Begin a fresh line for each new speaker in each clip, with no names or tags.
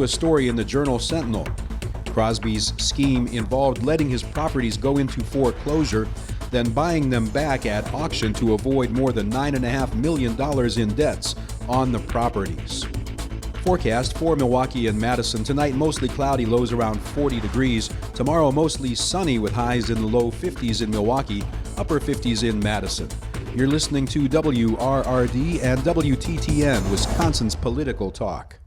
A story in the Journal Sentinel. Crosby's scheme involved letting his properties go into foreclosure, then buying them back at auction to avoid more than $9.5 million in debts on the properties. Forecast for Milwaukee and Madison. Tonight, mostly cloudy, lows around 40 degrees. Tomorrow, mostly sunny with highs in the low 50s in Milwaukee, upper 50s in Madison. You're listening to WRRD and WTTN, Wisconsin's political talk.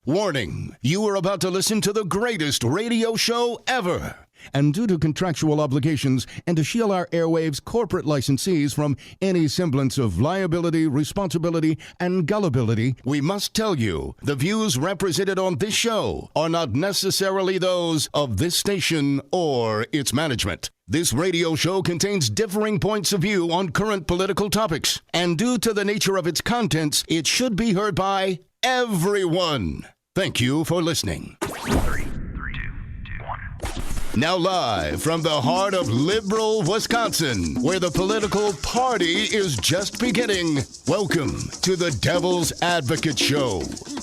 Warning, you are about to listen to the greatest radio show ever. And due to contractual obligations and to shield our airwaves corporate licensees from any semblance of liability, responsibility, and gullibility, we must tell you the views represented on this show are not necessarily those of this station or its management. This radio show contains differing points of view on current political topics, and due to the nature of its contents, it should be heard by everyone. Thank you for listening.
3, 2, 2, 1.
Now live from the heart of liberal Wisconsin, where the political party is just beginning, welcome to the Devil's Advocate Show.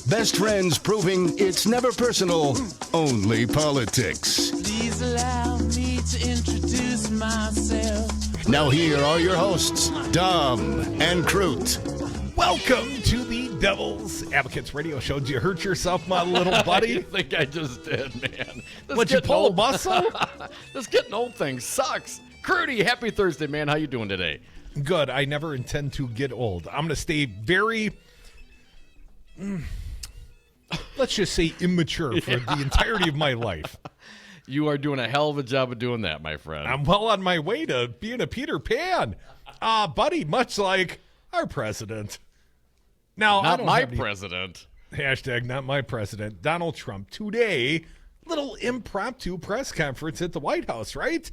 Best friends proving it's never personal, only politics.
Please allow me to introduce myself.
Now here are your hosts, Dom and Kroot.
Welcome to the Devil's Advocates Radio Show. Did you hurt yourself, my little buddy?
I think I just did, man.
Would you pull a muscle?
This getting old thing sucks. Crudy, happy Thursday, man. How you doing today?
Good. I never intend to get old. I'm going to stay very, let's just say immature for the entirety of my life.
You are doing a hell of a job of doing that, my friend.
I'm well on my way to being a Peter Pan. Buddy, much like our president. Now,
not my president.
Hashtag not my president. Donald Trump. Today, little impromptu press conference at the White House, right?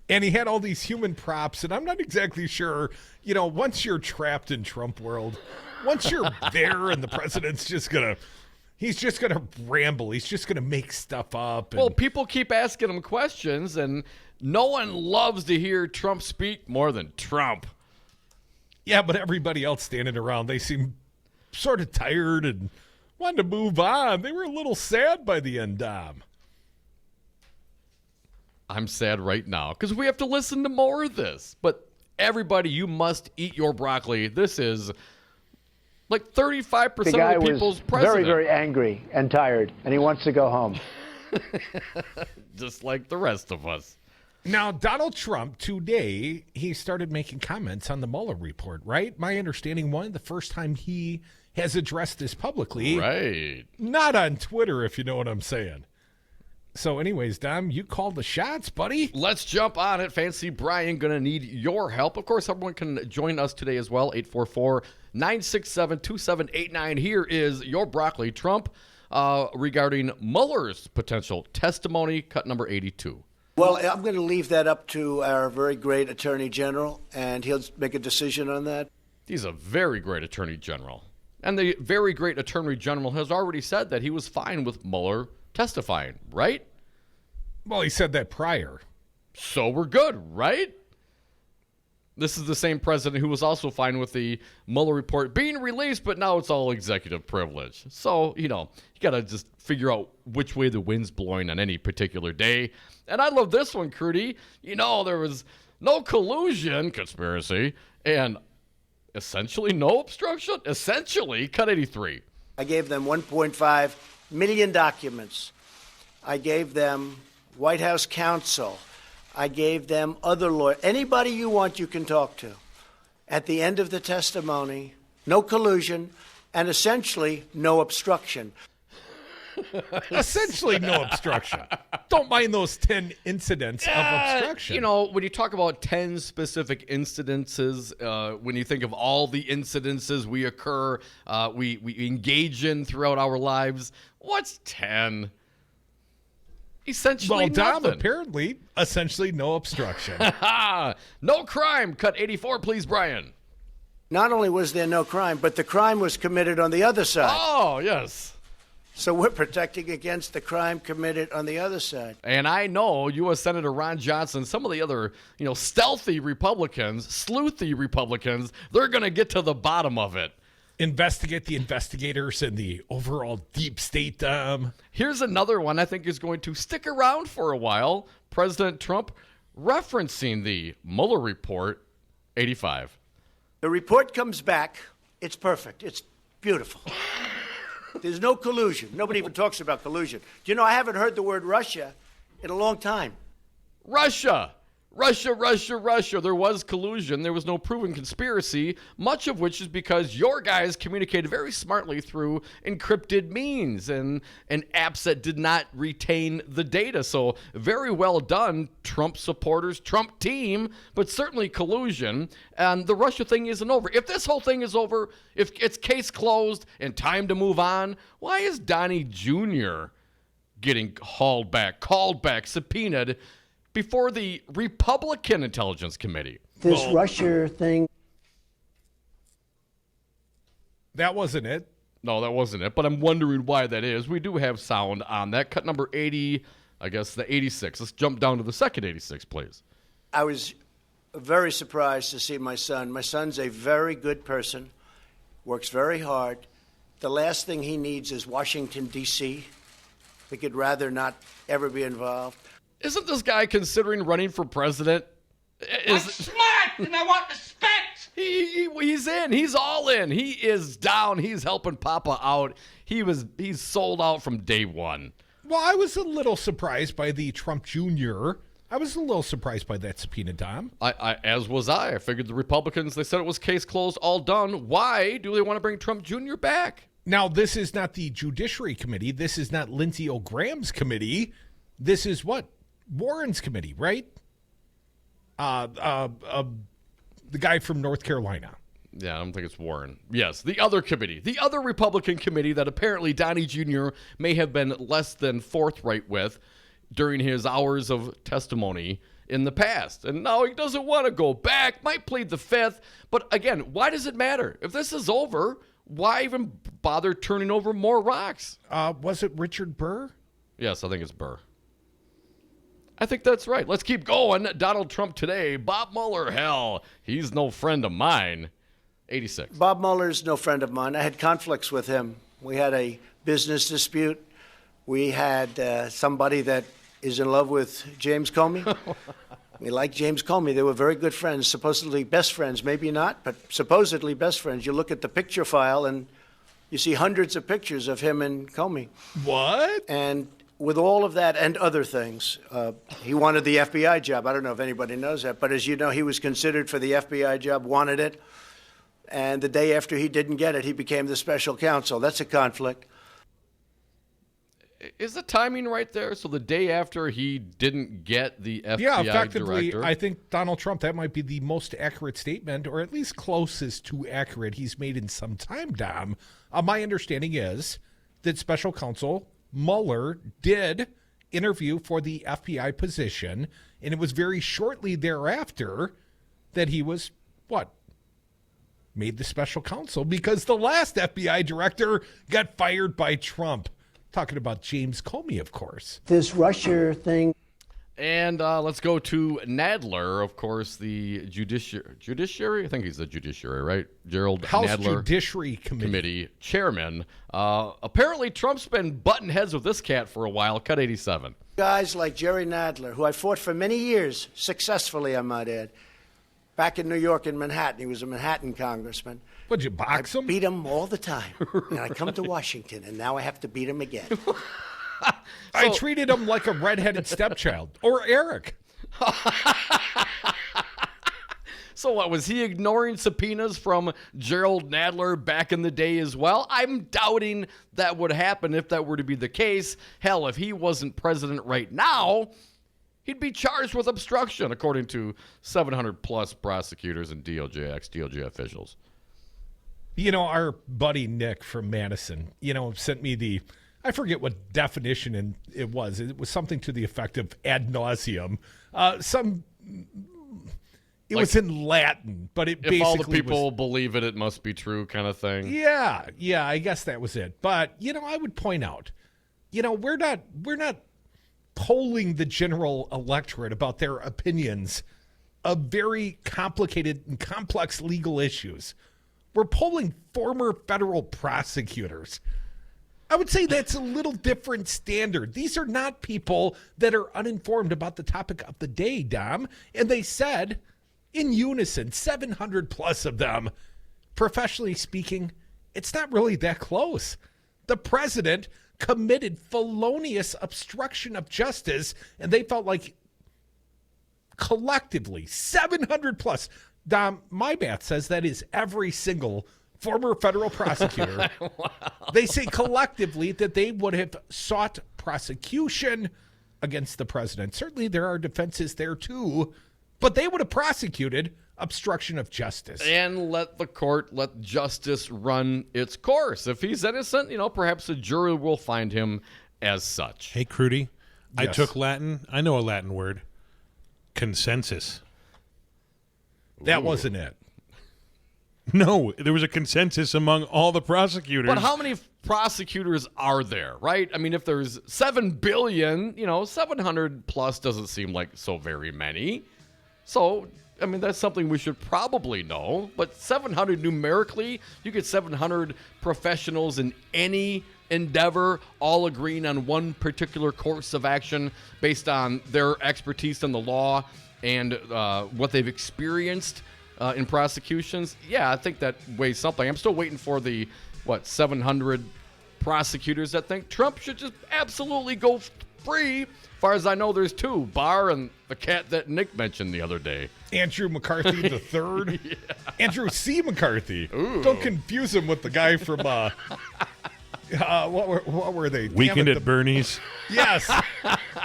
And he had all these human props, and I'm not exactly sure, once you're trapped in Trump world, once you're there and the president's he's just going to ramble. He's just going to make stuff up.
Well, people keep asking him questions, and no one loves to hear Trump speak more than Trump.
Yeah, but everybody else standing around, they seem sort of tired and wanted to move on. They were a little sad by the end, Dom.
I'm sad right now because we have to listen to more of this. But everybody, you must eat your broccoli. This is like 35% of the people's president.
Very, very angry and tired, and he wants to go home.
Just like the rest of us.
Now, Donald Trump, today, he started making comments on the Mueller report, right? My understanding, the first time he has addressed this publicly.
Right.
Not on Twitter, if you know what I'm saying. So anyways, Dom, you called the shots, buddy.
Let's jump on it. Fancy Brian, going to need your help. Of course, everyone can join us today as well, 844-967-2789. Here is your broccoli, Trump, regarding Mueller's potential testimony, cut number 82.
Well, I'm going to leave that up to our very great Attorney General, and he'll make a decision on that.
He's a very great Attorney General. And the very great Attorney General has already said that he was fine with Mueller testifying, right?
Well, he said that prior.
So we're good, right? This is the same president who was also fine with the Mueller report being released, but now it's all executive privilege. So, you got to just figure out which way the wind's blowing on any particular day. And I love this one, Crudy. There was no collusion, conspiracy, and essentially no obstruction. Essentially, cut 83.
I gave them 1.5 million documents. I gave them White House counsel. I gave them other lawyers. Anybody you want, you can talk to. At the end of the testimony, no collusion, and essentially no obstruction.
Essentially no obstruction. Don't mind those 10 incidents of obstruction.
When you talk about 10 specific incidences, when you think of all the incidences we engage in throughout our lives, what's 10? Essentially
Dom,
nothing.
apparently, essentially no obstruction.
No crime. Cut 84, please, Brian.
Not only was there no crime, but the crime was committed on the other side.
Oh, yes.
So we're protecting against the crime committed on the other side.
And I know U.S. Senator Ron Johnson, some of the other, stealthy Republicans, sleuthy Republicans, they're going to get to the bottom of it.
Investigate the investigators and the overall deep state.
Here's another one I think is going to stick around for a while. President Trump referencing the Mueller report, 85.
The report comes back. It's perfect. It's beautiful. There's no collusion. Nobody even talks about collusion. Do you know, I haven't heard the word Russia in a long time.
Russia. There was collusion. There was no proven conspiracy, much of which is because your guys communicated very smartly through encrypted means and apps that did not retain the data. So very well done, Trump supporters, Trump team, but certainly collusion. And the Russia thing isn't over. If this whole thing is over, if it's case closed and time to move on, why is Donnie Jr. getting called back, subpoenaed before the Republican Intelligence Committee?
This Russia thing.
That wasn't it.
No, that wasn't it, but I'm wondering why that is. We do have sound on that. Cut number 80, I guess the 86. Let's jump down to the second 86, please.
I was very surprised to see my son. My son's a very good person, works very hard. The last thing he needs is Washington, D.C. He could rather not ever be involved.
Isn't this guy considering running for president?
I'm smart and I want respect.
He's in. He's all in. He is down. He's helping Papa out. He's sold out from day one.
Well, I was a little surprised by the Trump Jr. I was a little surprised by that subpoena, Tom.
As was I. I figured the Republicans, they said it was case closed, all done. Why do they want to bring Trump Jr. back?
Now, this is not the Judiciary Committee. This is not Lindsey Graham's committee. This is what? Warren's committee, right? The guy from North Carolina.
Yeah, I don't think it's Warren. Yes, the other committee, the other Republican committee that apparently Donnie Jr. may have been less than forthright with during his hours of testimony in the past. And now he doesn't want to go back, might plead the fifth. But again, why does it matter? If this is over, why even bother turning over more rocks?
Was it Richard Burr?
Yes, I think it's Burr. I think that's right. Let's keep going. Donald Trump today. Bob Mueller, hell, he's no friend of mine. 86.
Bob Mueller's no friend of mine. I had conflicts with him. We had a business dispute. We had somebody that is in love with James Comey. We like James Comey. They were very good friends, supposedly best friends. Maybe not, but supposedly best friends. You look at the picture file and you see hundreds of pictures of him and Comey.
What?
And with all of that and other things, he wanted the FBI job. I don't know if anybody knows that, but as you know, he was considered for the FBI job, wanted it, and the day after he didn't get it, he became the special counsel. That's a conflict.
Is the timing right there? So the day after he didn't get the FBI
yeah, effectively,
director?
I think Donald Trump, that might be the most accurate statement, or at least closest to accurate he's made in some time, Dom. My understanding is that special counsel Mueller did interview for the FBI position, and it was very shortly thereafter that he was, made the special counsel, because the last FBI director got fired by Trump. Talking about James Comey, of course.
This Russia thing.
And let's go to Nadler, of course, the judiciary. I think he's the judiciary, right? Gerald
House
Nadler,
Judiciary Committee
chairman. Apparently, Trump's been butting heads with this cat for a while. Cut 87.
Guys like Jerry Nadler, who I fought for many years, successfully, I might add, back in New York in Manhattan. He was a Manhattan congressman.
Would you box him?
Beat him all the time. And I come to Washington, and now I have to beat him again.
I treated him like a redheaded stepchild. Or Eric.
So what, was he ignoring subpoenas from Gerald Nadler back in the day as well? I'm doubting that would happen if that were to be the case. Hell, if he wasn't president right now, he'd be charged with obstruction, according to 700-plus prosecutors and DOJ, ex-DOJ officials.
You know, our buddy Nick from Madison, sent me I forget what definition it was. It was something to the effect of ad nauseum. It was in Latin, but it basically
if all the people believe it, it must be true kind of thing.
Yeah, I guess that was it. But, I would point out, we're not polling the general electorate about their opinions of very complicated and complex legal issues. We're polling former federal prosecutors. I would say that's a little different standard. These are not people that are uninformed about the topic of the day, Dom. And they said, in unison, 700 plus of them, professionally speaking, it's not really that close. The president committed felonious obstruction of justice, and they felt like collectively 700 plus. Dom, my math says that is every single former federal prosecutor. Wow. They say collectively that they would have sought prosecution against the president. Certainly there are defenses there too, but they would have prosecuted obstruction of justice.
And let justice run its course. If he's innocent, perhaps a jury will find him as such.
Hey, Crudy, I
Yes.
took Latin. I know a Latin word. Consensus.
That wasn't it.
No, there was a consensus among all the prosecutors.
But how many prosecutors are there, right? I mean, if there's 7 billion, 700 plus doesn't seem like so very many. So, I mean, that's something we should probably know. But 700 numerically, you get 700 professionals in any endeavor all agreeing on one particular course of action based on their expertise in the law and what they've experienced in prosecutions. Yeah, I think that weighs something. I'm still waiting for the, 700 prosecutors that think Trump should just absolutely go free. As far as I know, there's 2, Barr and the cat that Nick mentioned the other day.
Andrew McCarthy the third.
Yeah.
Andrew C. McCarthy.
Ooh.
Don't confuse him with the guy from what were they?
Weekend
Damn it,
at Bernie's.
Yes.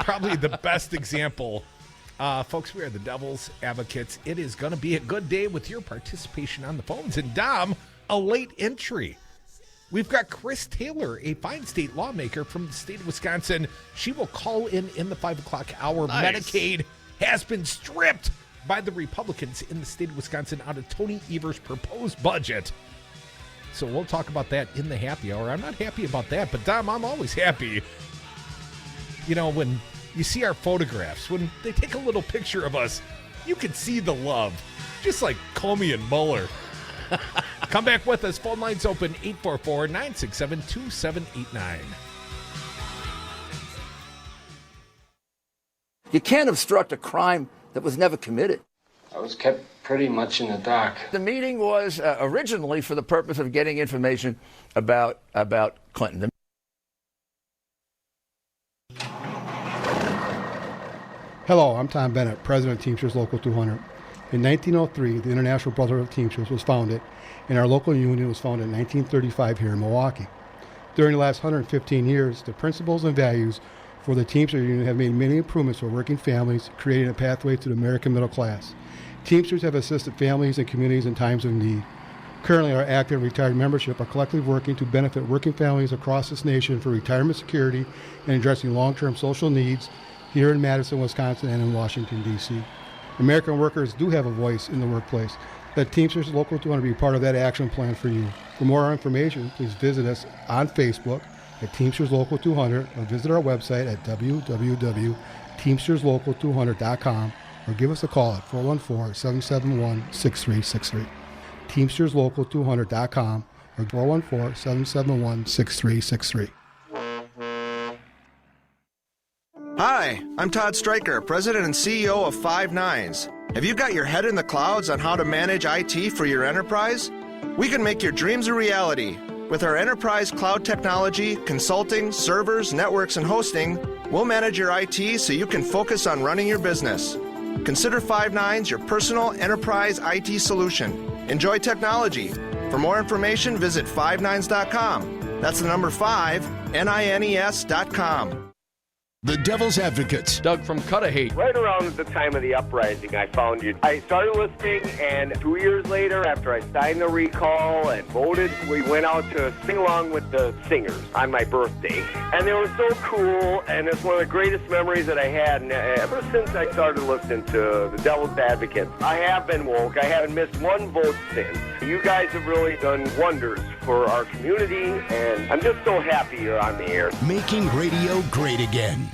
Probably the best example. Folks, we are the Devil's Advocates. It is going to be a good day with your participation on the phones. And Dom, a late entry. We've got Chris Taylor, a fine state lawmaker from the state of Wisconsin. She will call in the 5 o'clock hour.
Nice.
Medicaid has been stripped by the Republicans in the state of Wisconsin out of Tony Evers' proposed budget. So we'll talk about that in the happy hour. I'm not happy about that, but Dom, I'm always happy. When you see our photographs, when they take a little picture of us, you can see the love. Just like Comey and Mueller. Come back with us. Phone lines open 844-967-2789.
You can't obstruct a crime that was never committed.
I was kept pretty much in the dark.
The meeting was originally for the purpose of getting information about Clinton.
Hello, I'm Tom Bennett, President of Teamsters Local 200. In 1903, the International Brotherhood of Teamsters was founded, and our local union was founded in 1935 here in Milwaukee. During the last 115 years, the principles and values for the Teamsters Union have made many improvements for working families, creating a pathway to the American middle class. Teamsters have assisted families and communities in times of need. Currently, our active and retired membership are collectively working to benefit working families across this nation for retirement security and addressing long-term social needs here in Madison, Wisconsin, and in Washington, D.C. American workers do have a voice in the workplace. Let Teamsters Local 200 be part of that action plan for you. For more information, please visit us on Facebook at Teamsters Local 200 or visit our website at www.teamsterslocal200.com or give us a call at 414-771-6363. Teamsterslocal200.com or 414-771-6363.
Hi, I'm Todd Stryker, President and CEO of Five Nines. Have you got your head in the clouds on how to manage IT for your enterprise? We can make your dreams a reality. With our enterprise cloud technology, consulting, servers, networks, and hosting, we'll manage your IT so you can focus on running your business. Consider Five Nines your personal enterprise IT solution. Enjoy technology. For more information, visit fivenines.com. That's the number 5, NINES.com.
The Devil's Advocates.
Doug from Cudahy.
Right around the time of the uprising, I found you. I started listening, and 2 years later, after I signed the recall and voted, we went out to sing along with the singers on my birthday. And they were so cool, and it's one of the greatest memories that I had. And ever since I started listening to the Devil's Advocates, I have been woke. I haven't missed one vote since. You guys have really done wonders for our community, and I'm just so happy you're on the air.
Making radio great again.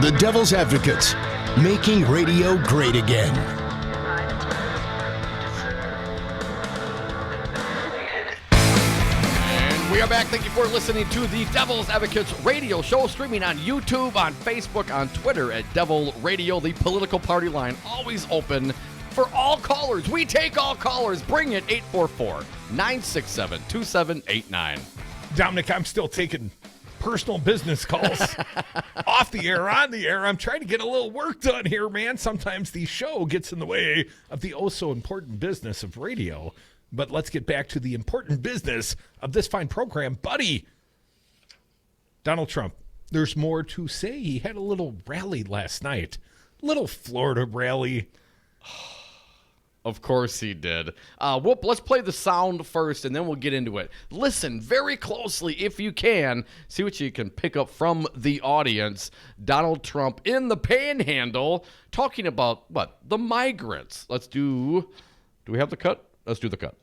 The Devil's Advocates, making radio great again.
And we are back. Thank you for listening to the Devil's Advocates radio show, streaming on YouTube, on Facebook, on Twitter at Devil Radio. The political party line always open for all callers. We take all callers. Bring it, 844-967-2789.
Dominic, I'm still taking personal business calls off the air, on the air. I'm trying to get a little work done here, man. Sometimes the show gets in the way of the oh-so-important business of radio. But let's get back to the important business of this fine program. Buddy, Donald Trump, there's more to say. He had a little rally last night, little Florida rally.
Of course he did. Let's play the sound first, and then we'll get into it. Listen very closely if you can. See what you can pick up from the audience. Donald Trump in the Panhandle talking about, what? The migrants. Do we have the cut? Let's do the cut.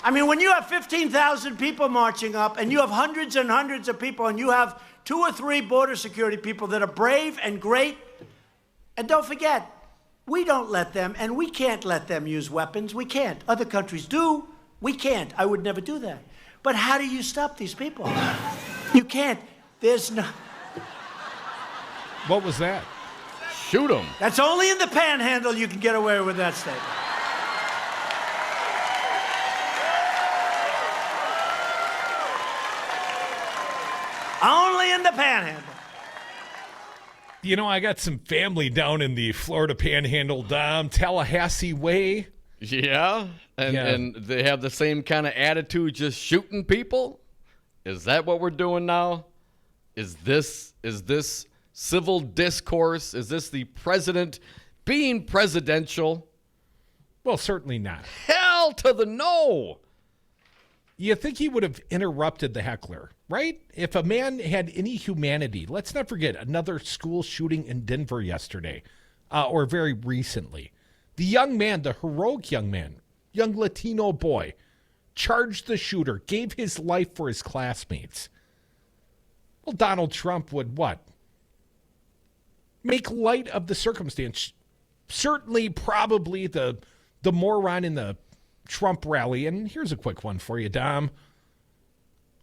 I mean, when you have 15,000 people marching up and you have hundreds and hundreds of people and you have 2 or 3 border security people that are brave and great, and don't forget, we don't let them, and we can't let them use weapons. We can't. Other countries do. We can't. I would never do that. But how do you stop these people? You can't. There's no...
What was that?
Shoot them.
That's only in the Panhandle you can get away with that statement. Only in the Panhandle.
You know, I got some family down in the Florida Panhandle, Dom, Tallahassee way.
Yeah? And they have the same kind of attitude, just shooting people? Is that what we're doing now? Is this civil discourse? Is this the president being presidential?
Well, certainly not.
Hell to the no!
You think he would have interrupted the heckler, right? If a man had any humanity, let's not forget another school shooting in Denver yesterday, or very recently. The young man, the heroic young man, young Latino boy, charged the shooter, gave his life for his classmates. Well, Donald Trump would what? Make light of the circumstance. Certainly, probably the moron in the Trump rally, and here's a quick one for you, Dom.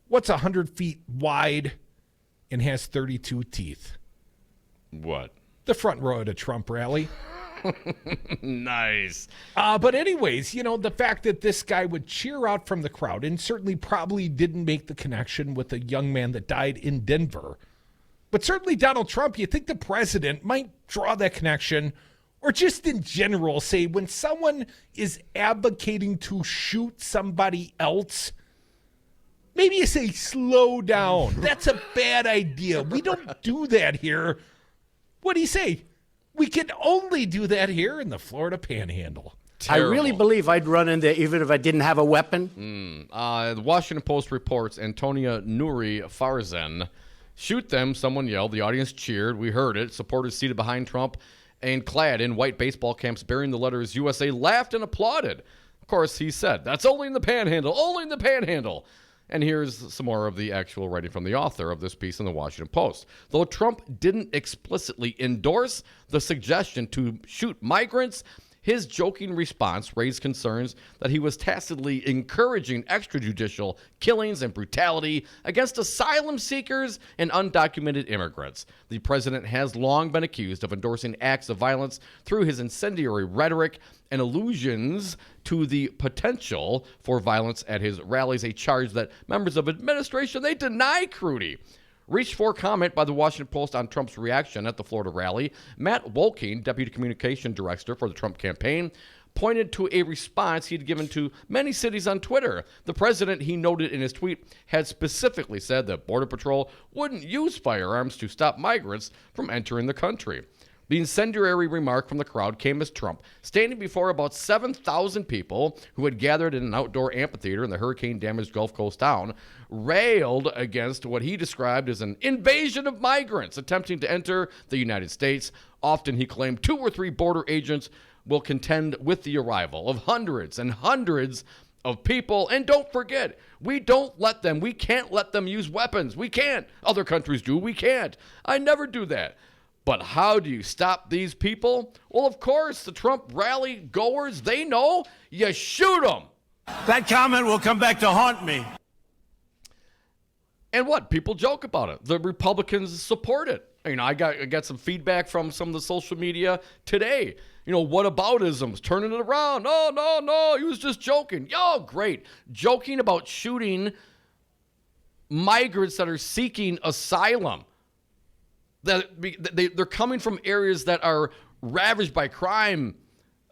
What's 100 feet wide and has 32 teeth?
What?
The front row at a Trump rally.
Nice.
But anyways, you know, the fact that this guy would cheer out from the crowd and certainly probably didn't make the connection with the young man that died in Denver. But certainly Donald Trump, you think the president might draw that connection, or just in general say when someone is advocating to shoot somebody else, maybe you say, slow down. That's a bad idea. We don't do that here. What do you say? We can only do that here in the Florida Panhandle.
Terrible. I really believe I'd run in there even if I didn't have a weapon.
The Washington Post reports Antonia Nuri Farzan. Shoot them, someone yelled. The audience cheered. We heard it. Supporters seated behind Trump and clad in white baseball caps bearing the letters USA laughed and applauded. Of course, he said, that's only in the Panhandle, only in the Panhandle. And here's some more of the actual writing from the author of this piece in the Washington Post. Though Trump didn't explicitly endorse the suggestion to shoot migrants, his joking response raised concerns that he was tacitly encouraging extrajudicial killings and brutality against asylum seekers and undocumented immigrants. The president has long been accused of endorsing acts of violence through his incendiary rhetoric and allusions to the potential for violence at his rallies, a charge that members of administration, they deny, Crudy. Reached for comment by the Washington Post on Trump's reaction at the Florida rally. Matt Wolking, Deputy Communication Director for the Trump campaign, pointed to a response he'd given to many cities on Twitter. The president, he noted in his tweet, had specifically said that Border Patrol wouldn't use firearms to stop migrants from entering the country. The incendiary remark from the crowd came as Trump, standing before about 7,000 people who had gathered in an outdoor amphitheater in the hurricane-damaged Gulf Coast town, railed against what he described as an invasion of migrants attempting to enter the United States. Often, he claimed, 2 or 3 border agents will contend with the arrival of hundreds and hundreds of people. And don't forget, we can't let them use weapons. We can't. Other countries do. We can't. I never do that. But how do you stop these people? Well, of course, the Trump rally goers, they know you shoot them.
That comment will come back to haunt me.
And what? People joke about it. The Republicans support it. I got some feedback from some of the social media today. Whataboutism's turning it around. No, he was just joking. Yo, great. Joking about shooting migrants that are seeking asylum. They're coming from areas that are ravaged by crime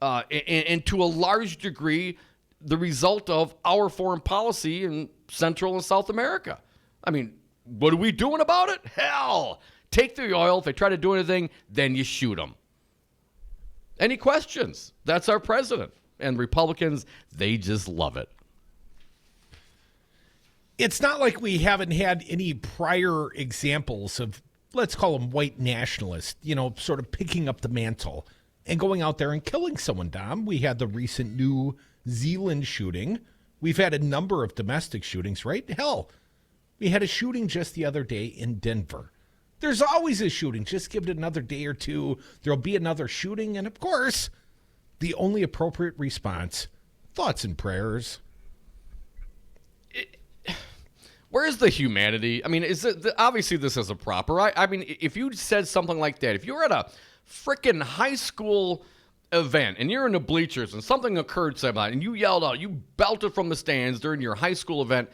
and to a large degree the result of our foreign policy in Central and South America. What are we doing about it? Hell, take the oil. If they try to do anything, then you shoot them. Any questions? That's our president. And Republicans, they just love it.
It's not like we haven't had any prior examples of, let's call them white nationalists, sort of picking up the mantle and going out there and killing someone, Dom. We had the recent New Zealand shooting. We've had a number of domestic shootings, right? Hell, we had a shooting just the other day in Denver. There's always a shooting. Just give it another day or two. There'll be another shooting. And, of course, the only appropriate response, thoughts and prayers.
Where's the humanity? Obviously this is a proper. If you said something like that, if you were at a frickin' high school event and you're in the bleachers and something occurred and you yelled out, you belted from the stands during your high school event,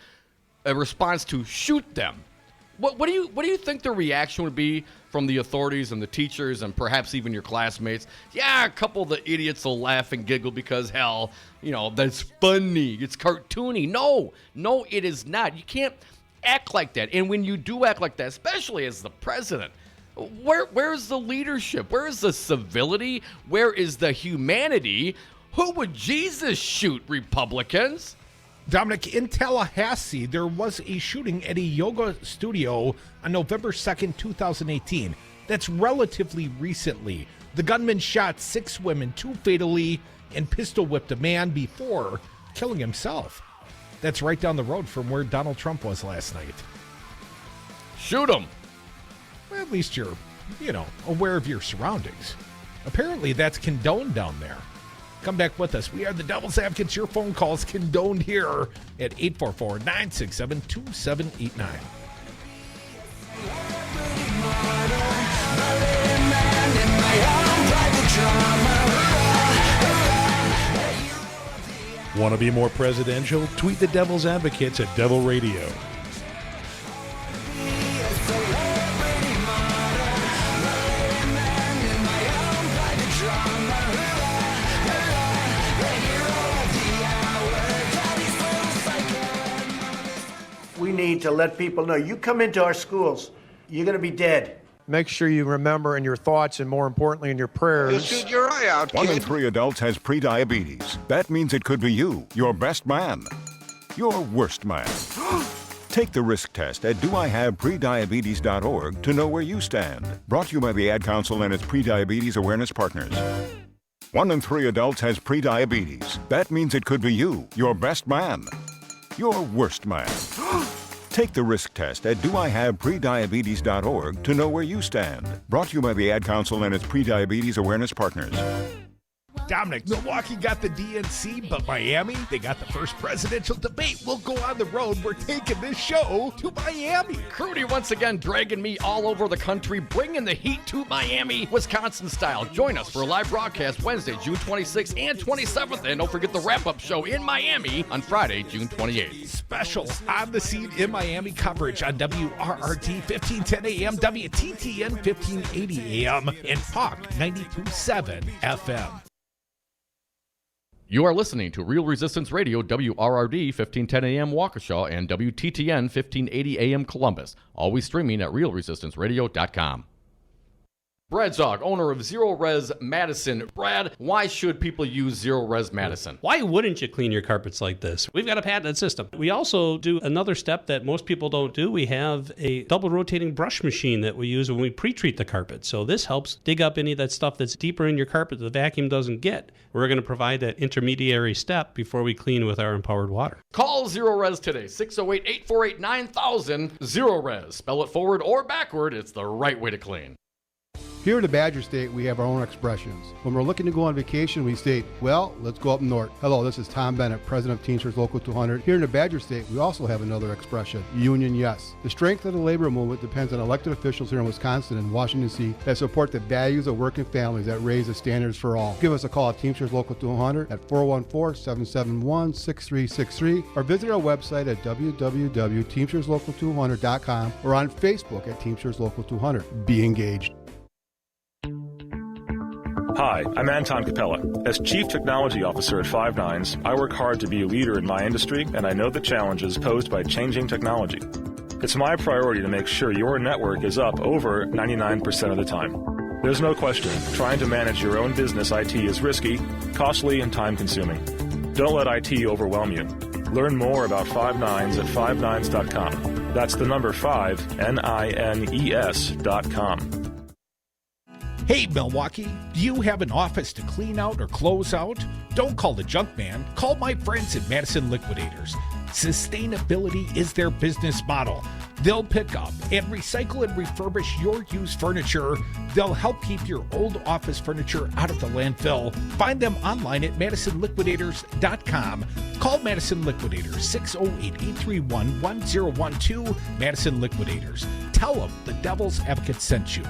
a response to shoot them. What do you think the reaction would be from the authorities and the teachers and perhaps even your classmates? Yeah, a couple of the idiots will laugh and giggle because, hell, that's funny. It's cartoony. No, it is not. You can't act like that. And when you do act like that, especially as the president, where's the leadership? Where is the civility? Where is the humanity? Who would Jesus shoot, Republicans?
Dominic, in Tallahassee, there was a shooting at a yoga studio on November 2nd, 2018. That's relatively recently. The gunman shot 6 women, 2 fatally, and pistol whipped a man before killing himself. That's right down the road from where Donald Trump was last night.
Shoot him.
Well, at least you're, aware of your surroundings. Apparently, that's condoned down there. Come back with us. We are the Devil's Advocates. Your phone calls condoned here at 844-967-2789.
Want to be more presidential? Tweet the Devil's Advocates at Devil Radio.
We need to let people know, you come into our schools, you're going to be dead.
Make sure you remember in your thoughts and, more importantly, in your prayers.
You'll shoot your eye out, kid.
1 in 3 adults has prediabetes. That means it could be you, your best man, your worst man. Take the risk test at doihaveprediabetes.org to know where you stand. Brought to you by the Ad Council and its prediabetes awareness partners. 1 in 3 adults has prediabetes. That means it could be you, your best man, your worst man. Take the risk test at doihaveprediabetes.org to know where you stand. Brought to you by the Ad Council and its prediabetes awareness partners.
Dominic, Milwaukee got the DNC, but Miami, they got the first presidential debate. We'll go on the road. We're taking this show to Miami.
Crudy once again dragging me all over the country, bringing the heat to Miami, Wisconsin style. Join us for a live broadcast Wednesday, June 26th and 27th. And don't forget the wrap-up show in Miami on Friday, June 28th.
Special on-the-scene in Miami coverage on WRRT 1510 AM, WTTN 1580 AM, and Talk 92.7 FM.
You are listening to Real Resistance Radio, WRRD 1510 AM Waukesha and WTTN 1580 AM Columbus. Always streaming at realresistanceradio.com. Brad Zog, owner of Zero Res Madison. Brad, why should people use Zero Res Madison?
Why wouldn't you clean your carpets like this? We've got a patented system. We also do another step that most people don't do. We have a double rotating brush machine that we use when we pre-treat the carpet. So this helps dig up any of that stuff that's deeper in your carpet that the vacuum doesn't get. We're going to provide that intermediary step before we clean with our empowered water.
Call Zero Res today, 608-848-9000. Zero Res. Spell it forward or backward. It's the right way to clean.
Here in the Badger State, we have our own expressions. When we're looking to go on vacation, we state, well, let's go up north. Hello, this is Tom Bennett, President of Teamsters Local 200. Here in the Badger State, we also have another expression, union yes. The strength of the labor movement depends on elected officials here in Wisconsin and Washington, D.C. that support the values of working families that raise the standards for all. Give us a call at Teamsters Local 200 at 414-771-6363 or visit our website at www.teamsterslocal200.com or on Facebook at Teamsters Local 200. Be engaged.
Hi, I'm Anton Capella. As Chief Technology Officer at Five Nines, I work hard to be a leader in my industry, and I know the challenges posed by changing technology. It's my priority to make sure your network is up over 99% of the time. There's no question, trying to manage your own business IT is risky, costly, and time-consuming. Don't let IT overwhelm you. Learn more about Five Nines at fivenines.com. That's the number 5, NINES.com.
Hey, Milwaukee, do you have an office to clean out or close out? Don't call the junk man. Call my friends at Madison Liquidators. Sustainability is their business model. They'll pick up and recycle and refurbish your used furniture. They'll help keep your old office furniture out of the landfill. Find them online at MadisonLiquidators.com. Call Madison Liquidators, 608-831-1012. Madison Liquidators. Tell them the Devil's Advocate sent you.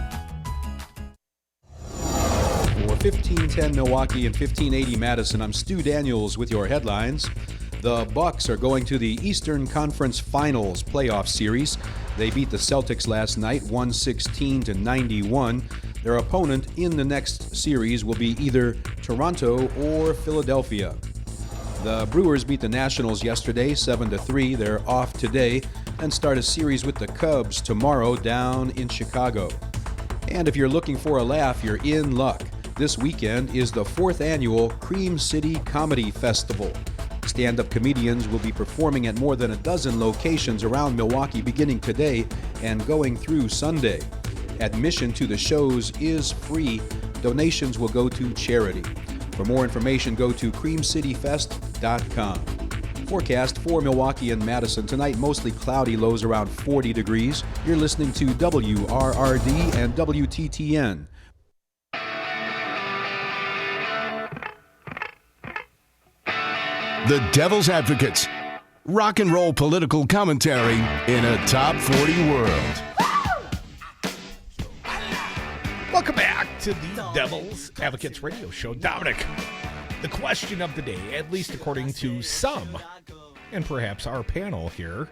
For 1510 Milwaukee and 1580 Madison, I'm Stu Daniels with your headlines. The Bucks are going to the Eastern Conference Finals playoff series. They beat the Celtics last night, 116-91. Their opponent in the next series will be either Toronto or Philadelphia. The Brewers beat the Nationals yesterday, 7-3. They're off today and start a series with the Cubs tomorrow down in Chicago. And if you're looking for a laugh, you're in luck. This weekend is the 4th annual Cream City Comedy Festival. Stand-up comedians will be performing at more than a dozen locations around Milwaukee beginning today and going through Sunday. Admission to the shows is free. Donations will go to charity. For more information, go to creamcityfest.com. Forecast for Milwaukee and Madison tonight, mostly cloudy, lows around 40 degrees. You're listening to WRRD and WTTN.
The Devil's Advocates. Rock and roll political commentary in a top 40 world.
Welcome back to the Devil's Advocates radio show. Dominic, the question of the day, at least according to some, and perhaps our panel here,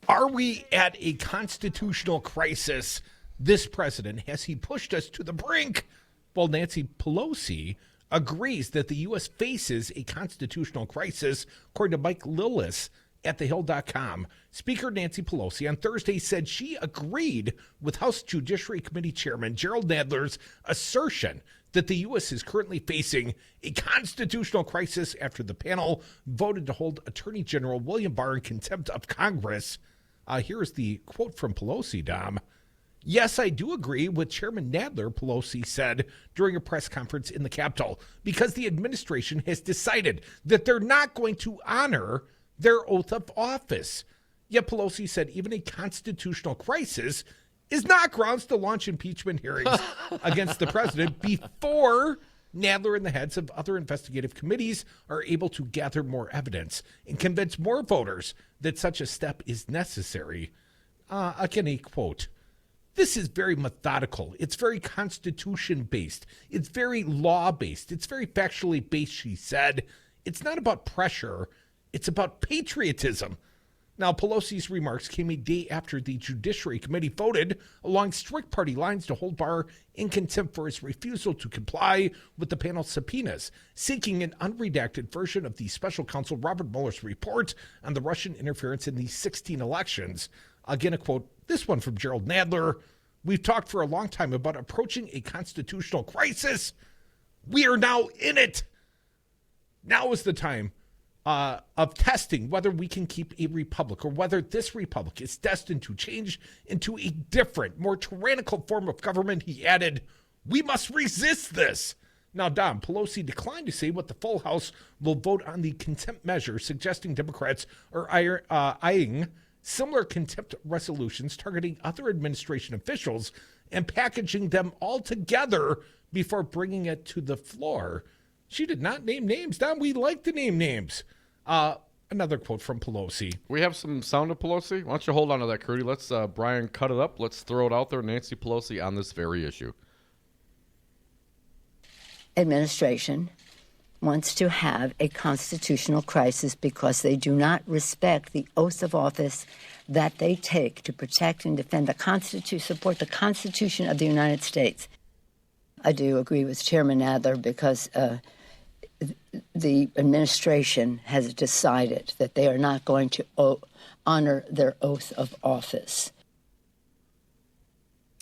are we at a constitutional crisis? This president, has he pushed us to the brink? Well, Nancy Pelosi agrees that the U.S. faces a constitutional crisis, according to Mike Lillis at thehill.com. Speaker Nancy Pelosi on Thursday said she agreed with House Judiciary Committee Chairman Gerald Nadler's assertion that the U.S. is currently facing a constitutional crisis after the panel voted to hold Attorney General William Barr in contempt of Congress. Here's the quote from Pelosi, Dom. Yes, I do agree with Chairman Nadler, Pelosi said during a press conference in the Capitol, because the administration has decided that they're not going to honor their oath of office. Yet Pelosi said even a constitutional crisis is not grounds to launch impeachment hearings against the president before Nadler and the heads of other investigative committees are able to gather more evidence and convince more voters that such a step is necessary. Again, a quote. This is very methodical. It's very constitution-based. It's very law-based. It's very factually based, she said. It's not about pressure. It's about patriotism. Now, Pelosi's remarks came a day after the Judiciary Committee voted along strict party lines to hold Barr in contempt for his refusal to comply with the panel's subpoenas, seeking an unredacted version of the special counsel Robert Mueller's report on the Russian interference in the 2016 elections. Again, a quote, this one from Gerald Nadler. We've talked for a long time about approaching a constitutional crisis. We are now in it. Now is the time of testing whether we can keep a republic or whether this republic is destined to change into a different, more tyrannical form of government. He added, we must resist this. Now, Dom, Pelosi declined to say what the full House will vote on the contempt measure, suggesting Democrats are eyeing similar contempt resolutions targeting other administration officials and packaging them all together before bringing it to the floor. She did not name names. Don, we like to name names. Another quote from Pelosi.
We have some sound of Pelosi. Why don't you hold on to that, Crudy? Let's, Brian, cut it up. Let's throw it out there. Nancy Pelosi on this very issue.
Administration wants to have a constitutional crisis because they do not respect the oath of office that they take to protect and defend the Constitution, support the Constitution of the United States. I do agree with Chairman Adler because the administration has decided that they are not going to honor their oath of office.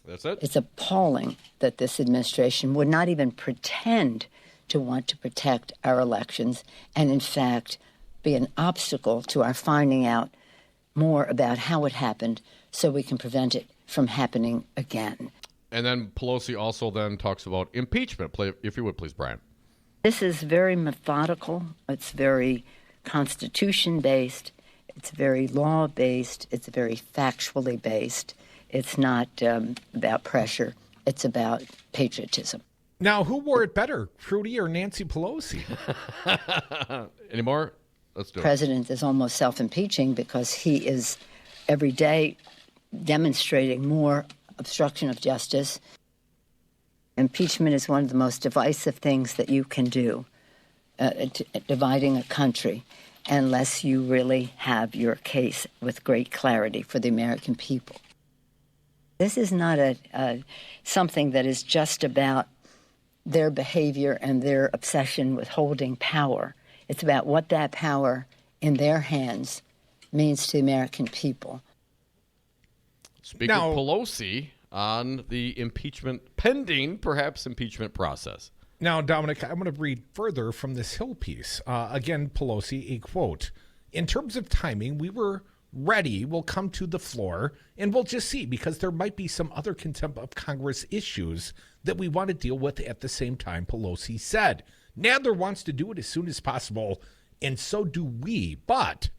That's it?
It's appalling that this administration would not even pretend to want to protect our elections and, in fact, be an obstacle to our finding out more about how it happened so we can prevent it from happening again.
And then Pelosi also then talks about impeachment. Play, if you would, please, Brian.
This is very methodical. It's very constitution-based. It's very law-based. It's very factually based. It's not about pressure. It's about patriotism.
Now, who wore it better, Crudy or Nancy Pelosi?
Any more? Let's do it.
The president is almost self-impeaching because he is every day demonstrating more obstruction of justice. Impeachment is one of the most divisive things that you can do, dividing a country, unless you really have your case with great clarity for the American people. This is not something that is just about their behavior and their obsession with holding power. It's about what that power in their hands means to the American people.
Speaker Pelosi on the impeachment, pending perhaps impeachment process.
Now, Dominic, I'm going to read further from this Hill piece. Again, Pelosi, a quote, "In terms of timing, we were ready. We'll come to the floor and we'll just see, because there might be some other contempt of Congress issues that we want to deal with at the same time," Pelosi said. Nadler wants to do it as soon as possible, and so do we. But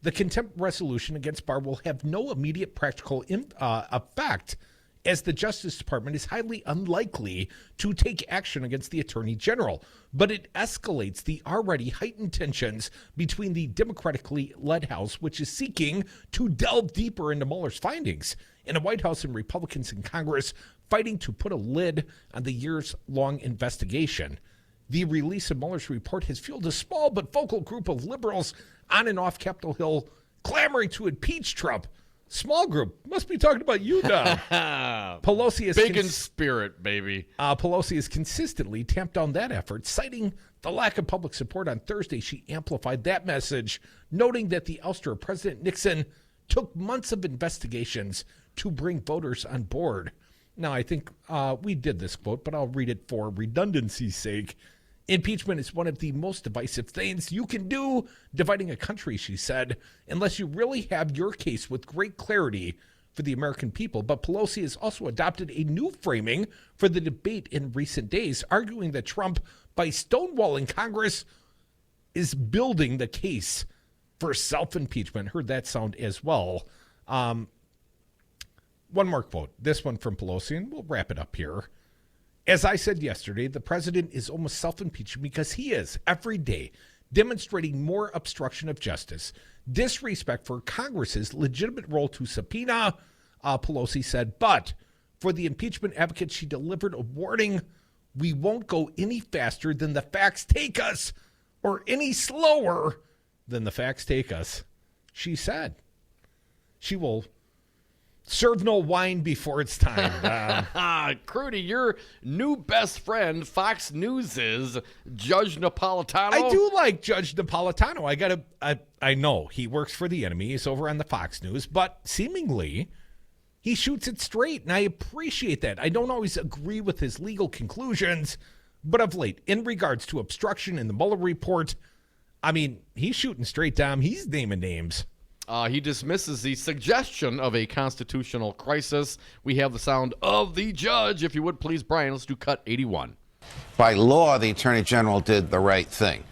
the contempt resolution against Barr will have no immediate practical effect, as the Justice Department is highly unlikely to take action against the Attorney General. But it escalates the already heightened tensions between the Democratically led House, which is seeking to delve deeper into Mueller's findings, and a White House and Republicans in Congress fighting to put a lid on the years-long investigation. The release of Mueller's report has fueled a small but vocal group of liberals on and off Capitol Hill clamoring to impeach Trump. Small group. Must be talking about you, Don. Pelosi is
big in spirit, baby.
Pelosi has consistently tamped down that effort, citing the lack of public support. On Thursday, she amplified that message, noting that the ouster of President Nixon took months of investigations to bring voters on board. Now, I think we did this quote, but I'll read it for redundancy's sake. "Impeachment is one of the most divisive things you can do, dividing a country," she said, "unless you really have your case with great clarity for the American people." But Pelosi has also adopted a new framing for the debate in recent days, arguing that Trump, by stonewalling Congress, is building the case for self-impeachment. Heard that sound as well. One more quote, this one from Pelosi, and we'll wrap it up here. "As I said yesterday, the president is almost self-impeaching because he is, every day, demonstrating more obstruction of justice, disrespect for Congress's legitimate role to subpoena," Pelosi said. But for the impeachment advocate, she delivered a warning: "We won't go any faster than the facts take us, or any slower than the facts take us." She said she will serve no wine before it's time.
Crudy, your new best friend, Fox News' Judge Napolitano.
I do like Judge Napolitano. I know he works for the enemy. He's over on the Fox News, but seemingly he shoots it straight, and I appreciate that. I don't always agree with his legal conclusions, but of late, in regards to obstruction in the Mueller report, I mean, he's shooting straight down. He's naming names.
He dismisses the suggestion of a constitutional crisis. We have the sound of the judge. If you would, please, Brian, let's do cut 81.
By law, the Attorney General did the right thing.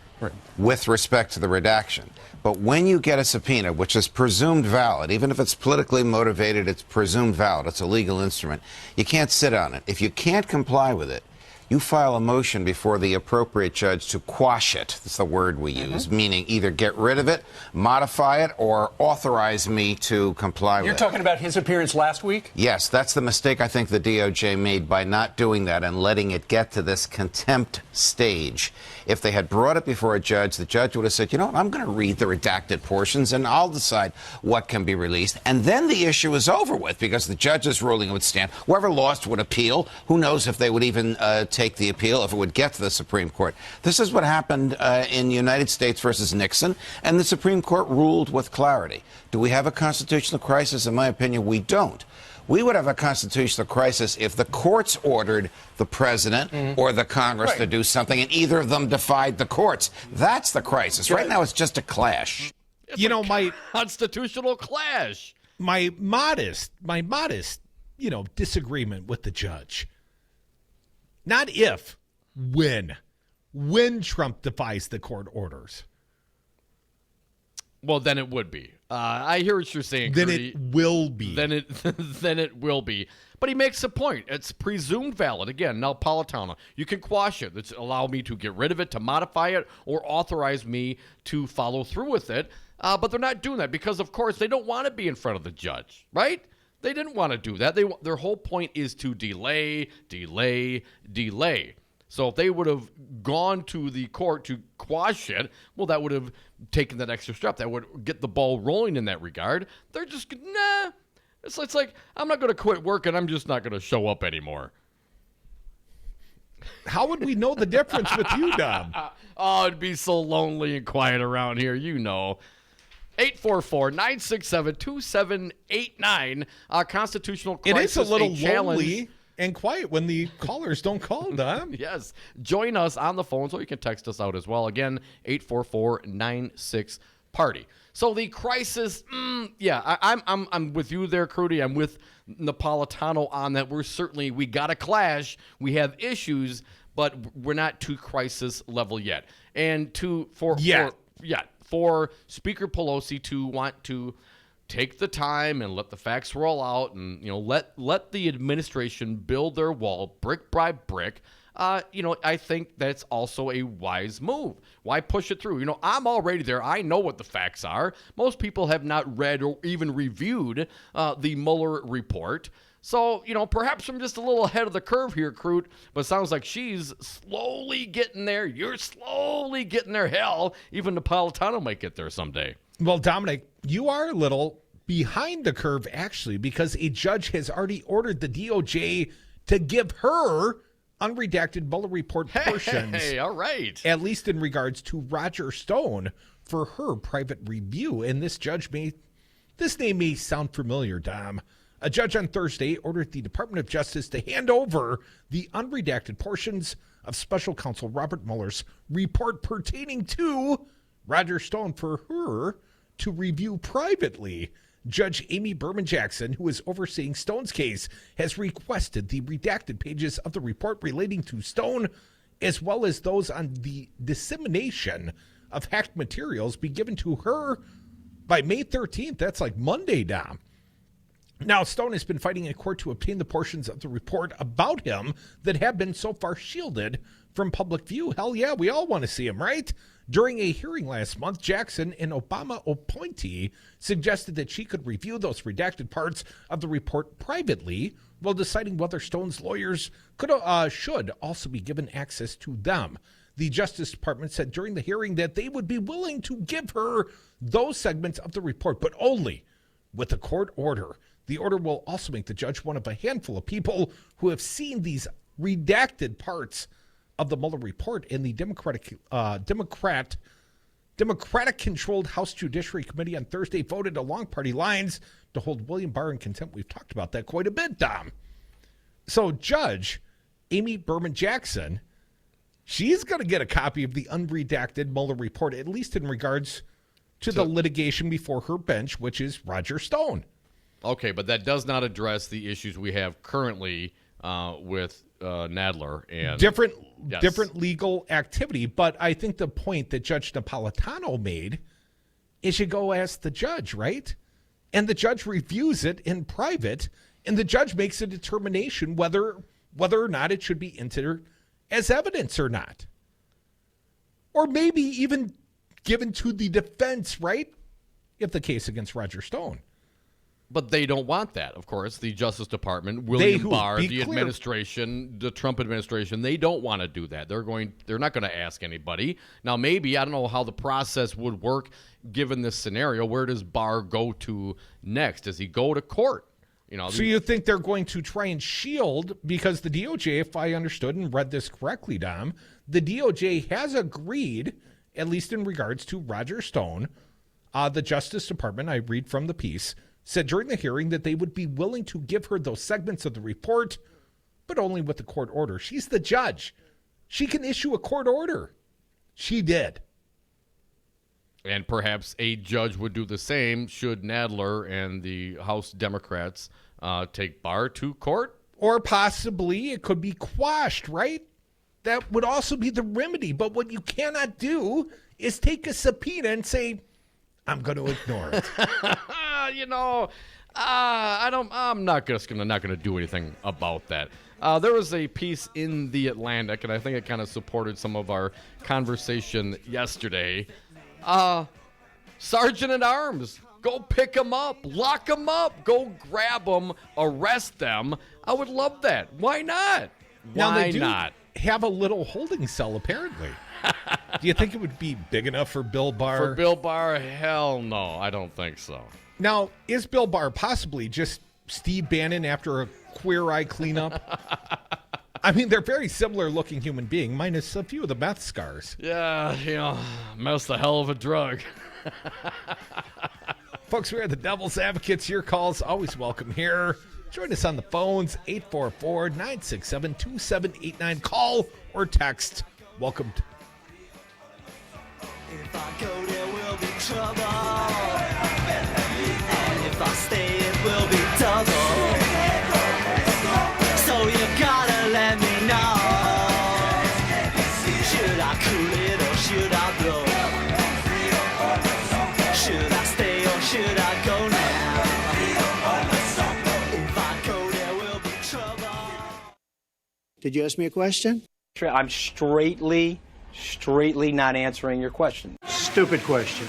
with respect to the redaction. But when you get a subpoena, which is presumed valid, even if it's politically motivated, it's presumed valid, it's a legal instrument, you can't sit on it. If you can't comply with it, you file a motion before the appropriate judge to quash it. That's the word we use, meaning either get rid of it, modify it, or authorize me to comply with it.
You're talking about his appearance last week?
Yes, that's the mistake I think the DOJ made by not doing that and letting it get to this contempt stage. If they had brought it before a judge, the judge would have said, you know what, I'm going to read the redacted portions and I'll decide what can be released. And then the issue is over with because the judge's ruling would stand. Whoever lost would appeal. Who knows if they would even take the appeal, if it would get to the Supreme Court. This is what happened in United States versus Nixon, and the Supreme Court ruled with clarity. Do we have a constitutional crisis? In my opinion, we don't. We would have a constitutional crisis if the courts ordered the president or the Congress to do something and either of them defied the courts. That's the crisis. Right now, it's just a clash.
My
constitutional clash.
My modest, disagreement with the judge. Not if, when. When Trump defies the court orders.
Well, then it would be. I hear what you're saying.
Then
Curdy.
it will be.
Then it will be. But he makes a point. It's presumed valid. Again, Napolitano. You can quash it. It's allow me to get rid of it, to modify it, or authorize me to follow through with it. But they're not doing that because, of course, they don't want to be in front of the judge, right? They didn't want to do that. Their whole point is to delay. So if they would have gone to the court to quash it, well, that would have taken that extra step. That would get the ball rolling in that regard. They're just, nah. It's like, I'm not going to quit work and I'm just not going to show up anymore.
How would we know the difference with you, Dom?
Oh, it'd be so lonely and quiet around here, 844-967-2789. Constitutional crisis.
It is a little
challenge.
lonely and quiet when the callers don't call, Dom.
Yes. Join us on the phone, so you can text us out as well. Again, 844-96-PARTY. So the crisis, I'm with you there, Crudy. I'm with Napolitano on that. We got a clash. We have issues, but we're not to crisis level yet. And for Speaker Pelosi to want to take the time and let the facts roll out and, let the administration build their wall brick by brick, I think that's also a wise move. Why push it through? I'm already there. I know what the facts are. Most people have not read or even reviewed the Mueller report. So, perhaps I'm just a little ahead of the curve here, Crute, but it sounds like she's slowly getting there. You're slowly getting there. Hell, even Napolitano might get there someday.
Well, Dominic, you are a little behind the curve, actually, because a judge has already ordered the DOJ to give her unredacted Mueller report portions.
Hey, all right.
At least in regards to Roger Stone for her private review. And this name may sound familiar, Dom. A judge on Thursday ordered the Department of Justice to hand over the unredacted portions of Special Counsel Robert Mueller's report pertaining to Roger Stone for her to review privately. Judge Amy Berman Jackson, who is overseeing Stone's case, has requested the redacted pages of the report relating to Stone, as well as those on the dissemination of hacked materials, be given to her by May 13th. That's like Monday, Dom. Now, Stone has been fighting in court to obtain the portions of the report about him that have been so far shielded from public view. Hell yeah, we all want to see him, right? During a hearing last month, Jackson, an Obama appointee, suggested that she could review those redacted parts of the report privately while deciding whether Stone's lawyers should also be given access to them. The Justice Department said during the hearing that they would be willing to give her those segments of the report, but only with a court order. The order will also make the judge one of a handful of people who have seen these redacted parts of the Mueller report. And the Democratic-controlled House Judiciary Committee on Thursday voted along party lines to hold William Barr in contempt. We've talked about that quite a bit, Dom. So Judge Amy Berman Jackson, she's going to get a copy of the unredacted Mueller report, at least in regards to the litigation before her bench, which is Roger Stone.
Okay, but that does not address the issues we have currently with Nadler and
different legal activity. But I think the point that Judge Napolitano made is you go ask the judge, right? And the judge reviews it in private, and the judge makes a determination whether or not it should be entered as evidence or not. Or maybe even given to the defense, right? If the case against Roger Stone.
But they don't want that, of course. The Justice Department, William Barr, the administration, the Trump administration, they don't want to do that. They're not going to ask anybody. Now, maybe, I don't know how the process would work given this scenario. Where does Barr go to next? Does he go to court?
So you think they're going to try and shield, because the DOJ, if I understood and read this correctly, Dom, the DOJ has agreed, at least in regards to Roger Stone, the Justice Department, I read from the piece, said during the hearing that they would be willing to give her those segments of the report, but only with the court order. She's the judge. She can issue a court order. She did.
And perhaps a judge would do the same should Nadler and the House Democrats take Barr to court.
Or possibly it could be quashed, right? That would also be the remedy. But what you cannot do is take a subpoena and say, I'm going to ignore it.
I'm not gonna do anything about that. There was a piece in The Atlantic, and I think it kind of supported some of our conversation yesterday. Sergeant at Arms, go pick them up, lock them up, go grab them, arrest them. I would love that. Why not?
Now, they do have a little holding cell, apparently. Do you think it would be big enough for Bill Barr?
For Bill Barr, hell no. I don't think so.
Now, is Bill Barr possibly just Steve Bannon after a Queer Eye cleanup? I mean, they're very similar looking human being, minus a few of the meth scars.
Yeah, meth's a hell of a drug.
Folks, we are the Devil's Advocates. Your calls always welcome here. Join us on the phones, 844-967-2789. Call or text. Welcome to...
If I go, there will be trouble. And if I stay, it will be double. So you gotta let me know. Should I cool it or should I blow? Should I stay or should I go now? If I go, there will be trouble.
Did you ask me a question?
I'm straightly not answering your question.
Stupid question.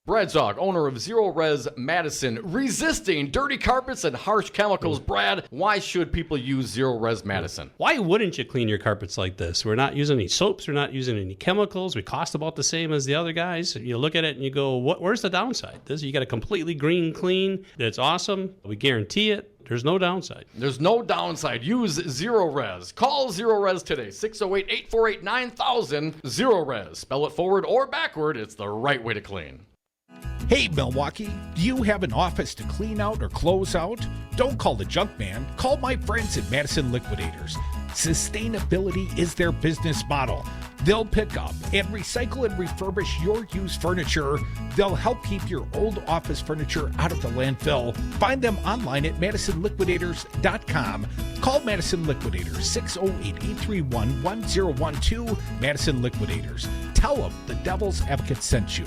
Brad Zog, owner of Zero Res Madison, resisting dirty carpets and harsh chemicals. Brad, why should people use Zero Res Madison?
Why wouldn't you clean your carpets like this? We're not using any soaps. We're not using any chemicals. We cost about the same as the other guys. You look at it and you go, where's the downside? You got a completely green clean. It's awesome. We guarantee it. There's no downside.
There's no downside. Use Zero Res. Call Zero Res today. 608-848-9000. Zero Res. Spell it forward or backward. It's the right way to clean.
Hey, Milwaukee, do you have an office to clean out or close out? Don't call the junk man. Call my friends at Madison Liquidators. Sustainability is their business model. They'll pick up and recycle and refurbish your used furniture. They'll help keep your old office furniture out of the landfill. Find them online at MadisonLiquidators.com. Call Madison Liquidators, 608-831-1012. Madison Liquidators. Tell them the Devil's Advocate sent you.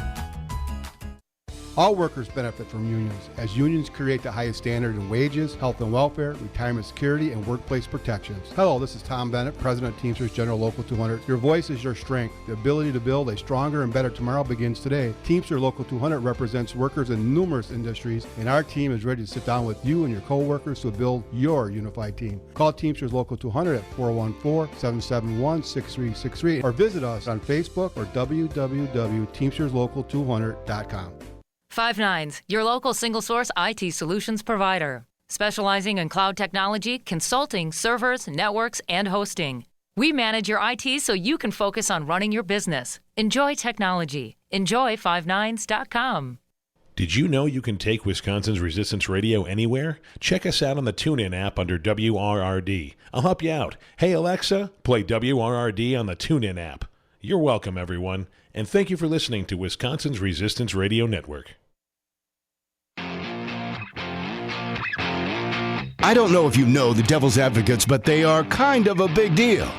All workers benefit from unions, as unions create the highest standard in wages, health and welfare, retirement security, and workplace protections. Hello, this is Tom Bennett, President of Teamsters General Local 200. Your voice is your strength. The ability to build a stronger and better tomorrow begins today. Teamsters Local 200 represents workers in numerous industries, and our team is ready to sit down with you and your co-workers to build your unified team. Call Teamsters Local 200 at 414-771-6363 or visit us on Facebook or www.teamsterslocal200.com.
5 your local single-source IT solutions provider, specializing in cloud technology, consulting, servers, networks, and hosting. We manage your IT so you can focus on running your business. Enjoy technology. Enjoy 59s.com.
Did you know you can take Wisconsin's Resistance Radio anywhere? Check us out on the TuneIn app under WRRD. I'll help you out. Hey, Alexa, play WRRD on the TuneIn app. You're welcome, everyone, and thank you for listening to Wisconsin's Resistance Radio Network.
I don't know if you know the devil's advocates, but they are kind of a big deal.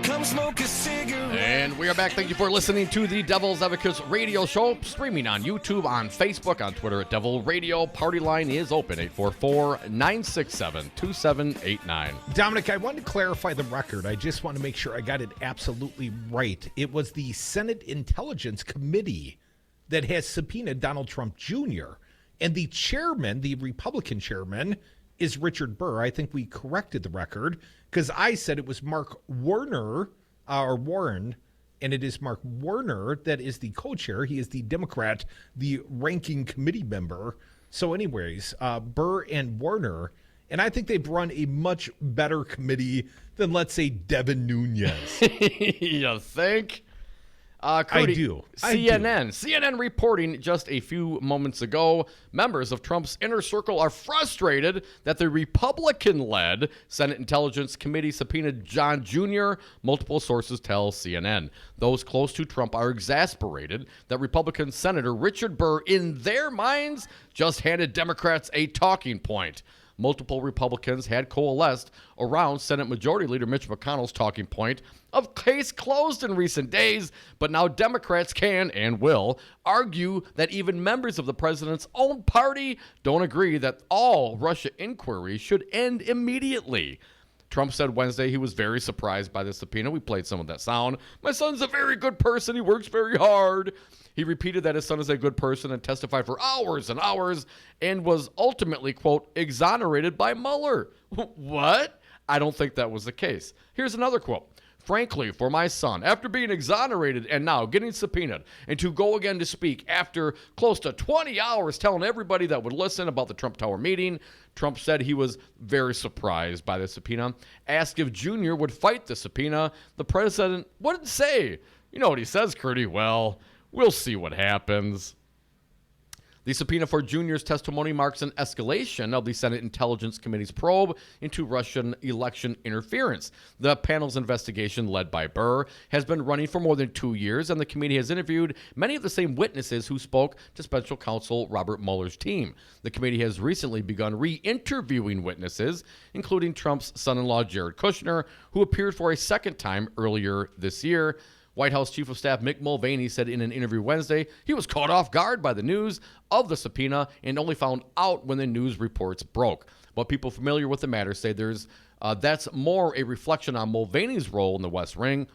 Come smoke a cigarette.
And we are back. Thank you for listening to the Devil's Advocates radio show, streaming on YouTube, on Facebook, on Twitter at Devil Radio. Party line is open, 844-967-2789.
Dominic, I wanted to clarify the record. I just want to make sure I got it absolutely right. It was the Senate Intelligence Committee that has subpoenaed Donald Trump Jr., and the chairman, the Republican chairman, is Richard Burr. I think we corrected the record because I said it was Mark Warner, or Warren, and it is Mark Warner that is the co-chair. He is the Democrat, the ranking committee member. So anyways, Burr and Warner, and I think they've run a much better committee than, let's say, Devin Nunes.
You think?
I do.
CNN reporting just a few moments ago, members of Trump's inner circle are frustrated that the Republican-led Senate Intelligence Committee subpoenaed John Jr., multiple sources tell CNN. Those close to Trump are exasperated that Republican Senator Richard Burr, in their minds, just handed Democrats a talking point. Multiple Republicans had coalesced around Senate Majority Leader Mitch McConnell's talking point of case closed in recent days, but now Democrats can and will argue that even members of the president's own party don't agree that all Russia inquiries should end immediately. Trump said Wednesday he was very surprised by the subpoena. We played some of that sound. My son's a very good person. He works very hard. He repeated that his son is a good person and testified for hours and hours and was ultimately, quote, exonerated by Mueller. What? I don't think that was the case. Here's another quote. Frankly, for my son, after being exonerated and now getting subpoenaed, and to go again to speak after close to 20 hours telling everybody that would listen about the Trump Tower meeting, Trump said he was very surprised by the subpoena. Asked if Jr. would fight the subpoena, the president wouldn't say. You know what he says, Curdy? Well, we'll see what happens. The subpoena for Jr.'s testimony marks an escalation of the Senate Intelligence Committee's probe into Russian election interference. The panel's investigation, led by Burr, has been running for more than 2 years, and the committee has interviewed many of the same witnesses who spoke to special counsel Robert Mueller's team. The committee has recently begun re-interviewing witnesses, including Trump's son-in-law Jared Kushner, who appeared for a second time earlier this year. White House Chief of Staff Mick Mulvaney said in an interview Wednesday he was caught off guard by the news of the subpoena and only found out when the news reports broke. But people familiar with the matter say that's more a reflection on Mulvaney's role in the West Wing,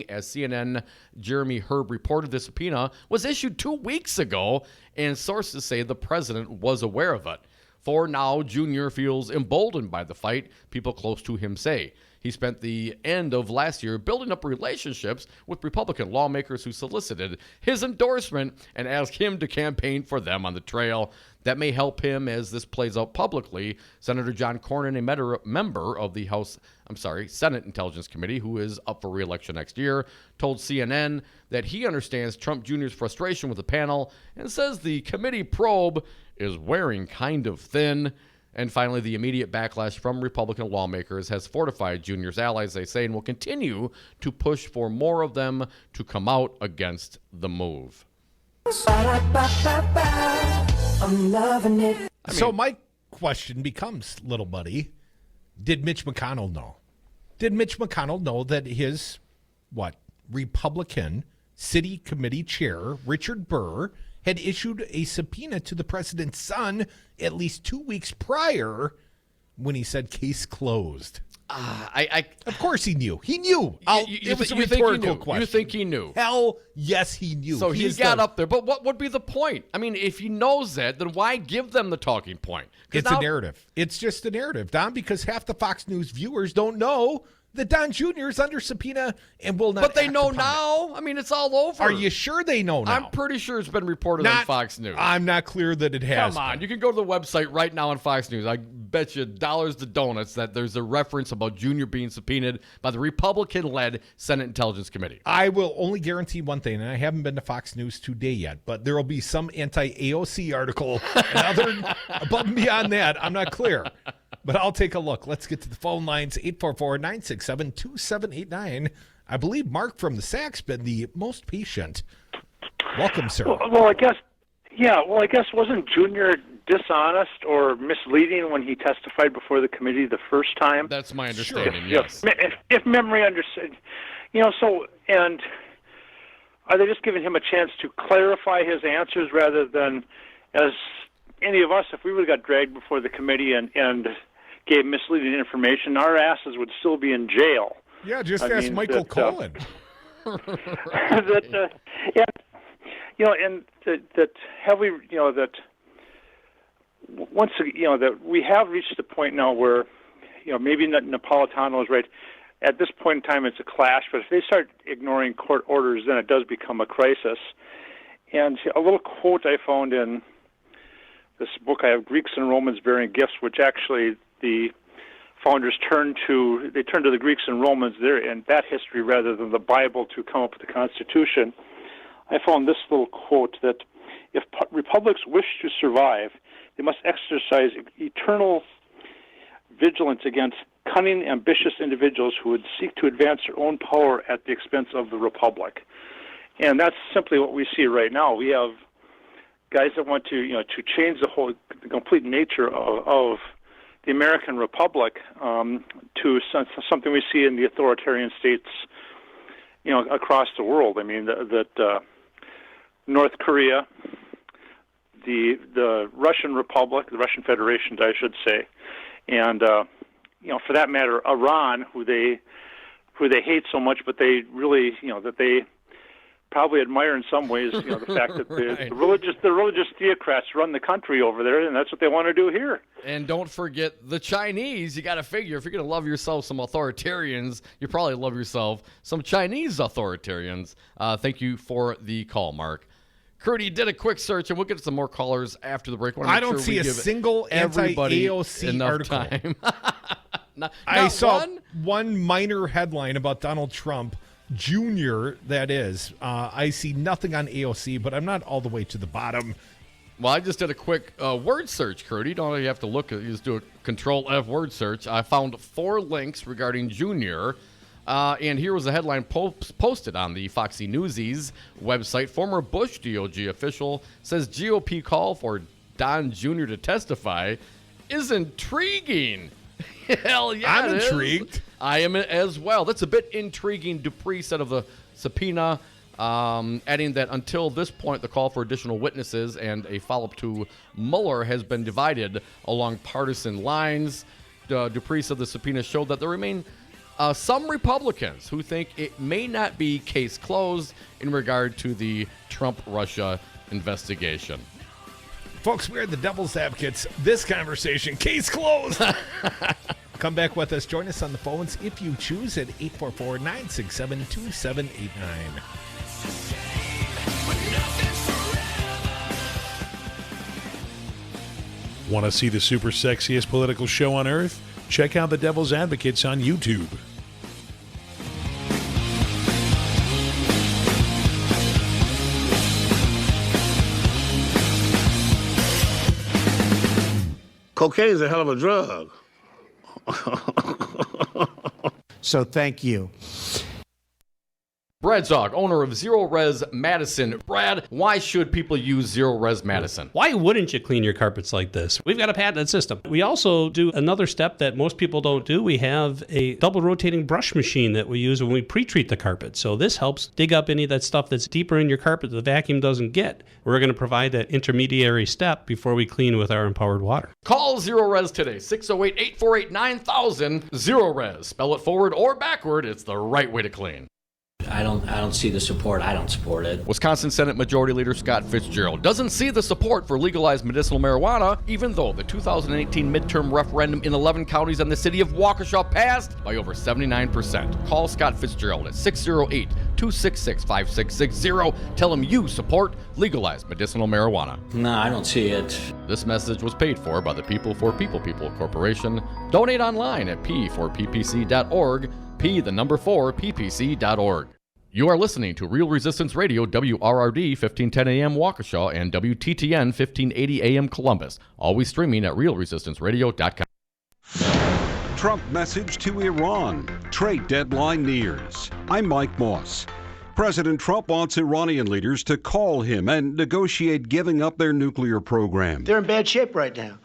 as CNN Jeremy Herb reported the subpoena was issued 2 weeks ago, and sources say the president was aware of it. For now, Jr. feels emboldened by the fight, people close to him say. He spent the end of last year building up relationships with Republican lawmakers who solicited his endorsement and asked him to campaign for them on the trail. That may help him as this plays out publicly. Senator John Cornyn, a member of the Senate Intelligence Committee, who is up for re-election next year, told CNN that he understands Trump Jr.'s frustration with the panel and says the committee probe is wearing kind of thin. And finally, the immediate backlash from Republican lawmakers has fortified Jr.'s allies, they say, and will continue to push for more of them to come out against the move.
I'm loving it.
So my question becomes, little buddy, did Mitch McConnell know? Did Mitch McConnell know that his, Republican city committee chair, Richard Burr, had issued a subpoena to the president's son at least 2 weeks prior when he said case closed? Of course he knew. He knew. It was a rhetorical question.
You think he knew?
Hell, yes, he knew.
So he got up there. But what would be the point? I mean, if he knows that, then why give them the talking point?
It's a narrative. It's just a narrative, Don, because half the Fox News viewers don't know that Don Jr. is under subpoena and will not.
But they know now. I mean, it's all over.
Are you sure they know now?
I'm pretty sure it's been reported on Fox News.
I'm not clear that it has.
Come on. You can go to the website right now on Fox News. I bet you dollars to donuts that there's a reference about Jr. being subpoenaed by the Republican-led Senate Intelligence Committee.
I will only guarantee one thing, and I haven't been to Fox News today yet, but there will be some anti-AOC article. Above and beyond that, I'm not clear. But I'll take a look. Let's get to the phone lines, 844-967-2789. I believe Mark from the SAC's been the most patient. Welcome, sir.
Well, I guess wasn't Junior dishonest or misleading when he testified before the committee the first time.
That's my understanding,
Sure.
yes.
If memory understood, and are they just giving him a chance to clarify his answers rather than, as any of us, if we would have got dragged before the committee and gave misleading information, our asses would still be in jail.
Yeah, just ask Michael Cohen.
That once that we have reached the point now where, maybe Napolitano is right. At this point in time, it's a clash, but if they start ignoring court orders, then it does become a crisis. And a little quote I found in this book I have, Greeks and Romans Bearing Gifts, which actually the founders turned to the Greeks and Romans there in that history rather than the Bible to come up with the Constitution. I found this little quote that if republics wish to survive, they must exercise eternal vigilance against cunning, ambitious individuals who would seek to advance their own power at the expense of the republic. And that's simply what we see right now. We have guys that want to change the complete nature of the American Republic to something we see in the authoritarian states, across the world. I mean, that North Korea, the Russian Republic, the Russian Federation, I should say, and for that matter, Iran, who they hate so much, but they really, that they probably admire in some ways, the fact that the religious theocrats run the country over there, and that's what they want to do here.
And don't forget the Chinese. You got to figure, if you're going to love yourself some authoritarians, you probably love yourself some Chinese authoritarians. Thank you for the call, Mark. Curdy did a quick search, and we'll get some more callers after the break.
I don't see a single anti-AOC article.
Time.
I saw one minor headline about Donald Trump Jr., that is. I see nothing on AOC, but I'm not all the way to the bottom.
Well, I just did a quick word search, Curdy. You don't really have to look. You just do a Control-F word search. I found 4 links regarding Jr., and here was a headline posted on the Foxy Newsies website. Former Bush DOJ official says GOP call for Don Jr. to testify is intriguing. Hell yeah,
I'm intrigued.
I am as well. That's a bit intriguing. Dupree said of the subpoena, adding that until this point, the call for additional witnesses and a follow-up to Mueller has been divided along partisan lines. Dupree said the subpoena showed that there remain some Republicans who think it may not be case closed in regard to the Trump-Russia investigation.
Folks, we're the Devil's Advocates. This conversation, case closed. Come back with us. Join us on the phones if you choose at 844-967-2789.
Want to see the super sexiest political show on earth? Check out the Devil's Advocates on YouTube.
Cocaine's a hell of a drug.
So thank you.
Brad Zog, owner of Zero Res Madison. Brad, why should people use Zero Res Madison?
Why wouldn't you clean your carpets like this? We've got a patented system. We also do another step that most people don't do. We have a double rotating brush machine that we use when we pre-treat the carpet. So this helps dig up any of that stuff that's deeper in your carpet that the vacuum doesn't get. We're going to provide that intermediary step before we clean with our empowered water.
Call Zero Res today, 608-848-9000. Zero Res. Spell it forward or backward. It's the right way to clean.
I don't see the support. I don't support it.
Wisconsin Senate Majority Leader Scott Fitzgerald doesn't see the support for legalized medicinal marijuana, even though the 2018 midterm referendum in 11 counties and the city of Waukesha passed by over 79%. Call Scott Fitzgerald at 608-266-5660. Tell him you support legalized medicinal marijuana.
No, I don't see it.
This message was paid for by the People for People Corporation. Donate online at p4ppc.org, p4ppc.org. You are listening to Real Resistance Radio, WRRD 1510 AM Waukesha and WTTN 1580 AM Columbus. Always streaming at realresistanceradio.com.
Trump message to Iran. Trade deadline nears. I'm Mike Moss.
President Trump wants Iranian leaders to call him and negotiate giving up their nuclear program.
They're in bad shape right now.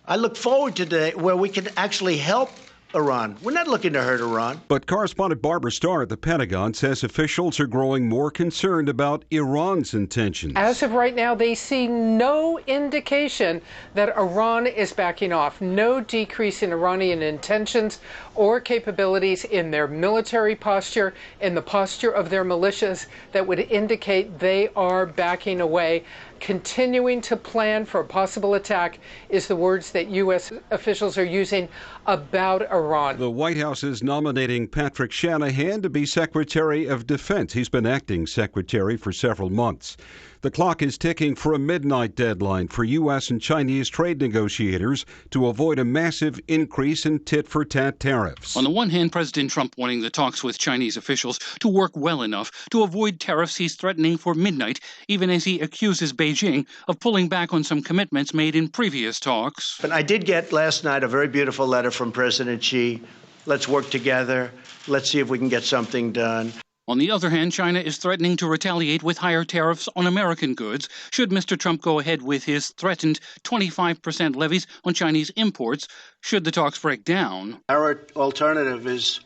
I look forward to the day where we can actually help Iran. We're not looking to hurt Iran.
But correspondent Barbara Starr at the Pentagon says officials are growing more concerned about Iran's intentions.
As of right now, they see no indication that Iran is backing off, no decrease in Iranian intentions or capabilities in their military posture, in the posture of their militias that would indicate they are backing away. Continuing to plan for a possible attack is the words that U.S. officials are using about Iran.
The White House is nominating Patrick Shanahan to be Secretary of Defense. He's been acting secretary for several months. The clock is ticking for a midnight deadline for U.S. and Chinese trade negotiators to avoid a massive increase in tit-for-tat tariffs.
On the one hand, President Trump wanting the talks with Chinese officials to work well enough to avoid tariffs he's threatening for midnight, even as he accuses Beijing of pulling back on some commitments made in previous talks.
But I did get last night a very beautiful letter from President Xi. Let's work together. Let's see if we can get something done.
On the other hand, China is threatening to retaliate with higher tariffs on American goods should Mr. Trump go ahead with his threatened 25% levies on Chinese imports should the talks break down.
Our alternative is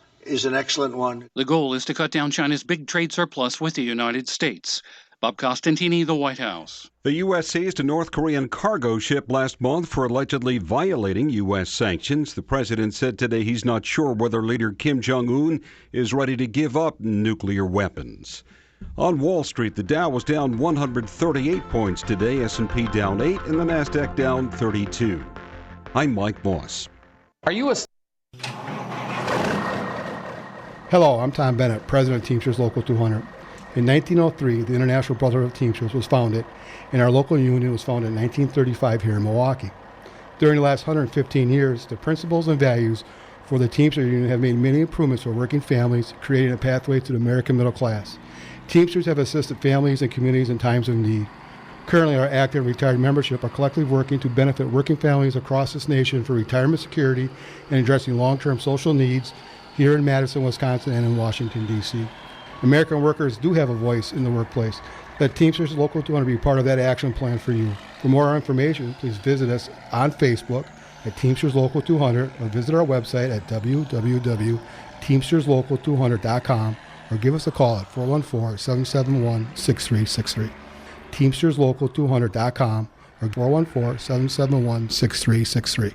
an excellent one.
The goal is to cut down China's big trade surplus with the United States. Bob Costantini, the White House.
The U.S. seized a North Korean cargo ship last month for allegedly violating U.S. sanctions. The president said today he's not sure whether leader Kim Jong-un is ready to give up nuclear weapons. On Wall Street, the Dow was down 138 points today, S&P down 8, and the Nasdaq down 32. I'm Mike Moss.
Are you a...
Hello, I'm Tom Bennett, President of Teamsters Local 200. In 1903, the International Brotherhood of Teamsters was founded, and our local union was founded in 1935 here in Milwaukee. During the last 115 years, the principles and values for the Teamsters Union have made many improvements for working families, creating a pathway to the American middle class. Teamsters have assisted families and communities in times of need. Currently, our active and retired membership are collectively working to benefit working families across this nation for retirement security and addressing long-term social needs here in Madison, Wisconsin, and in Washington, D.C. American workers do have a voice in the workplace. Let Teamsters Local 200 be part of that action plan for you. For more information, please visit us on Facebook at Teamsters Local 200 or visit our website at www.teamsterslocal200.com or give us a call at 414-771-6363. Teamsterslocal200.com or 414-771-6363.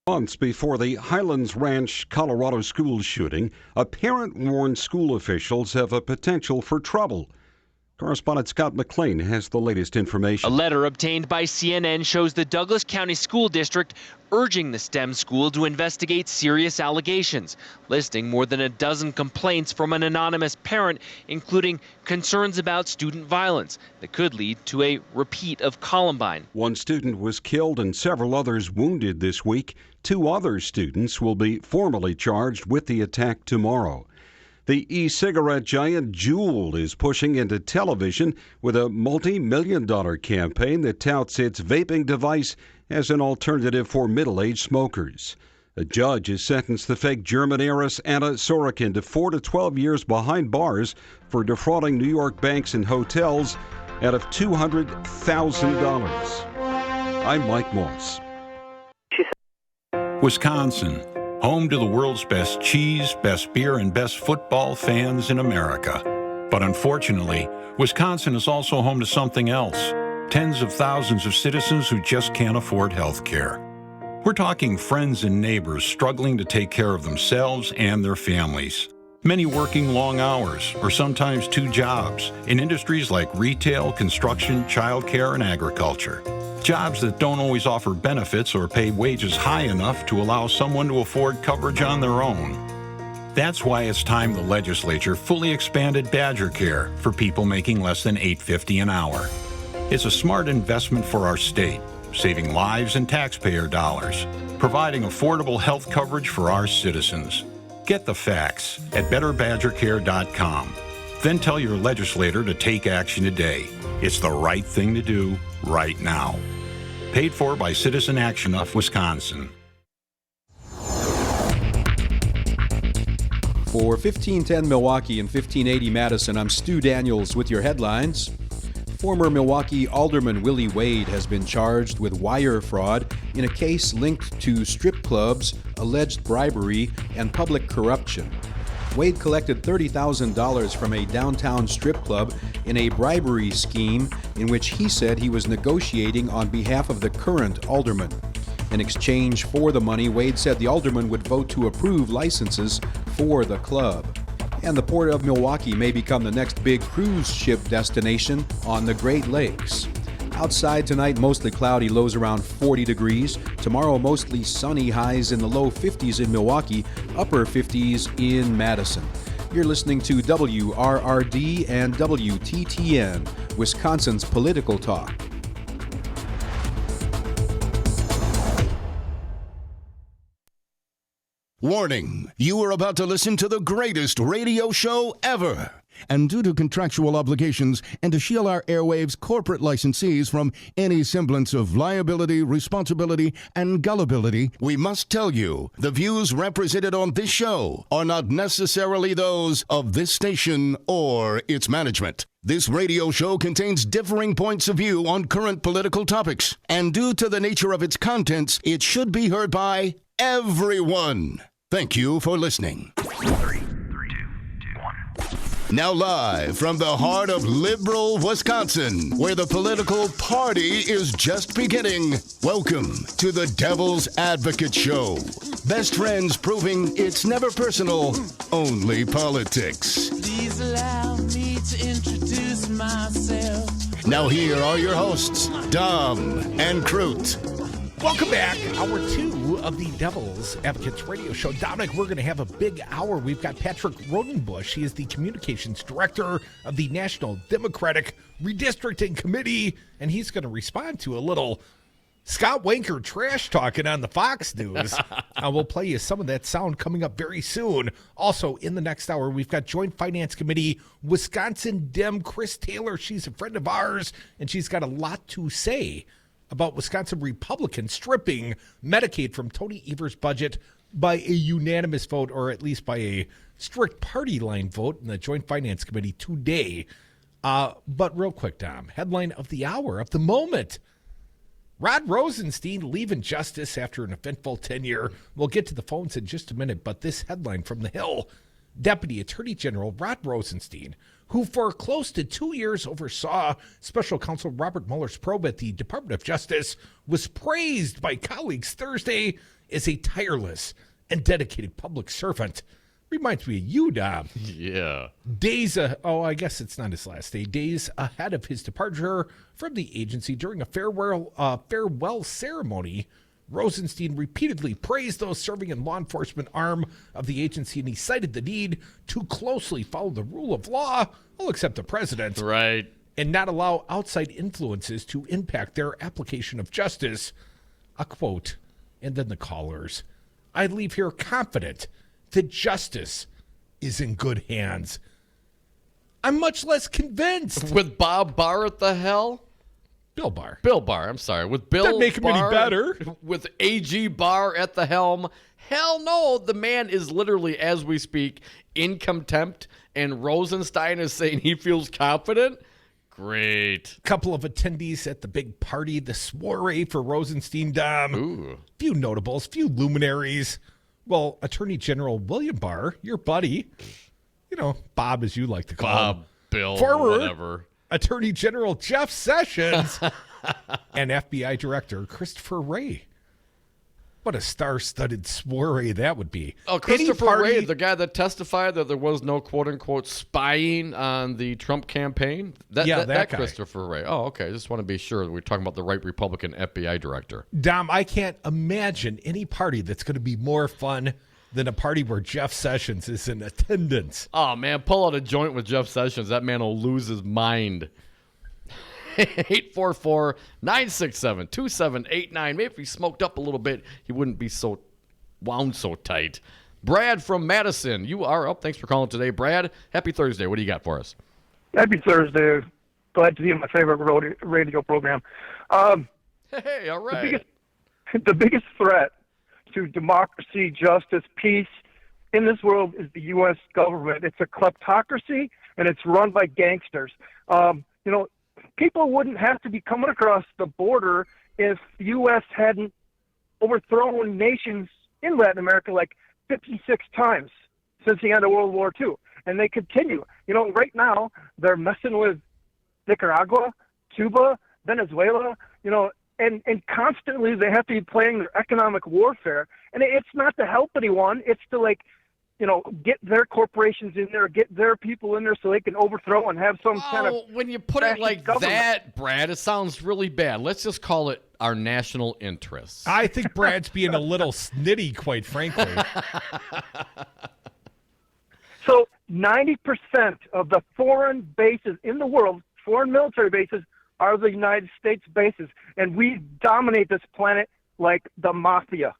Months before the Highlands Ranch, Colorado school shooting, a parent warned school officials of a potential for trouble. Correspondent Scott McLean has the latest information.
A letter obtained by CNN shows the Douglas County School District urging the STEM school to investigate serious allegations, listing more than a dozen complaints from an anonymous parent, including concerns about student violence that could lead to a repeat of Columbine.
One student was killed and several others wounded this week. 2 other students will be formally charged with the attack tomorrow. The e-cigarette giant Juul is pushing into television with a multi-million-dollar campaign that touts its vaping device as an alternative for middle-aged smokers. A judge has sentenced the fake German heiress Anna Sorokin to 4 to 12 years behind bars for defrauding New York banks and hotels out of $200,000. I'm Mike Moss.
Wisconsin, home to the world's best cheese, best beer, and best football fans in America. But unfortunately, Wisconsin is also home to something else. Tens of thousands of citizens who just can't afford health care. We're talking friends and neighbors struggling to take care of themselves and their families. Many working long hours, or sometimes 2 jobs, in industries like retail, construction, childcare, and agriculture. Jobs that don't always offer benefits or pay wages high enough to allow someone to afford coverage on their own. That's why it's time the legislature fully expanded Badger Care for people making less than $8.50 an hour. It's a smart investment for our state, saving lives and taxpayer dollars, providing affordable health coverage for our citizens. Get the facts at betterbadgercare.com. Then tell your legislator to take action today. It's the right thing to do right now. Paid for by Citizen Action of Wisconsin.
For 1510 Milwaukee and 1580 Madison, I'm Stu Daniels with your headlines. Former Milwaukee Alderman Willie Wade has been charged with wire fraud in a case linked to strip clubs, alleged bribery, and public corruption. Wade collected $30,000 from a downtown strip club in a bribery scheme in which he said he was negotiating on behalf of the current alderman. In exchange for the money, Wade said the alderman would vote to approve licenses for the club. And the Port of Milwaukee may become the next big cruise ship destination on the Great Lakes. Outside tonight, mostly cloudy, lows around 40 degrees. Tomorrow, mostly sunny, highs in the low 50s in Milwaukee, upper 50s in Madison. You're listening to WRRD and WTTN, Wisconsin's political talk.
Warning, you are about to listen to the greatest radio show ever. And due to contractual obligations and to shield our airwaves' corporate licensees from any semblance of liability, responsibility, and gullibility, we must tell you the views represented on this show are not necessarily those of this station or its management. This radio show contains differing points of view on current political topics, and due to the nature of its contents, it should be heard by everyone. Thank you for listening.
3, 2, 1.
Now live from the heart of liberal Wisconsin, where the political party is just beginning, welcome to the Devil's Advocate Show. Best friends proving it's never personal, only politics.
Please allow me to introduce myself.
Now here are your hosts, Dom and Crute.
Welcome back. Hour 2 of the Devil's Advocates Radio Show. Dominic, we're going to have a big hour. We've got Patrick Rodenbush. He is the Communications Director of the National Democratic Redistricting Committee, and he's going to respond to a little Scott Wanker trash talking on the Fox News. We'll play you some of that sound coming up very soon. Also, in the next hour, we've got Joint Finance Committee Wisconsin Dem Chris Taylor. She's a friend of ours, and she's got a lot to say about Wisconsin Republicans stripping Medicaid from Tony Evers' budget by a unanimous vote, or at least by a strict party line vote in the Joint Finance Committee today. But real quick, Dom, headline of the hour, of the moment. Rod Rosenstein leaving justice after an eventful tenure. We'll get to the phones in just a minute, but this headline from The Hill. Deputy Attorney General Rod Rosenstein, who for close to 2 years oversaw Special Counsel Robert Mueller's probe at the Department of Justice, was praised by colleagues Thursday as a tireless and dedicated public servant. Reminds me of you, Dom.
Yeah.
I guess it's not his last day. Days ahead of his departure from the agency during a farewell ceremony, Rosenstein repeatedly praised those serving in law enforcement arm of the agency, and he cited the need to closely follow the rule of law, all except the president,
right,
and not allow outside influences to impact their application of justice. A quote, and then the callers. I leave here confident that justice is in good hands. I'm much less convinced.
With Bob Barr at the helm?
Bill Barr.
Bill Barr, I'm sorry. With Bill
Doesn't make him
Barr,
any better.
With AG Barr at the helm. Hell no. The man is literally, as we speak, in contempt, and Rosenstein is saying he feels confident. Great.
Couple of attendees at the big party, the soiree for Rosenstein, Dom.
Ooh.
Few notables, few luminaries. Well, Attorney General William Barr, your buddy, Bob as you like to call him.
Bill,
former
whatever.
Attorney General Jeff Sessions and FBI Director Christopher Wray. What a star-studded soiree that would be.
Oh, Christopher Wray, the guy that testified that there was no quote-unquote spying on the Trump campaign? That guy. Christopher Wray. Oh, okay. I just want to be sure that we're talking about the right Republican FBI director.
Dom, I can't imagine any party that's going to be more fun than a party where Jeff Sessions is in attendance.
Oh, man, pull out a joint with Jeff Sessions. That man will lose his mind. 844-967-2789. Maybe if he smoked up a little bit, he wouldn't be so wound so tight. Brad from Madison, you are up. Thanks for calling today, Brad. Happy Thursday. What do you got for us?
Happy Thursday. Glad to be in my favorite radio program.
Hey, all right.
The biggest threat to democracy, justice, peace, in this world is the U.S. government. It's a kleptocracy, and it's run by gangsters. People wouldn't have to be coming across the border if the U.S. hadn't overthrown nations in Latin America like 56 times since the end of World War II. And they continue. Right now, they're messing with Nicaragua, Cuba, Venezuela, and constantly they have to be playing their economic warfare. And it's not to help anyone. It's to, get their corporations in there, get their people in there so they can overthrow and have some kind of...
When you put it like that, Brad, it sounds really bad. Let's just call it our national interests.
I think Brad's being a little snitty, quite frankly.
So 90% of the foreign bases in the world, foreign military bases, are the United States bases. And we dominate this planet like the mafia.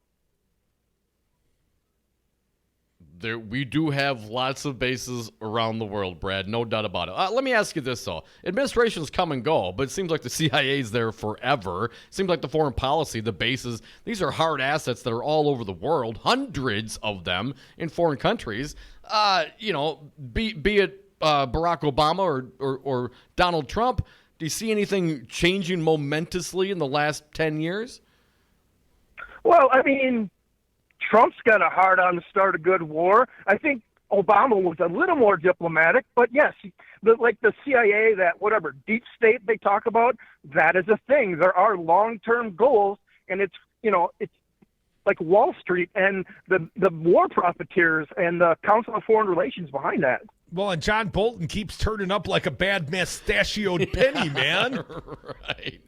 We do have lots of bases around the world, Brad. No doubt about it. Let me ask you this, though. Administrations come and go, but it seems like the CIA is there forever. It seems like the foreign policy, the bases, these are hard assets that are all over the world, hundreds of them in foreign countries. Be it Barack Obama or Donald Trump, do you see anything changing momentously in the last 10 years?
Well, Trump's got a hard-on to start a good war. I think Obama was a little more diplomatic, but yes, like the CIA, that whatever deep state they talk about, that is a thing. There are long-term goals, and it's like Wall Street and the war profiteers and the Council of Foreign Relations behind that.
Well, and John Bolton keeps turning up like a bad mustachioed penny, man.
Right.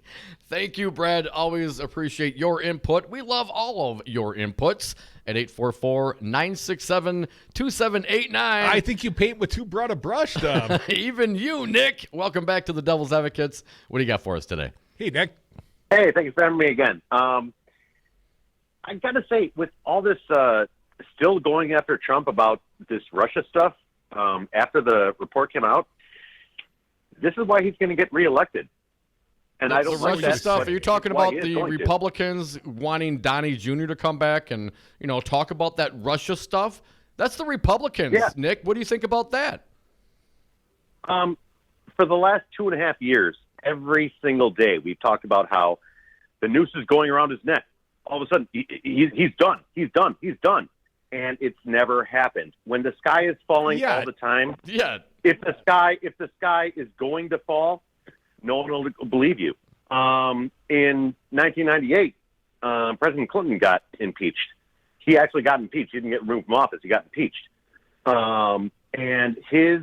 Thank you, Brad. Always appreciate your input. We love all of your inputs at 844-967-2789.
I think you paint with too broad a brush, Dom.
Even you, Nick. Welcome back to the Devil's Advocates. What do you got for us today?
Hey, Nick.
Hey, thank you for having me again. I got to say, with all this still going after Trump about this Russia stuff, after the report came out, this is why he's going to get reelected. And I don't like
Russia
that
stuff. Are you talking about the Republicans wanting Donnie Jr. to come back and talk about that Russia stuff? That's the Republicans,
yeah.
Nick. What do you think about that?
For the last 2.5 years, every single day we've talked about how the noose is going around his neck. All of a sudden, he's done. He's done. He's done. And it's never happened. When the sky is falling all the time, if the sky is going to fall, no one will believe you. In 1998, President Clinton got impeached. He actually got impeached. He didn't get removed from office. He got impeached. And his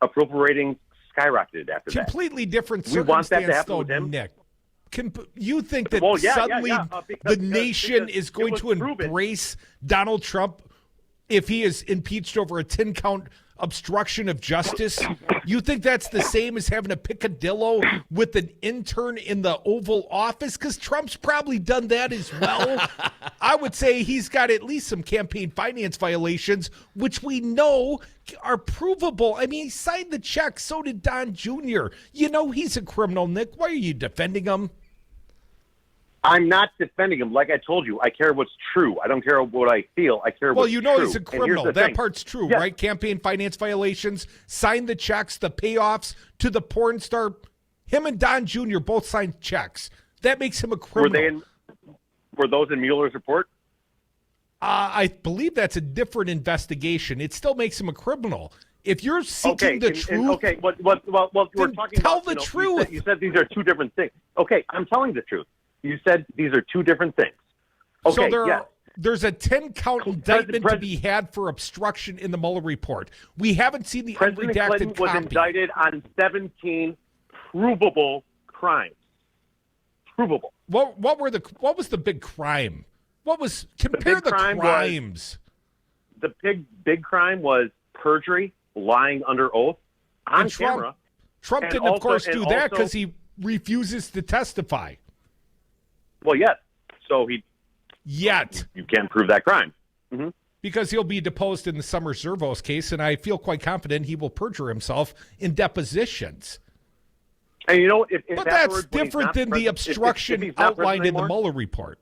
approval rating skyrocketed after that.
Completely different
We want that to
circumstance,
happen
though,
with him.
Nick. You think that
Well, yeah,
suddenly
because
the nation is going to embrace Donald Trump if he is impeached over a 10-count obstruction of justice? You think that's the same as having a picadillo with an intern in the Oval Office? Because Trump's probably done that as well. I would say he's got at least some campaign finance violations, which we know are provable. He signed the check. So did Don Jr. You know he's a criminal, Nick. Why are you defending him?
I'm not defending him. Like I told you, I care what's true. I don't care what I feel. I care what's true.
Well, he's a criminal. That
thing.
Part's true,
Yes.
right? Campaign finance violations, signed the checks, the payoffs to the porn star. Him and Don Jr. both signed checks. That makes him a criminal.
Were those in Mueller's report?
I believe that's a different investigation. It still makes him a criminal. If you're seeking the truth,
we're talking
tell
about,
the truth.
You said these are two different things. Okay, I'm telling the truth. You said these are two different things. Okay,
so there's a 10-count indictment to be had for obstruction in the Mueller report. We haven't seen the
President
unredacted
Clinton was
copy.
indicted on 17 provable crimes. Provable.
What was the big crime? Compare the crimes.
The big crime was perjury, lying under oath on camera.
Trump didn't, of course, do that because he refuses to testify.
Well, yes. So
Yet.
You can't prove that crime. Mm-hmm.
Because he'll be deposed in the Summer Zervos case, and I feel quite confident he will perjure himself in depositions.
And
but that's different than the obstruction outlined in the Mueller report.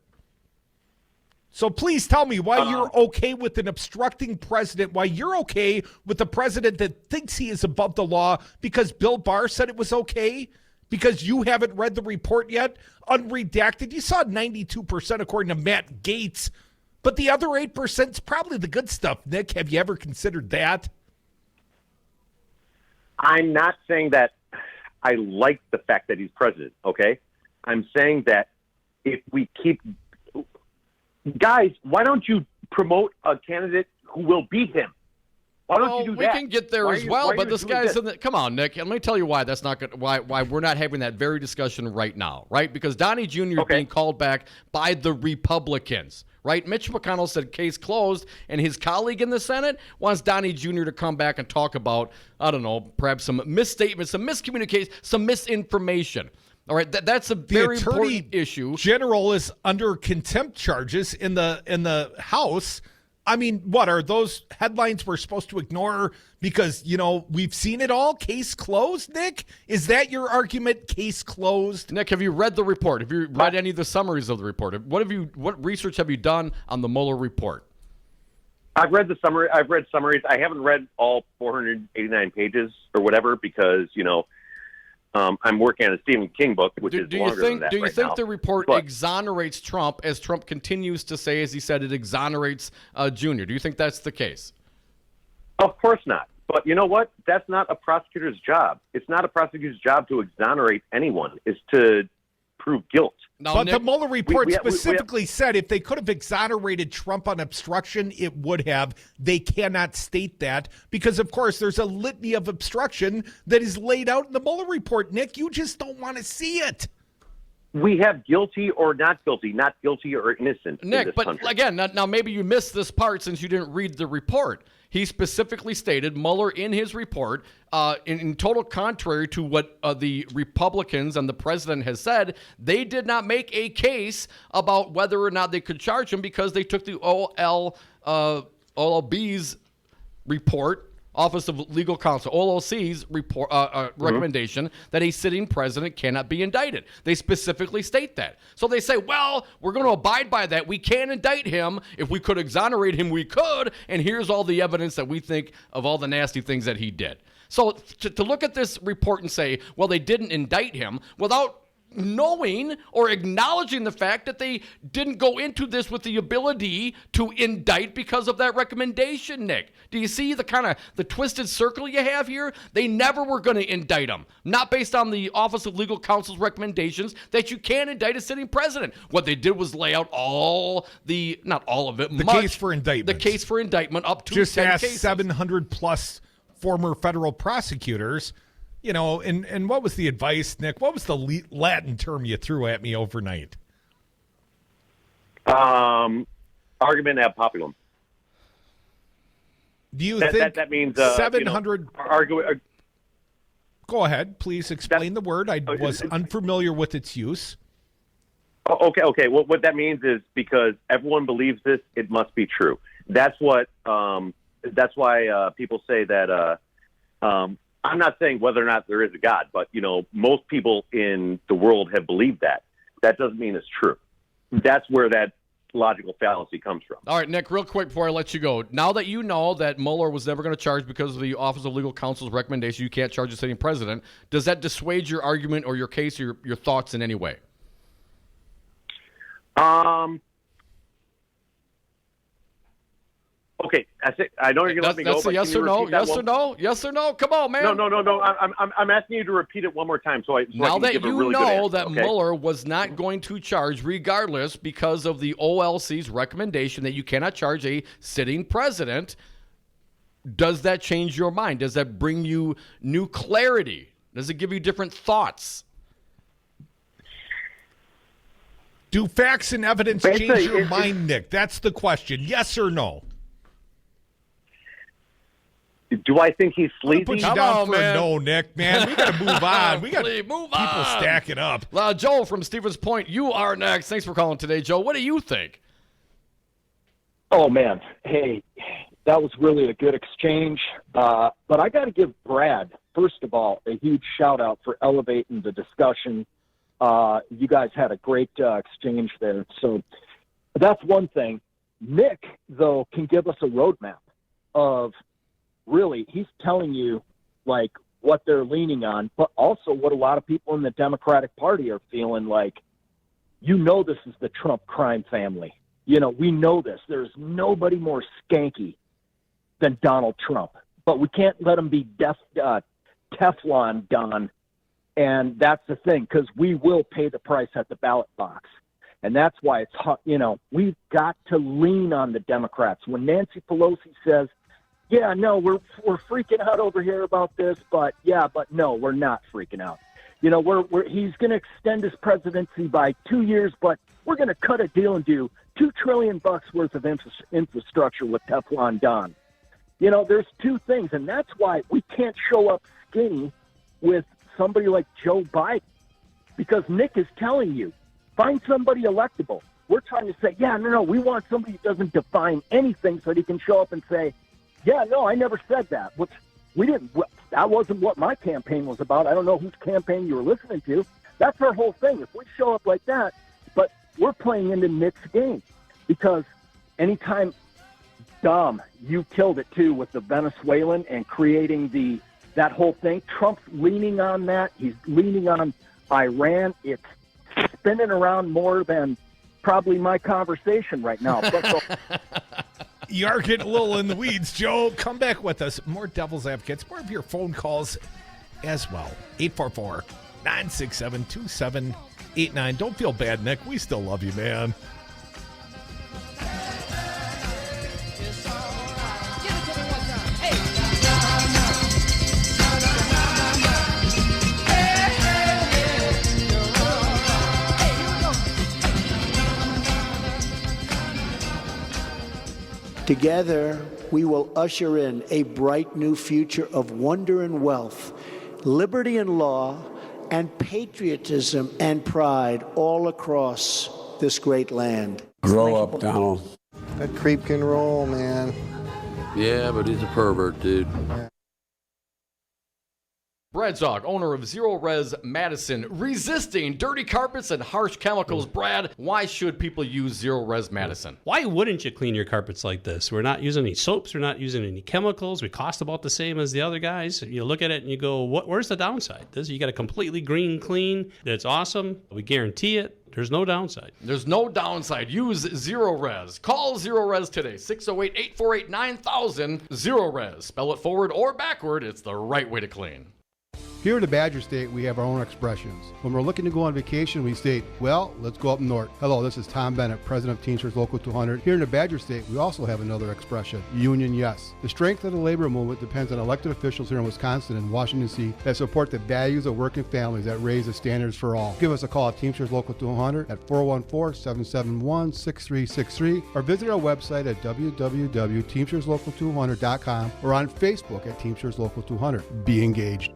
So please tell me why you're okay with an obstructing president, why you're okay with a president that thinks he is above the law because Bill Barr said it was okay, because you haven't read the report yet, unredacted. You saw 92% according to Matt Gaetz, but the other 8% is probably the good stuff. Nick, have you ever considered that?
I'm not saying that I like the fact that he's president, okay? I'm saying that if we keep... Guys, why don't you promote a candidate who will beat him? Why don't you do that?
We can get there as well, but this guy's in the... Come on, Nick. Let me tell you why that's not good. Why we're not having that very discussion right now, right? Because Donnie Jr. is being called back by the Republicans, right? Mitch McConnell said case closed, and his colleague in the Senate wants Donnie Jr. to come back and talk about, I don't know, perhaps some misstatements, some miscommunication, some misinformation. All right, that's a very important issue.
General is under contempt charges in the House. I mean, what are those headlines we're supposed to ignore because, we've seen it all? Case closed, Nick? Is that your argument, case closed?
Nick, have you read the report? Have you read any of the summaries of the report? What research have you done on the Mueller report?
I've read the summary. I've read summaries. I haven't read all 489 pages or whatever because, I'm working on a Stephen King book, which is longer than that.
Do you
right
think
now.
the report exonerates Trump, as Trump continues to say, as he said, it exonerates Junior? Do you think that's the case?
Of course not. But you know what? That's not a prosecutor's job. It's not a prosecutor's job to exonerate anyone. It's to prove guilt.
But Nick, the Mueller report specifically said if they could have exonerated Trump on obstruction, it would have. They cannot state that because, of course, there's a litany of obstruction that is laid out in the Mueller report. Nick, you just don't want to see it.
We have guilty or not guilty or innocent.
Nick, but again, now maybe you missed this part since you didn't read the report. He specifically stated, Mueller in his report, in total contrary to what the Republicans and the president has said, they did not make a case about whether or not they could charge him because they took the OLB's report, Office of Legal Counsel, OLC's report recommendation that a sitting president cannot be indicted. They specifically state that. So they say, well, we're going to abide by that. We can indict him. If we could exonerate him, we could. And here's all the evidence that we think of all the nasty things that he did. So to look at this report and say, well, they didn't indict him without knowing or acknowledging the fact that they didn't go into this with the ability to indict because of that recommendation, Nick. Do you see the twisted circle you have here? They never were going to indict him, not based on the Office of Legal Counsel's recommendations that you can indict a sitting president. What they did was lay out not all of it,
the case for indictment.
The case for indictment up to
just
10
ask
cases.
700 plus former federal prosecutors. And what was the advice, Nick? What was the Latin term you threw at me overnight?
Argument ad populum.
Do you think
that means
700? Go ahead, please explain the word. I was unfamiliar with its use.
Okay. Well, what that means is because everyone believes this, it must be true. That's what. That's why people say that. I'm not saying whether or not there is a God, but, most people in the world have believed that. That doesn't mean it's true. That's where that logical fallacy comes from.
All right, Nick, real quick before I let you go. Now that you know that Mueller was never going to charge because of the Office of Legal Counsel's recommendation, you can't charge a sitting president, does that dissuade your argument or your case or your thoughts in any way?
Okay, I know you're going to let me go.
That's a yes or no. Yes or no. Yes or no. Come on, man.
No. I'm asking you to repeat it one more time.
Now that you know that Mueller was not going to charge, regardless, because of the OLC's recommendation that you cannot charge a sitting president, does that change your mind? Does that bring you new clarity? Does it give you different thoughts?
Do facts and evidence change your mind, Nick? That's the question. Yes or no?
Do I think he's sleazy?
Put you down for a no, Nick, man. We got to move on. We got people stacking up.
Joe from Stevens Point, you are next. Thanks for calling today, Joe. What do you think?
Oh, man. Hey, that was really a good exchange. But I got to give Brad, first of all, a huge shout-out for elevating the discussion. You guys had a great exchange there. So That's one thing. Nick, though, can give us a roadmap of really, he's telling you, like, what they're leaning on, but also what a lot of people in the Democratic Party are feeling like, this is the Trump crime family. We know this. There's nobody more skanky than Donald Trump, but we can't let him be Teflon Don. And that's the thing, because we will pay the price at the ballot box. And that's why it's hard. We've got to lean on the Democrats. When Nancy Pelosi says, yeah, no, we're freaking out over here about this, but no, we're not freaking out. He's going to extend his presidency by 2 years, but we're going to cut a deal and do $2 trillion worth of infrastructure with Teflon Don. There's two things, and that's why we can't show up skinny with somebody like Joe Biden, because Nick is telling you, find somebody electable. We're trying to say, no, we want somebody who doesn't define anything so that he can show up and say, yeah, no, I never said that. That wasn't what my campaign was about. I don't know whose campaign you were listening to. That's our whole thing. If we show up like that, but we're playing into Nick's game, because anytime, Dom, you killed it too with the Venezuelan and creating that whole thing. Trump's leaning on that. He's leaning on Iran. It's spinning around more than probably my conversation right now.
You are getting a little in the weeds, Joe. Come back with us. More Devil's Advocates, more of your phone calls as well. 844-967-2789. Don't feel bad, Nick. We still love you, man.
Together, we will usher in a bright new future of wonder and wealth, liberty and law, and patriotism and pride all across this great land.
Grow up, Donald.
That creep can roll, man.
Yeah, but he's a pervert, dude.
Brad Zog, owner of Zero Res Madison, resisting dirty carpets and harsh chemicals. Brad, why should people use Zero Res Madison?
Why wouldn't you clean your carpets like this? We're not using any soaps. We're not using any chemicals. We cost about the same as the other guys. You look at it and you go, where's the downside? You got a completely green clean. It's awesome. We guarantee it. There's no downside.
There's no downside. Use Zero Res. Call Zero Res today. 608-848-9000. Zero Res. Spell it forward or backward. It's the right way to clean.
Here in the Badger State, we have our own expressions. When we're looking to go on vacation, we state, well, let's go up north. Hello, this is Tom Bennett, President of Teamsters Local 200. Here in the Badger State, we also have another expression, union yes. The strength of the labor movement depends on elected officials here in Wisconsin and Washington, D.C. that support the values of working families that raise the standards for all. Give us a call at Teamsters Local 200 at 414-771-6363 or visit our website at www.teamsterslocal200.com or on Facebook at Teamsters Local 200. Be engaged.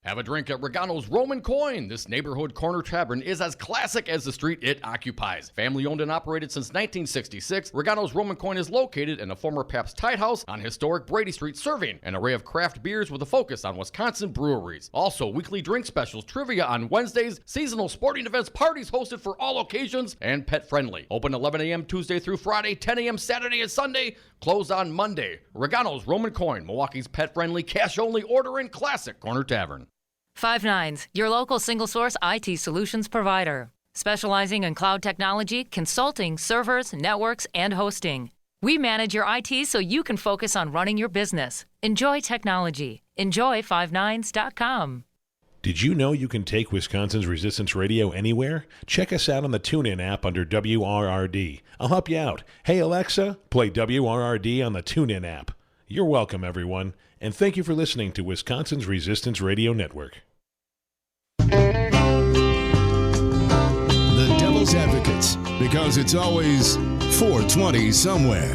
Have a drink at Regano's Roman Coin. This neighborhood corner tavern is as classic as the street it occupies. Family owned and operated since 1966, Regano's Roman Coin is located in a former Pabst Tide House on historic Brady Street, serving an array of craft beers with a focus on Wisconsin breweries. Also, weekly drink specials, trivia on Wednesdays, seasonal sporting events, parties hosted for all occasions, and pet friendly. Open 11 a.m. Tuesday through Friday, 10 a.m. Saturday and Sunday, closed on Monday. Regano's Roman Coin, Milwaukee's pet friendly, cash only order and classic corner tavern.
5 Nines, your local single-source IT solutions provider, specializing in cloud technology, consulting, servers, networks, and hosting. We manage your IT so you can focus on running your business. Enjoy technology. Enjoy 59s.com.
Did you know you can take Wisconsin's Resistance Radio anywhere? Check us out on the TuneIn app under WRRD. I'll help you out. Hey, Alexa, play WRRD on the TuneIn app. You're welcome, everyone, and thank you for listening to Wisconsin's Resistance Radio Network.
The Devil's Advocates, because it's always 420 somewhere.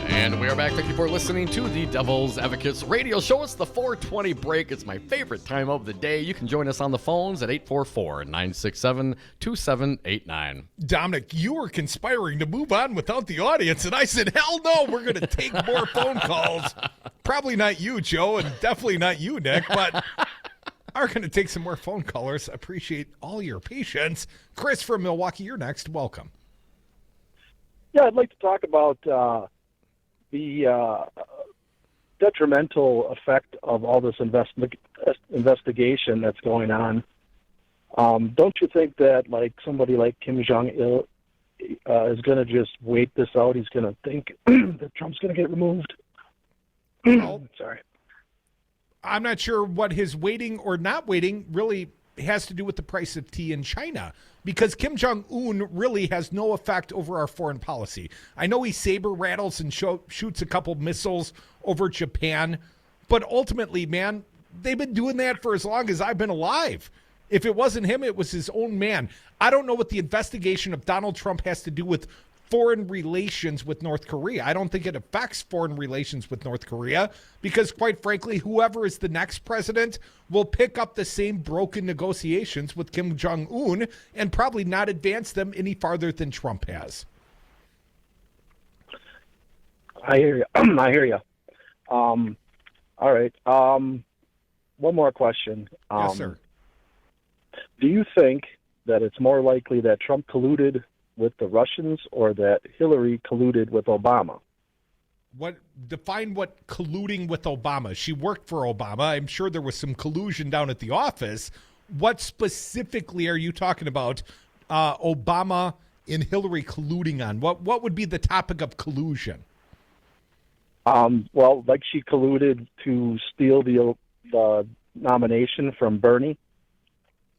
And we are back. Thank you for listening to the Devil's Advocates radio show. It's the 420 break. It's my favorite time of the day. You can join us on the phones at 844-967-2789.
Dominic, you were conspiring to move on without the audience, and I said, hell no, we're going to take more phone calls. Probably not you, Joe, and definitely not you, Nick, but are going to take some more phone callers. Appreciate all your patience. Chris from Milwaukee, you're next. Welcome.
Yeah, I'd like to talk about the detrimental effect of all this investigation that's going on. Don't you think that, like, somebody like Kim Jong-il is going to just wait this out? He's going to think that Trump's going to get removed? Sorry.
I'm not sure what his waiting or not waiting really has to do with the price of tea in China, because Kim Jong-un really has no effect over our foreign policy. I know he saber rattles and shoots a couple missiles over Japan, but ultimately, man, they've been doing that for as long as I've been alive. If it wasn't him, it was his own man. I don't know what the investigation of Donald Trump has to do with foreign relations with North Korea. I don't think it affects foreign relations with North Korea because, quite frankly, whoever is the next president will pick up the same broken negotiations with Kim Jong-un and probably not advance them any farther than Trump has.
I hear you. I hear you. All right. One more question.
Yes, sir.
Do you think that it's more likely that Trump colluded with the Russians or that Hillary colluded with Obama?
Define what colluding with Obama. She worked for Obama. I'm sure there was some collusion down at the office. What specifically are you talking about Obama and Hillary colluding on? What would be the topic of collusion?
Well, like she colluded to steal the nomination from Bernie.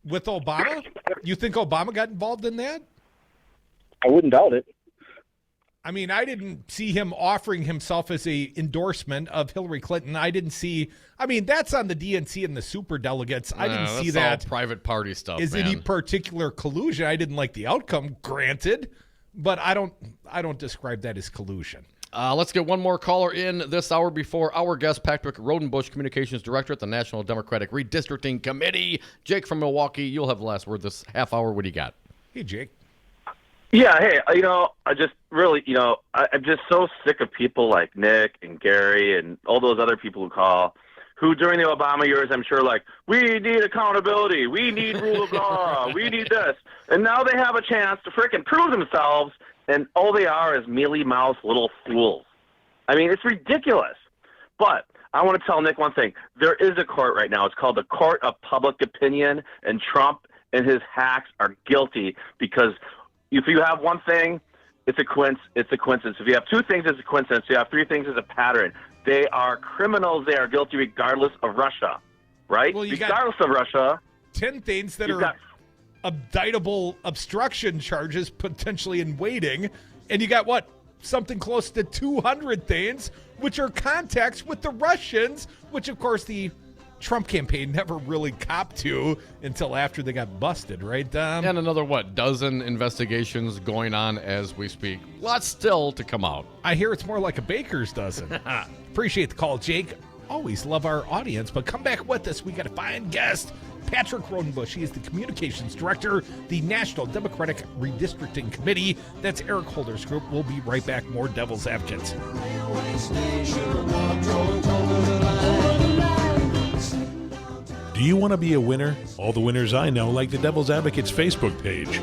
With Obama? You think Obama got involved in that?
I wouldn't doubt it.
I mean, I didn't see him offering himself as a endorsement of Hillary Clinton. I didn't see. I mean, that's on the DNC and the superdelegates. I didn't see that.
All private party stuff.
Is any particular collusion? I didn't like the outcome, granted, but I don't describe that as collusion.
Let's get one more caller in this hour before our guest, Patrick Rodenbush, Communications Director at the National Democratic Redistricting Committee. Jake from Milwaukee, you'll have the last word this half hour. What do you got?
Hey, Jake.
Yeah, hey, I just really, I'm just so sick of people like Nick and Gary and all those other people who call, who during the Obama years, I'm sure, like, we need accountability, we need rule of law, we need this. And now they have a chance to frickin' prove themselves, and all they are is mealy-mouthed little fools. I mean, it's ridiculous. But I want to tell Nick one thing. There is a court right now. It's called the Court of Public Opinion, and Trump and his hacks are guilty because if you have one thing, it's a coincidence. If you have two things, it's a coincidence. If you have three things, it's a pattern. They are criminals. They are guilty regardless of Russia, right?
Well,
regardless of Russia.
10 things that are indictable obstruction charges potentially in waiting, and you got what? Something close to 200 things, which are contacts with the Russians, which, of course, the Trump campaign never really copped to until after they got busted, right, Dom?
And another, dozen investigations going on as we speak. Lots still to come out.
I hear it's more like a baker's dozen. Appreciate the call, Jake. Always love our audience, but come back with us. We got a fine guest, Patrick Rodenbush. He is the Communications Director, the National Democratic Redistricting Committee. That's Eric Holder's group. We'll be right back. More Devil's Advocates.
Do you want to be a winner? All the winners I know like the Devil's Advocates Facebook page.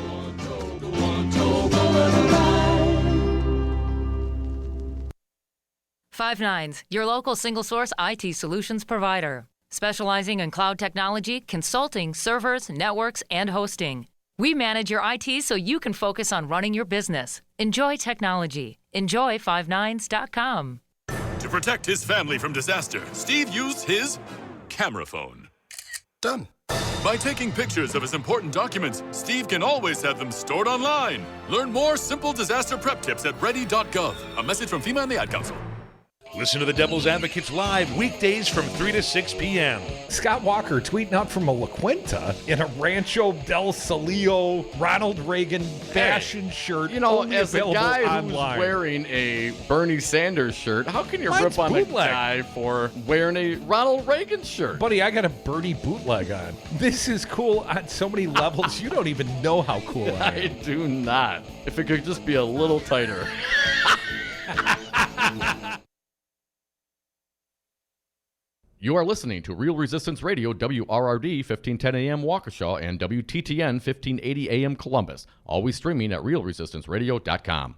Five9, your local single-source IT solutions provider. Specializing in cloud technology, consulting, servers, networks, and hosting. We manage your IT so you can focus on running your business. Enjoy technology. Enjoy five9s.com.
To protect his family from disaster, Steve used his camera phone. Done. By taking pictures of his important documents, Steve can always have them stored online. Learn more simple disaster prep tips at ready.gov. A message from FEMA and the Ad Council.
Listen to the Devil's Advocates live weekdays from 3 to 6 p.m.
Scott Walker tweeting out from a La Quinta in a Rancho del Solio Ronald Reagan fashion shirt.
As a guy who's wearing a Bernie Sanders shirt, how can you rip on
bootleg.
a guy for wearing a Ronald Reagan shirt?
Buddy, I got a Bernie bootleg on. This is cool on so many levels. You don't even know how cool I am.
I do not. If it could just be a little tighter. You are listening to Real Resistance Radio, WRRD 1510 AM Waukesha and WTTN 1580 AM Columbus. Always streaming at realresistanceradio.com.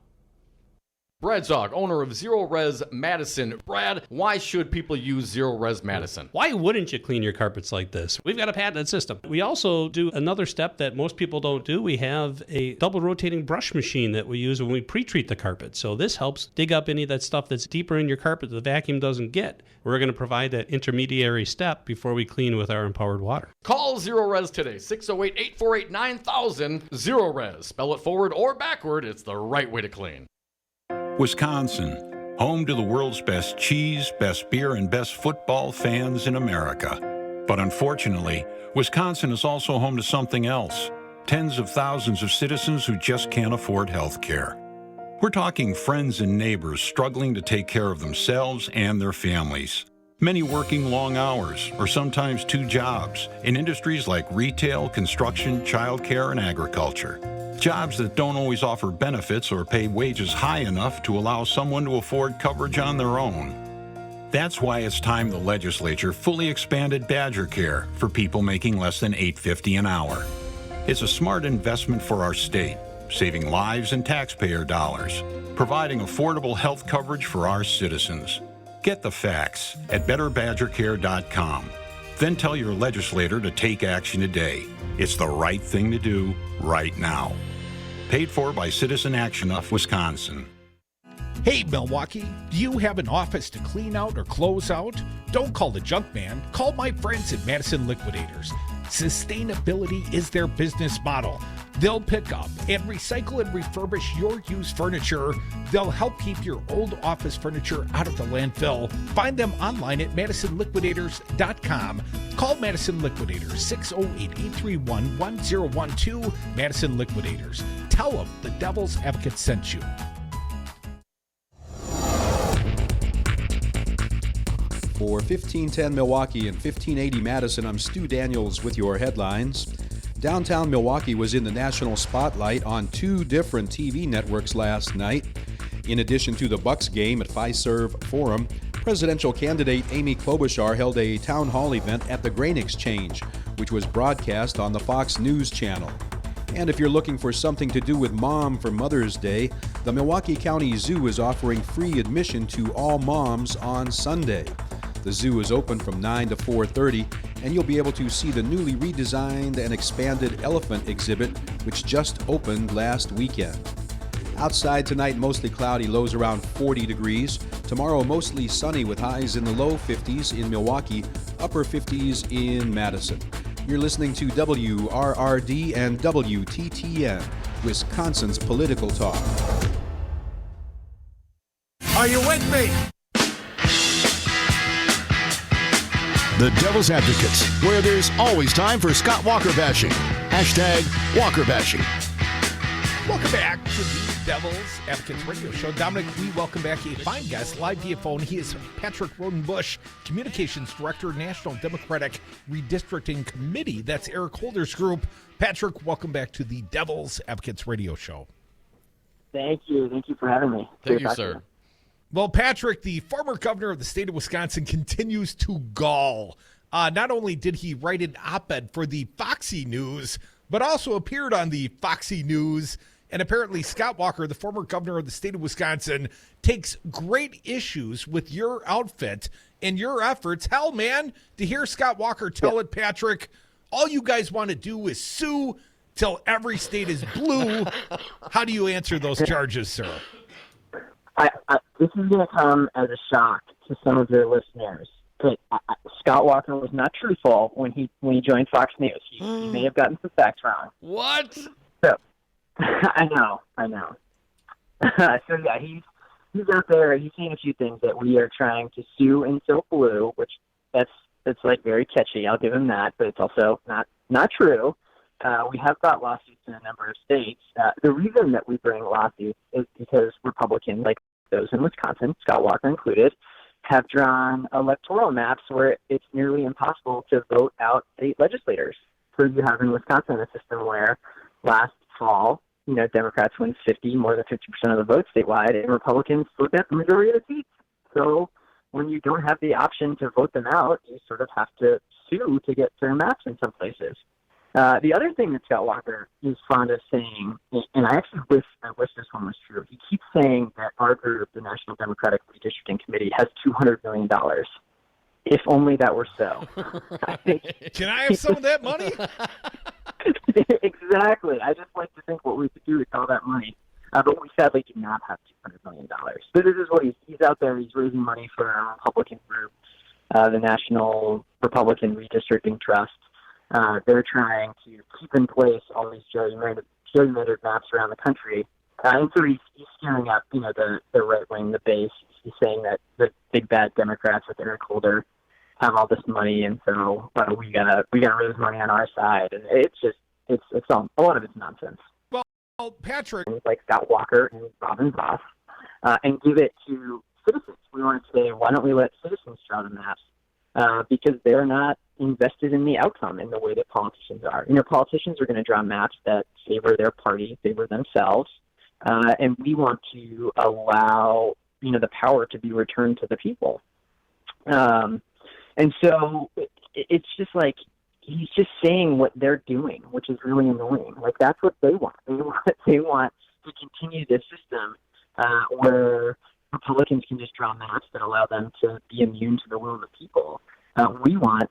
Brad Zog, owner of Zero Res Madison. Brad, why should people use Zero Res Madison?
Why wouldn't you clean your carpets like this? We've got a patented system. We also do another step that most people don't do. We have a double rotating brush machine that we use when we pre-treat the carpet. So this helps dig up any of that stuff that's deeper in your carpet that the vacuum doesn't get. We're going to provide that intermediary step before we clean with our empowered water.
Call Zero Res today, 608-848-9000. Zero Res. Spell it forward or backward. It's the right way to clean.
Wisconsin, home to the world's best cheese, best beer, and best football fans in America. But unfortunately, Wisconsin is also home to something else. Tens of thousands of citizens who just can't afford health care. We're talking friends and neighbors struggling to take care of themselves and their families. Many working long hours, or sometimes 2 jobs, in industries like retail, construction, childcare, and agriculture. Jobs that don't always offer benefits or pay wages high enough to allow someone to afford coverage on their own. That's why it's time the legislature fully expanded Badger Care for people making less than $8.50 an hour. It's a smart investment for our state, saving lives and taxpayer dollars, providing affordable health coverage for our citizens. Get the facts at betterbadgercare.com. Then tell your legislator to take action today. It's the right thing to do right now. Paid for by Citizen Action of Wisconsin.
Hey, Milwaukee, do you have an office to clean out or close out? Don't call the junk man. Call my friends at Madison Liquidators. Sustainability is their business model. They'll pick up and recycle and refurbish your used furniture. They'll help keep your old office furniture out of the landfill. Find them online at MadisonLiquidators.com. Call Madison Liquidators, 608-831-1012. Madison Liquidators. Tell them the Devil's Advocate sent you.
For 1510 Milwaukee and 1580 Madison, I'm Stu Daniels with your headlines. Downtown Milwaukee was in the national spotlight on 2 different TV networks last night. In addition to the Bucks game at Fiserv Forum, presidential candidate Amy Klobuchar held a town hall event at the Grain Exchange, which was broadcast on the Fox News channel. And if you're looking for something to do with Mom for Mother's Day, the Milwaukee County Zoo is offering free admission to all moms on Sunday. The zoo is open from 9 to 4:30, and you'll be able to see the newly redesigned and expanded elephant exhibit, which just opened last weekend. Outside tonight, mostly cloudy, lows around 40 degrees. Tomorrow, mostly sunny with highs in the low 50s in Milwaukee, upper 50s in Madison. You're listening to WRRD and WTTN, Wisconsin's political talk.
Are you with me?
The Devil's Advocates, where there's always time for Scott Walker bashing. Hashtag Walker bashing.
Welcome back to the Devil's Advocates Radio Show. Dominic, we welcome back a fine guest live via phone. He is Patrick Rodenbush, Communications Director, National Democratic Redistricting Committee. That's Eric Holder's group. Patrick, welcome back to the Devil's Advocates Radio Show.
Thank you. Thank you for having me.
Thank you, sir.
Well, Patrick, the former governor of the state of Wisconsin, continues to gall. Not only did he write an op-ed for the Foxy News, but also appeared on the Foxy News. And apparently Scott Walker, the former governor of the state of Wisconsin, takes great issues with your outfit and your efforts. Hell, man, to hear Scott Walker tell it, Patrick, all you guys want to do is sue till every state is blue. How do you answer those charges, sir?
This is going to come as a shock to some of your listeners. But Scott Walker was not truthful when he joined Fox News. He may have gotten some facts wrong.
What?
So, I know. So yeah, he's out there. He's saying a few things that we are trying to sue until blue, which that's like very catchy. I'll give him that, but it's also not true. We have got lawsuits in a number of states. The reason that we bring lawsuits is because Republicans, like those in Wisconsin, Scott Walker included, have drawn electoral maps where it's nearly impossible to vote out state legislators. So you have in Wisconsin a system where last fall, Democrats win more than 50% of the votes statewide, and Republicans still get the majority of the seats. So when you don't have the option to vote them out, you sort of have to sue to get fair maps in some places. The other thing that Scott Walker is fond of saying, and I actually wish this one was true, he keeps saying that our group, the National Democratic Redistricting Committee, has $200 million. If only that were so.
Can I have some of that money?
Exactly. I just like to think what we could do with all that money. But we sadly do not have $200 million. But this is what he's out there. He's raising money for a Republican group, the National Republican Redistricting Trust. They're trying to keep in place all these gerrymandered maps around the country. And so he's scaring up, the right wing, the base. He's saying that the big bad Democrats with Eric Holder have all this money, and so we gotta raise money on our side. And it's a lot of it's nonsense.
Well, Patrick,
like Scott Walker and Robin Voss, and give it to citizens. We want to say, why don't we let citizens draw the maps? Because they're not invested in the outcome in the way that politicians are. Politicians are going to draw maps that favor their party, favor themselves, and we want to allow the power to be returned to the people. And so it's just like he's just saying what they're doing, which is really annoying. Like, that's what they want. They want to continue this system where Republicans can just draw maps that allow them to be immune to the will of the people. We want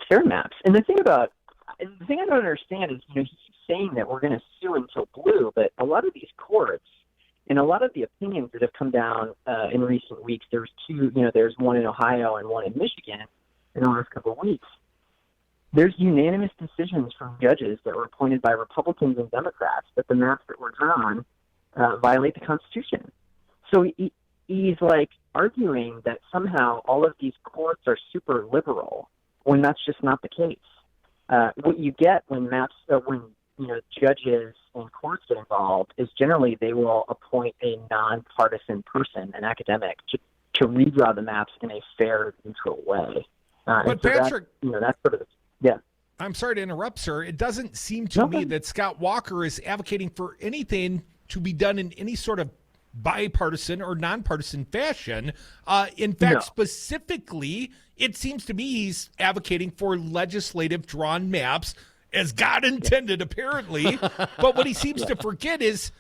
fair maps. And the thing I don't understand is, he keeps saying that we're going to sue until blue, but a lot of these courts and a lot of the opinions that have come down in recent weeks, there's one in Ohio and one in Michigan in the last couple of weeks. There's unanimous decisions from judges that were appointed by Republicans and Democrats that the maps that were drawn violate the Constitution. So he's like arguing that somehow all of these courts are super liberal when that's just not the case. What you get when judges and courts get involved is generally they will appoint a nonpartisan person, an academic, to redraw the maps in a fair, neutral way.
But Patrick,
that's sort of yeah.
I'm sorry to interrupt, sir. It doesn't seem to me that Scott Walker is advocating for anything to be done in any sort of bipartisan or nonpartisan fashion. In fact, specifically, it seems to me he's advocating for legislative drawn maps, as God intended, apparently. But what he seems to forget is,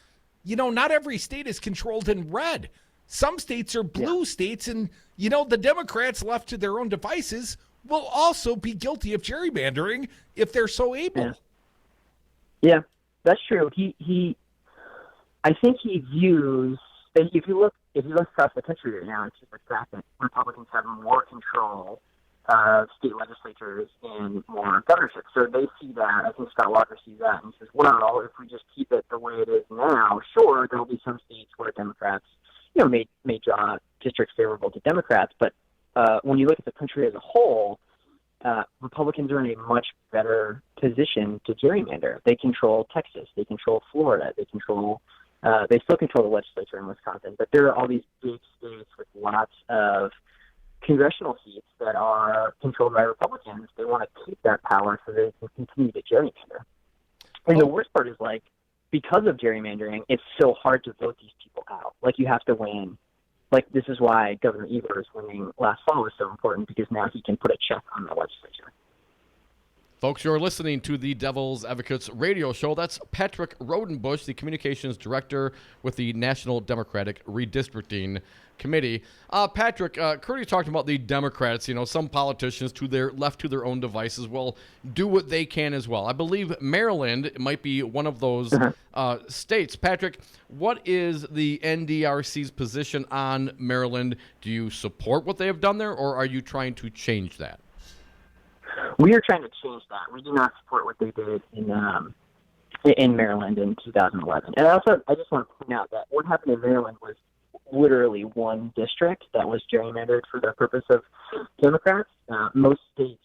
not every state is controlled in red. Some states are blue states, and, the Democrats left to their own devices will also be guilty of gerrymandering if they're so able.
Yeah, that's true. I think he views, if you look across the country right now, it's just the fact that Republicans have more control of state legislatures and more governorships. So they see that. I think Scott Walker sees that and says, well, if we just keep it the way it is now, sure, there will be some states where Democrats, may draw districts favorable to Democrats, but when you look at the country as a whole, Republicans are in a much better position to gerrymander. They control Texas. They control Florida. They still control the legislature in Wisconsin, but there are all these big states with lots of congressional seats that are controlled by Republicans. They want to keep that power so they can continue to gerrymander. And the worst part is, because of gerrymandering, it's so hard to vote these people out. You have to win. This is why Governor Evers winning last fall was so important, because now he can put a check on the legislature.
Folks, you're listening to the Devil's Advocates radio show. That's Patrick Rodenbush, the communications director with the National Democratic Redistricting Committee. Patrick, Curtis talked about the Democrats. Some politicians left to their own devices will do what they can as well. I believe Maryland might be one of those states. Patrick, what is the NDRC's position on Maryland? Do you support what they have done there, or are you trying to change that?
We are trying to change that. We do not support what they did in Maryland in 2011. And I just want to point out that what happened in Maryland was literally one district that was gerrymandered for the purpose of Democrats. Most states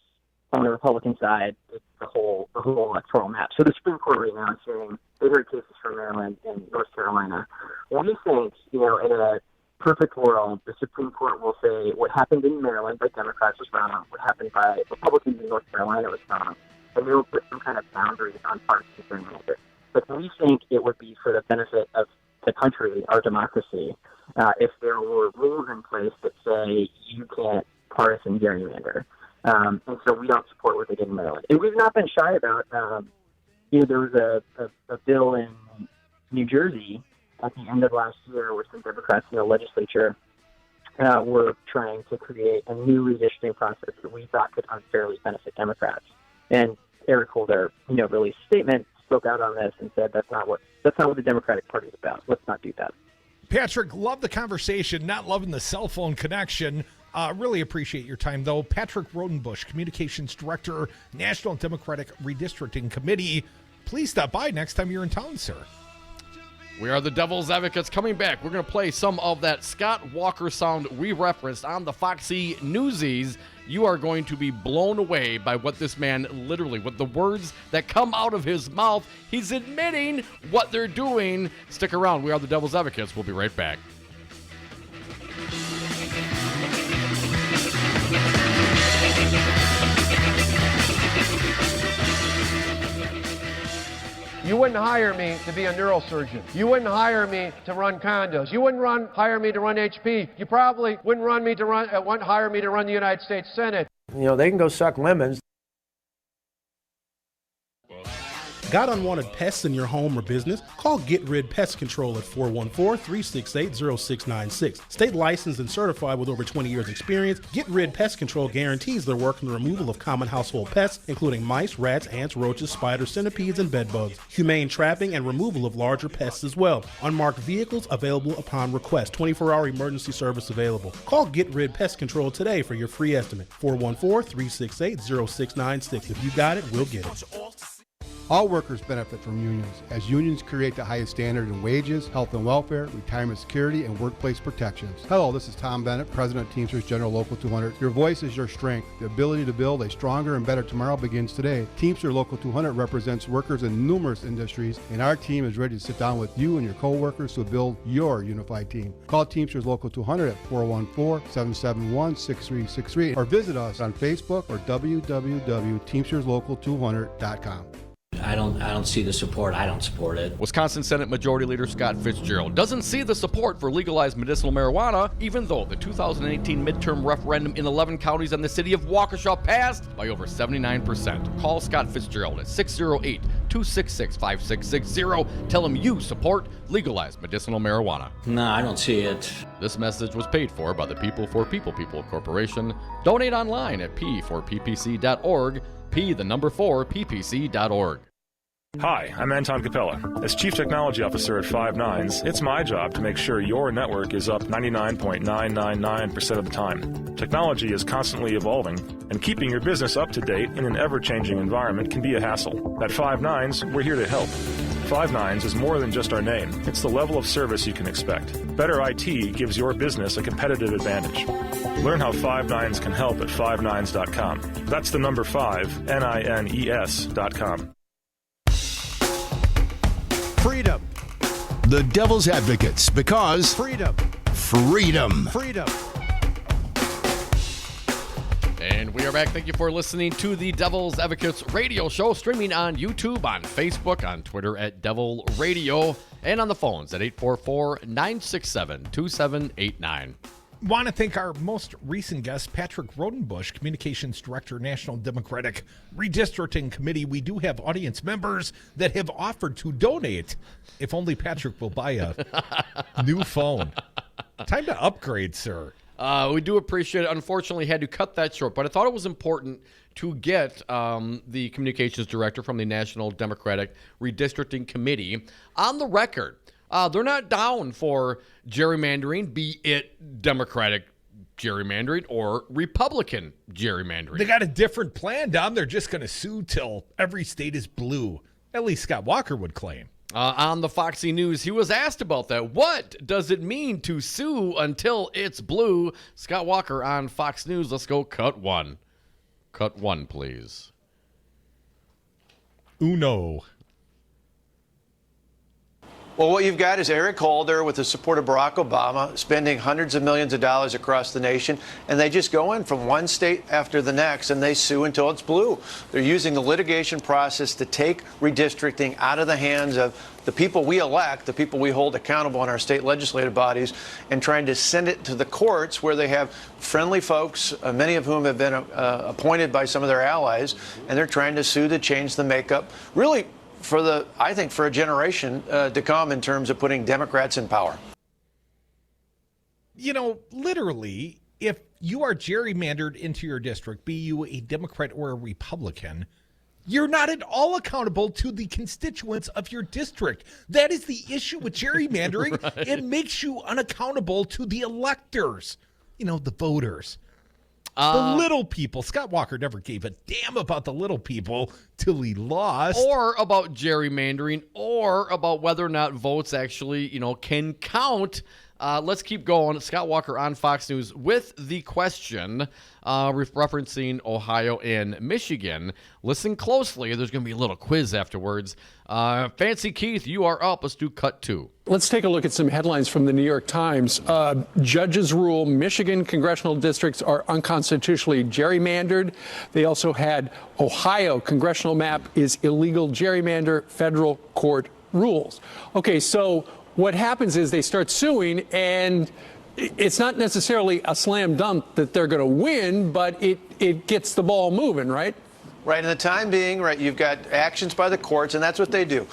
on the Republican side did the whole electoral map. So the Supreme Court right now is saying they heard cases from Maryland and North Carolina. We think, in a perfect world, the Supreme Court will say what happened in Maryland by Democrats was wrong, what happened by Republicans in North Carolina was wrong, and they will put some kind of boundaries on partisan gerrymander. But we think it would be for the benefit of the country, our democracy, if there were rules in place that say you can't partisan gerrymander. And so we don't support what they did in Maryland. And we've not been shy about, there was a bill in New Jersey at the end of last year where some Democrats in the legislature were trying to create a new redistricting process that we thought could unfairly benefit Democrats. And Eric Holder, released a statement, spoke out on this, and said that's not what the Democratic Party is about. Let's not do that.
Patrick, love the conversation, not loving the cell phone connection. Really appreciate your time, though. Patrick Rodenbush, Communications Director, National Democratic Redistricting Committee. Please stop by next time you're in town, sir.
We are the Devil's Advocates coming back. We're going to play some of that Scott Walker sound we referenced on the Foxy Newsies. You are going to be blown away by what this man literally, with the words that come out of his mouth. He's admitting what they're doing. Stick around. We are the Devil's Advocates. We'll be right back.
You wouldn't hire me to be a neurosurgeon. You wouldn't hire me to run condos. You wouldn't hire me to run HP. You probably wouldn't hire me to run the United States Senate.
They can go suck lemons.
Got unwanted pests in your home or business? Call Get Rid Pest Control at 414-368-0696. State licensed and certified with over 20 years experience, Get Rid Pest Control guarantees their work in the removal of common household pests, including mice, rats, ants, roaches, spiders, centipedes, and bedbugs. Humane trapping and removal of larger pests as well. Unmarked vehicles available upon request. 24-hour emergency service available. Call Get Rid Pest Control today for your free estimate. 414-368-0696. If you got it, we'll get it.
All workers benefit from unions, as unions create the highest standard in wages, health and welfare, retirement security, and workplace protections. Hello, this is Tom Bennett, President of Teamsters General Local 200. Your voice is your strength. The ability to build a stronger and better tomorrow begins today. Teamster Local 200 represents workers in numerous industries, and our team is ready to sit down with you and your co-workers to build your unified team. Call Teamsters Local 200 at 414-771-6363 or visit us on Facebook or www.teamsterslocal200.com.
I don't see the support. I don't support it.
Wisconsin Senate Majority Leader Scott Fitzgerald doesn't see the support for legalized medicinal marijuana, even though the 2018 midterm referendum in 11 counties and the city of Waukesha passed by over 79%. Call Scott Fitzgerald at 608-266-5660. Tell him you support legalized medicinal marijuana.
No, I don't see it.
This message was paid for by the People for People Corporation. Donate online at p4ppc.org. P4ppc.org.
Hi, I'm Anton Capella. As Chief Technology Officer at Five Nines, it's my job to make sure your network is up 99.999% of the time. Technology is constantly evolving, and keeping your business up to date in an ever-changing environment can be a hassle. At Five Nines, we're here to help. Five Nines is more than just our name. It's the level of service you can expect. Better IT gives your business a competitive advantage. Learn how Five Nines can help at fivenines.com. That's the number 5, NINES.com.
Freedom.
The Devil's Advocates, because
Freedom.
Freedom.
Freedom.
And we are back. Thank you for listening to the Devil's Advocates radio show, streaming on YouTube, on Facebook, on Twitter at Devil Radio, and on the phones at 844-967-2789.
Want to thank our most recent guest, Patrick Rodenbush, Communications Director, National Democratic Redistricting Committee. We do have audience members that have offered to donate if only Patrick will buy a new phone. Time to upgrade, sir.
We do appreciate it. Unfortunately, had to cut that short, but I thought it was important to get the communications director from the National Democratic Redistricting Committee on the record. They're not down for gerrymandering, be it Democratic gerrymandering or Republican gerrymandering.
They got a different plan, Dom. They're just going to sue till every state is blue. At least Scott Walker would claim.
On the Foxy News, he was asked about that. What does it mean to sue until it's blue? Scott Walker on Fox News. Let's go cut one. Cut one, please.
Uno.
Well, what you've got is Eric Holder, with the support of Barack Obama, spending hundreds of millions of dollars across the nation, and they just go in from one state after the next, and they sue until it's blue. They're using the litigation process to take redistricting out of the hands of the people we elect, the people we hold accountable in our state legislative bodies, and trying to send it to the courts where they have friendly folks, many of whom have been appointed by some of their allies, and they're trying to sue to change the makeup, really, I think for a generation to come in terms of putting Democrats in power.
You know, literally, if you are gerrymandered into your district, be you a Democrat or a Republican, you're not at all accountable to the constituents of your district. That is the issue with gerrymandering. Right. It makes you unaccountable to the electors, the voters. The little people. Scott Walker never gave a damn about the little people till he lost.
Or about gerrymandering, or about whether or not votes actually, can count. Let's keep going. Scott Walker on Fox News with the question referencing Ohio and Michigan. Listen closely. There's going to be a little quiz afterwards. Fancy Keith, you are up. Let's do cut 2.
Let's take a look at some headlines from the New York Times. Judges rule Michigan congressional districts are unconstitutionally gerrymandered. They also had Ohio congressional map is illegal gerrymander, federal court rules. Okay, so what happens is they start suing, and it's not necessarily a slam dunk that they're going to win, but it gets the ball moving, right?
Right, in the time being, right, you've got actions by the courts, and that's what they do.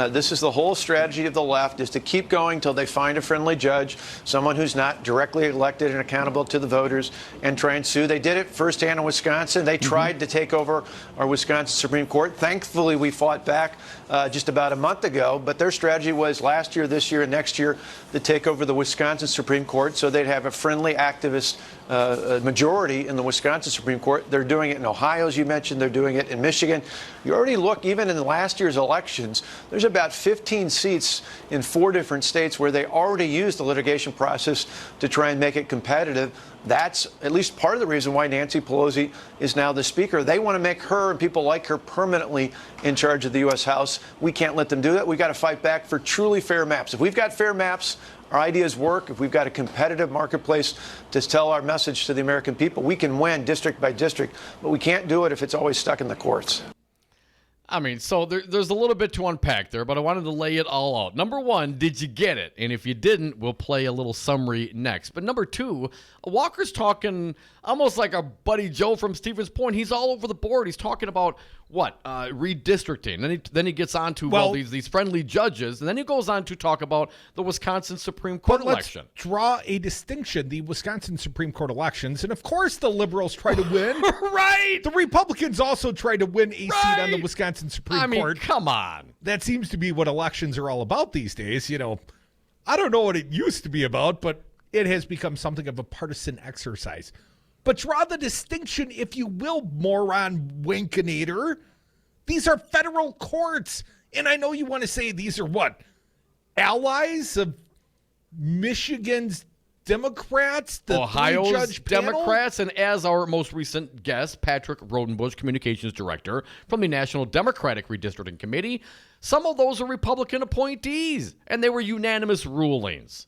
This is the whole strategy of the left, is to keep going until they find a friendly judge, someone who's not directly elected and accountable to the voters, and try and sue. They did it firsthand in Wisconsin. They tried to take over our Wisconsin Supreme Court. Thankfully, we fought back just about a month ago, but their strategy was last year, this year, and next year to take over the Wisconsin Supreme Court so they'd have a friendly activist majority in the Wisconsin Supreme Court. They're doing it in Ohio, as you mentioned. They're doing it in Michigan. You already look, even in last year's elections, there's about 15 seats in 4 different states where they already used the litigation process to try and make it competitive. That's at least part of the reason why Nancy Pelosi is now the speaker. They want to make her and people like her permanently in charge of the U.S. House. We can't let them do that. We've got to fight back for truly fair maps. If we've got fair maps, our ideas work. If we've got a competitive marketplace to tell our message to the American people, we can win district by district, but we can't do it if it's always stuck in the courts.
I mean, so there's a little bit to unpack there, but I wanted to lay it all out. Number one, did you get it? And if you didn't, we'll play a little summary next. But number two, Walker's talking almost like our buddy Joe from Stevens Point. He's all over the board. He's talking about what? Redistricting. Then he gets on to these friendly judges, and then he goes on to talk about the Wisconsin Supreme Court election.
Let's draw a distinction. The Wisconsin Supreme Court elections, and of course the liberals try to win.
Right.
The Republicans also try to win a seat on the Wisconsin Supreme Court.
Come on.
That seems to be what elections are all about these days. I don't know what it used to be about, but it has become something of a partisan exercise. But draw the distinction, if you will, moron winkinator. These are federal courts. And I know you want to say these are what? Allies of Michigan's Democrats? The
Ohio's Democrats,
panel?
and as our most recent guest, Patrick Rodenbush, Communications Director from the National Democratic Redistricting Committee, some of those are Republican appointees, and they were unanimous rulings.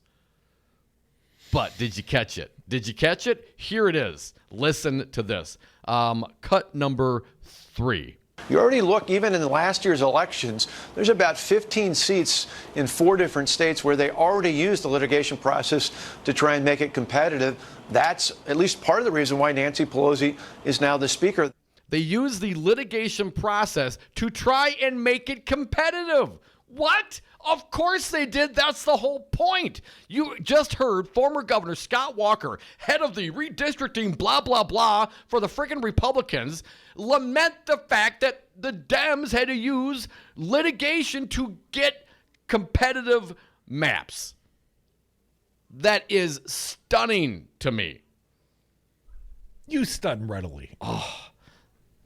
But did you catch it? Did you catch it? Here it is. Listen to this. Cut number 3.
You already look, even in last year's elections, there's about 15 seats in 4 different states where they already used the litigation process to try and make it competitive. That's at least part of the reason why Nancy Pelosi is now the speaker.
They use the litigation process to try and make it competitive. What? Of course they did. That's the whole point. You just heard former Governor Scott Walker, head of the redistricting blah, blah, blah for the freaking Republicans, lament the fact that the Dems had to use litigation to get competitive maps. That is stunning to me.
You stun readily.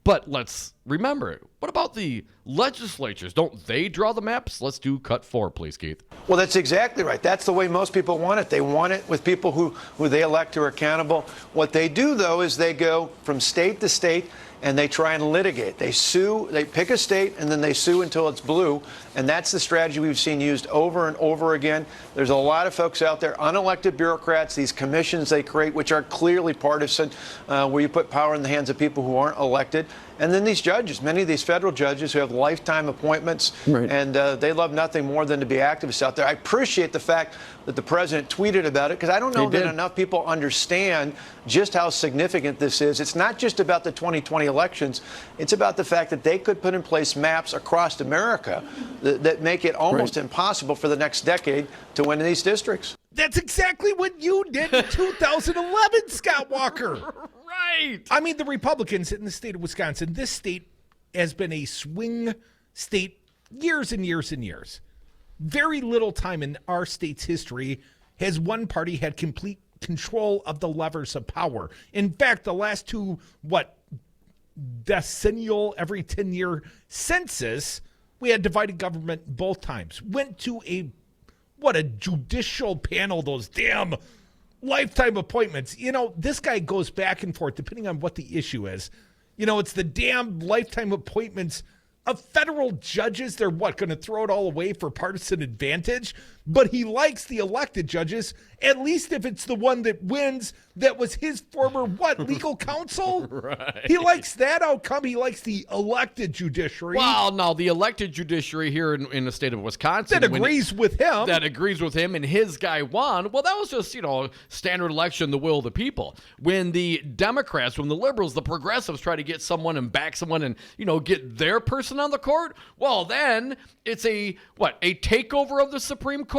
But let's remember, what about the legislatures? Don't they draw the maps? Let's do cut 4, please, Keith.
Well, that's exactly right. That's the way most people want it. They want it with people who they elect who are accountable. What they do, though, is they go from state to state and they try and litigate. They sue, they pick a state, and then they sue until it's blue. And that's the strategy we've seen used over and over again. There's a lot of folks out there, unelected bureaucrats, these commissions they create, which are clearly partisan, where you put power in the hands of people who aren't elected. And then these judges, many of these federal judges who have lifetime appointments, and they love nothing more than to be activists out there. I appreciate the fact that the president tweeted about it, because I don't know that enough people understand just how significant this is. It's not just about the 2020 elections. It's about the fact that they could put in place maps across America that make it almost impossible for the next decade to win in these districts.
That's exactly what you did in 2011, Scott Walker.
Right.
I mean, the Republicans in the state of Wisconsin, this state has been a swing state years and years and years. Very little time in our state's history has one party had complete control of the levers of power. In fact, the last two, decennial, every 10-year census, we had divided government both times. Went to a judicial panel, those damn lifetime appointments. You know, this guy goes back and forth depending on what the issue is. You know, it's the damn lifetime appointments of federal judges. They're going to throw it all away for partisan advantage? But he likes the elected judges, at least if it's the one that wins that was his former, legal counsel?
Right.
He likes that outcome. He likes the elected judiciary.
Well, no, the elected judiciary here in the state of Wisconsin.
That agrees with him.
That agrees with him, and his guy won. Well, that was just, standard election, the will of the people. When the Democrats, when the liberals, the progressives try to get someone and back someone and, get their person on the court, well, then it's a takeover of the Supreme Court.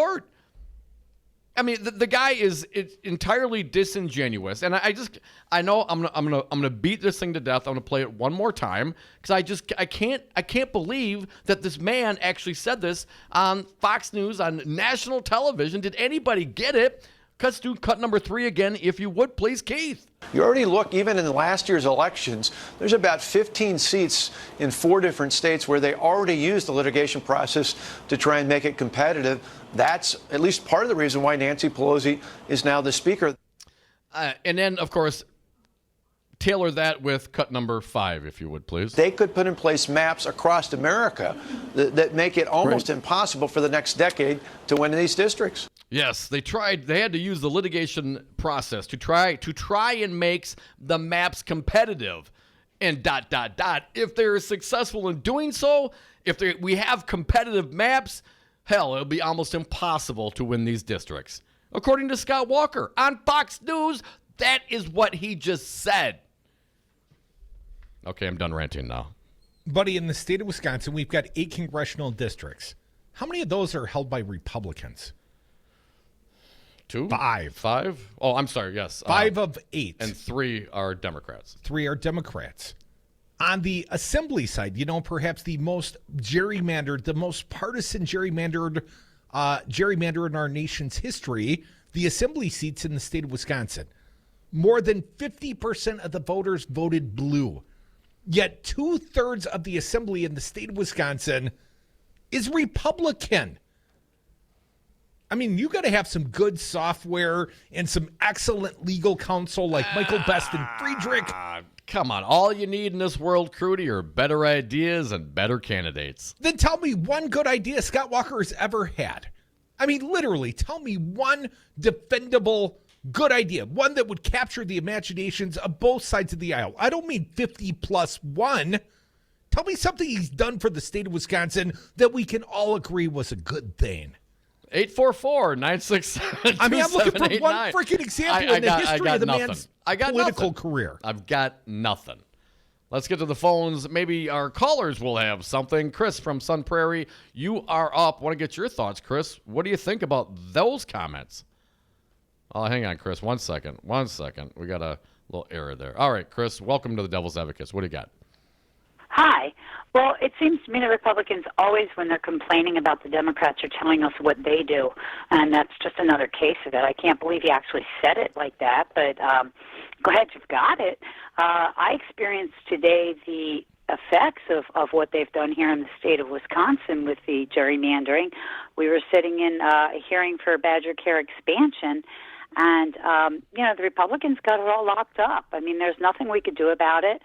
I mean, the guy is entirely disingenuous, and I know I'm gonna beat this thing to death. I'm gonna play it one more time because I can't believe that this man actually said this on Fox News on national television. Did anybody get it? Let's do cut number 3 again, if you would, please, Keith.
You already look, even in last year's elections, there's about 15 seats in 4 different states where they already used the litigation process to try and make it competitive. That's at least part of the reason why Nancy Pelosi is now the speaker.
And then, of course, tailor that with cut number 5, if you would, please.
They could put in place maps across America that make it almost impossible for the next decade to win in these districts.
Yes, they tried. They had to use the litigation process to try and make the maps competitive. And ... If they're successful in doing so, we have competitive maps, hell, it'll be almost impossible to win these districts. According to Scott Walker on Fox News, that is what he just said. Okay, I'm done ranting now.
Buddy, in the state of Wisconsin, we've got 8 congressional districts. How many of those are held by Republicans?
2?
5.
5? Oh, I'm sorry, yes.
5 of 8.
And 3 are Democrats.
3 are Democrats. On the assembly side, perhaps the most gerrymandered, the most partisan gerrymander in our nation's history, the assembly seats in the state of Wisconsin. More than 50% of the voters voted blue. Yet 2/3 of the assembly in the state of Wisconsin is Republican. I mean, you got to have some good software and some excellent legal counsel like Michael Best and Friedrich.
Come on. All you need in this world, Crudy, are better ideas and better candidates.
Then tell me one good idea Scott Walker has ever had. I mean, literally, tell me one defendable good idea, one that would capture the imaginations of both sides of the aisle. I don't mean 50 plus 1. Tell me something he's done for the state of Wisconsin that we can all agree was a good thing.
844-967-2789.
I mean, I'm looking for one freaking example in the history of the man's political career.
I've got nothing. Let's get to the phones. Maybe our callers will have something. Chris from Sun Prairie, you are up. Want to get your thoughts, Chris. What do you think about those comments? Oh, hang on, Chris. 1 second. 1 second. We got a little error there. All right, Chris, welcome to the Devil's Advocates. What do you got?
Hi. Well, it seems to me the Republicans always, when they're complaining about the Democrats, are telling us what they do, and that's just another case of it. I can't believe he actually said it like that, but go ahead, you've got it. I experienced today the effects of what they've done here in the state of Wisconsin with the gerrymandering. We were sitting in a hearing for Badger Care expansion, And, the Republicans got it all locked up. I mean, there's nothing we could do about it.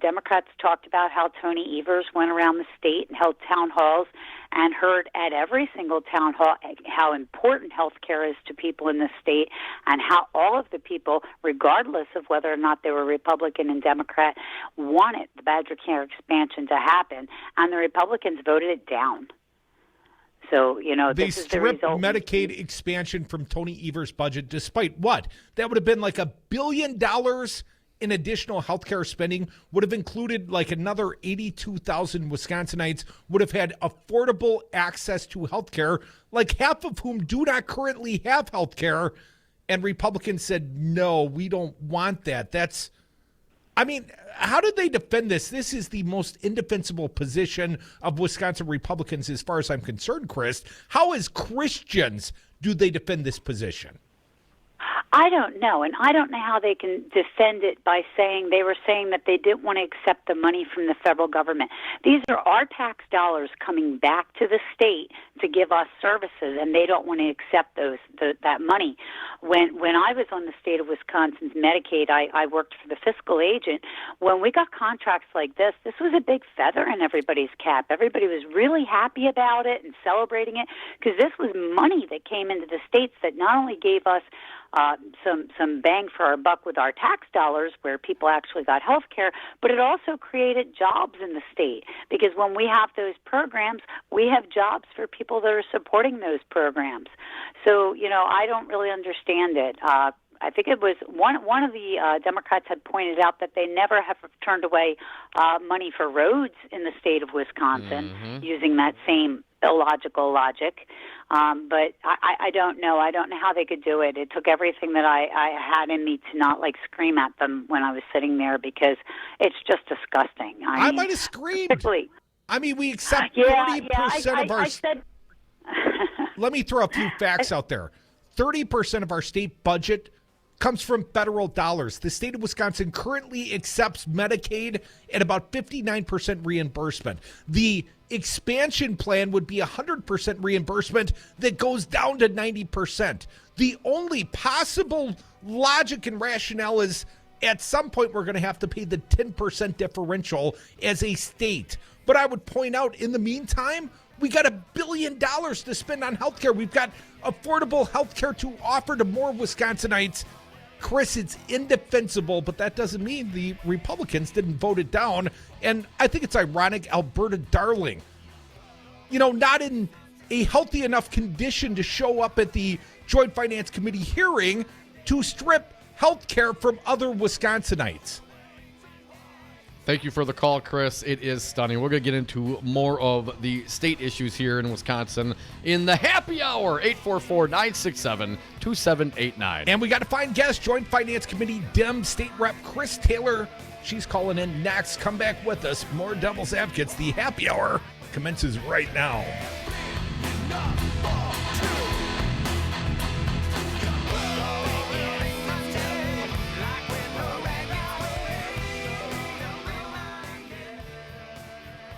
Democrats talked about how Tony Evers went around the state and held town halls and heard at every single town hall how important health care is to people in the state and how all of the people, regardless of whether or not they were Republican and Democrat, wanted the Badger Care expansion to happen, and the Republicans voted it down. So,
they
this is the
stripped
result.
Medicaid expansion from Tony Evers' budget, despite what? That would have been like $1 billion in additional health care spending, would have included like another 82,000 Wisconsinites would have had affordable access to health care, like half of whom do not currently have health care. And Republicans said, no, we don't want that. How did they defend this? This is the most indefensible position of Wisconsin Republicans as far as I'm concerned, Chris. How, as Christians, do they defend this position?
I don't know, and I don't know how they can defend it by saying they were saying that they didn't want to accept the money from the federal government. These are our tax dollars coming back to the state to give us services, and they don't want to accept that money. When I was on the state of Wisconsin's Medicaid, I worked for the fiscal agent. When we got contracts like this was a big feather in everybody's cap. Everybody was really happy about it and celebrating it because this was money that came into the states that not only gave us some bang for our buck with our tax dollars where people actually got health care, but it also created jobs in the state because when we have those programs, we have jobs for people that are supporting those programs. So, I don't really understand it. I think it was one of the Democrats had pointed out that they never have turned away money for roads in the state of Wisconsin using that same illogical logic. But I don't know. I don't know how they could do it. It took everything that I had in me to not scream at them when I was sitting there because it's just disgusting.
I might have screamed. We accept 30% of our...
I said...
Let me throw a few facts out there. 30% of our state budget comes from federal dollars. The state of Wisconsin currently accepts Medicaid at about 59% reimbursement. The expansion plan would be 100% reimbursement that goes down to 90%. The only possible logic and rationale is at some point we're going to have to pay the 10% differential as a state. But I would point out, in the meantime, we got $1 billion to spend on healthcare. We've got affordable healthcare to offer to more Wisconsinites. Chris, it's indefensible, but that doesn't mean the Republicans didn't vote it down. And I think it's ironic, Alberta Darling, not in a healthy enough condition to show up at the Joint Finance Committee hearing to strip health care from other Wisconsinites.
Thank you for the call, Chris. It is stunning. We're going to get into more of the state issues here in Wisconsin in the happy hour, 844-967-2789.
And we got to find guest, Joint Finance Committee Dem State Rep Chris Taylor. She's calling in next. Come back with us. More Devil's Advocates. The happy hour commences right now.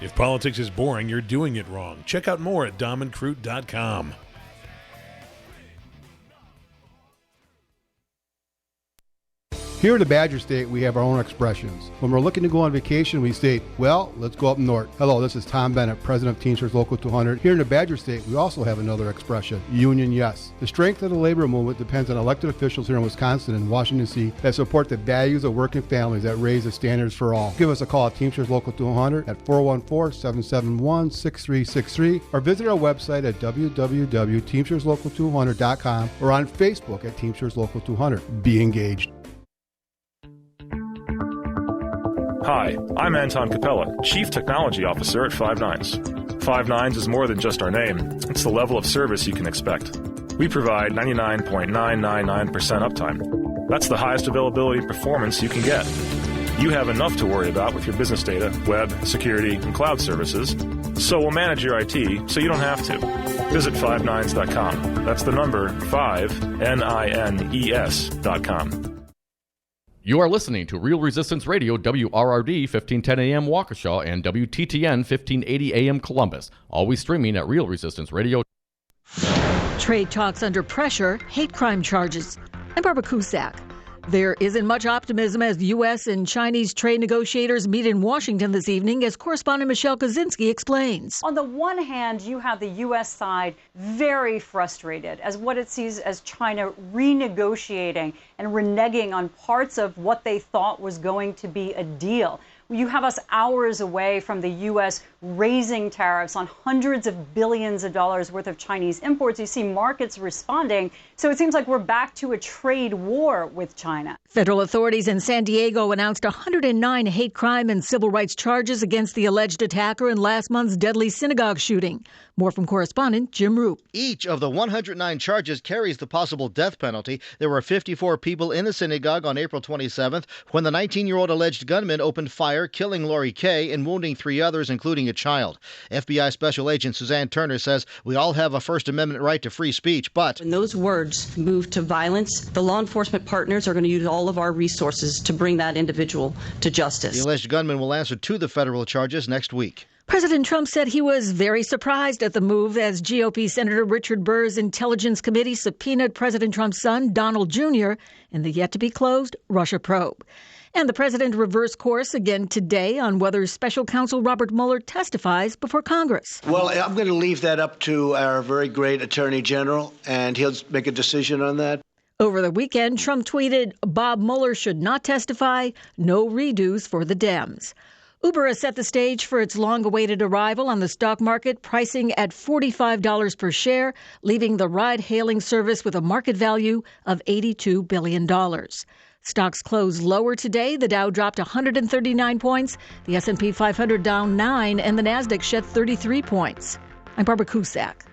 If politics is boring, you're doing it wrong. Check out more at domandcroot.com.
Here in the Badger State, we have our own expressions. When we're looking to go on vacation, we state, well, let's go up north. Hello, this is Tom Bennett, President of Teamsters Local 200. Here in the Badger State, we also have another expression, union yes. The strength of the labor movement depends on elected officials here in Wisconsin and Washington, D.C. that support the values of working families that raise the standards for all. Give us a call at Teamsters Local 200 at 414-771-6363 or visit our website at www.teamsterslocal200.com or on Facebook at Teamsters Local 200. Be engaged.
Hi, I'm Anton Capella, Chief Technology Officer at Five Nines. Five Nines is more than just our name. It's the level of service you can expect. We provide 99.999% uptime. That's the highest availability and performance you can get. You have enough to worry about with your business data, web, security, and cloud services, so we'll manage your IT so you don't have to. Visit 59s.com. That's the number 5NINES.com.
You are listening to Real Resistance Radio, WRRD 1510 AM Waukesha and WTTN 1580 AM Columbus. Always streaming at Real Resistance Radio.
Trade talks under pressure, hate crime charges. I'm Barbara Cusack. There isn't much optimism as U.S. and Chinese trade negotiators meet in Washington this evening, as correspondent Michelle Kaczynski explains.
On the one hand, you have the U.S. side very frustrated as what it sees as China renegotiating and reneging on parts of what they thought was going to be a deal. You have us hours away from the U.S. raising tariffs on hundreds of billions of dollars worth of Chinese imports. You see markets responding. So it seems like we're back to a trade war with China.
Federal authorities in San Diego announced 109 hate crime and civil rights charges against the alleged attacker in last month's deadly synagogue shooting. More from correspondent Jim Roop.
Each of the 109 charges carries the possible death penalty. There were 54 people in the synagogue on April 27th when the 19-year-old alleged gunman opened fire, killing Lori Kay and wounding 3 others, including a child. FBI Special Agent Suzanne Turner says we all have a First Amendment right to free speech, but
when those words move to violence, the law enforcement partners are going to use all of our resources to bring that individual to justice.
The alleged gunman will answer to the federal charges next week.
President Trump said he was very surprised at the move as GOP Senator Richard Burr's Intelligence Committee subpoenaed President Trump's son, Donald Jr., in the yet-to-be-closed Russia probe. And the president reversed course again today on whether special counsel Robert Mueller testifies before Congress.
Well, I'm going to leave that up to our very great Attorney General, and he'll make a decision on that.
Over the weekend, Trump tweeted, Bob Mueller should not testify, no redos for the Dems. Uber has set the stage for its long-awaited arrival on the stock market, pricing at $45 per share, leaving the ride-hailing service with a market value of $82 billion. Stocks closed lower today. The Dow dropped 139 points, the S&P 500 down 9, and the Nasdaq shed 33 points. I'm Barbara Cusack.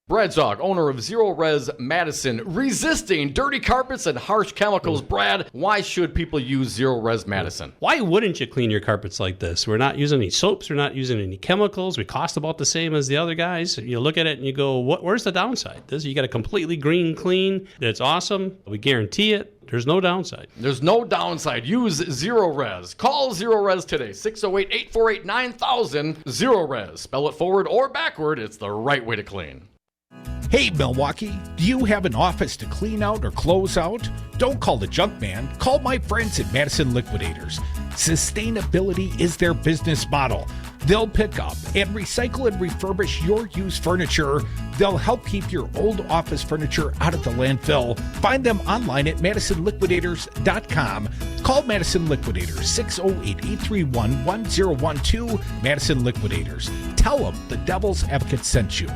Brad Zog, owner of Zero Res Madison, resisting dirty carpets and harsh chemicals. Brad, why should people use Zero Res Madison?
Why wouldn't you clean your carpets like this? We're not using any soaps. We're not using any chemicals. We cost about the same as the other guys. You look at it and you go, where's the downside? You got a completely green clean. It's awesome. We guarantee it. There's no downside.
There's no downside. Use Zero Res. Call Zero Res today. 608-848-9000. Zero Res. Spell it forward or backward. It's the right way to clean.
Hey, Milwaukee, do you have an office to clean out or close out? Don't call the junk man. Call my friends at Madison Liquidators. Sustainability is their business model. They'll pick up and recycle and refurbish your used furniture. They'll help keep your old office furniture out of the landfill. Find them online at MadisonLiquidators.com. Call Madison Liquidators, 608-831-1012. Madison Liquidators. Tell them the Devil's Advocate sent you.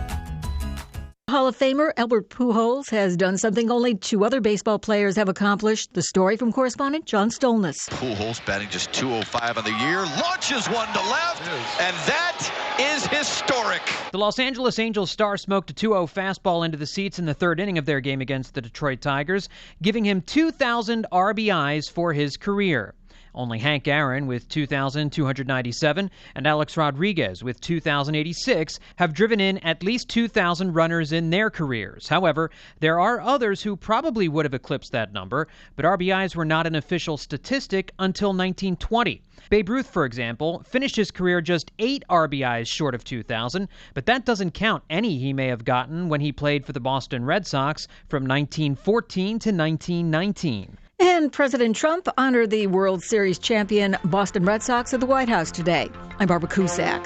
Hall of Famer Albert Pujols has done something only 2 other baseball players have accomplished. The story from correspondent John Stolness.
Pujols batting just .205 on the year, launches one to left, and that is historic.
The Los Angeles Angels star smoked a 2-0 fastball into the seats in the 3rd inning of their game against the Detroit Tigers, giving him 2,000 RBIs for his career. Only Hank Aaron with 2,297 and Alex Rodriguez with 2,086 have driven in at least 2,000 runners in their careers. However, there are others who probably would have eclipsed that number, but RBIs were not an official statistic until 1920. Babe Ruth, for example, finished his career just 8 RBIs short of 2,000, but that doesn't count any he may have gotten when he played for the Boston Red Sox from 1914 to 1919.
And President Trump honored the World Series champion Boston Red Sox at the White House today. I'm Barbara Cusack.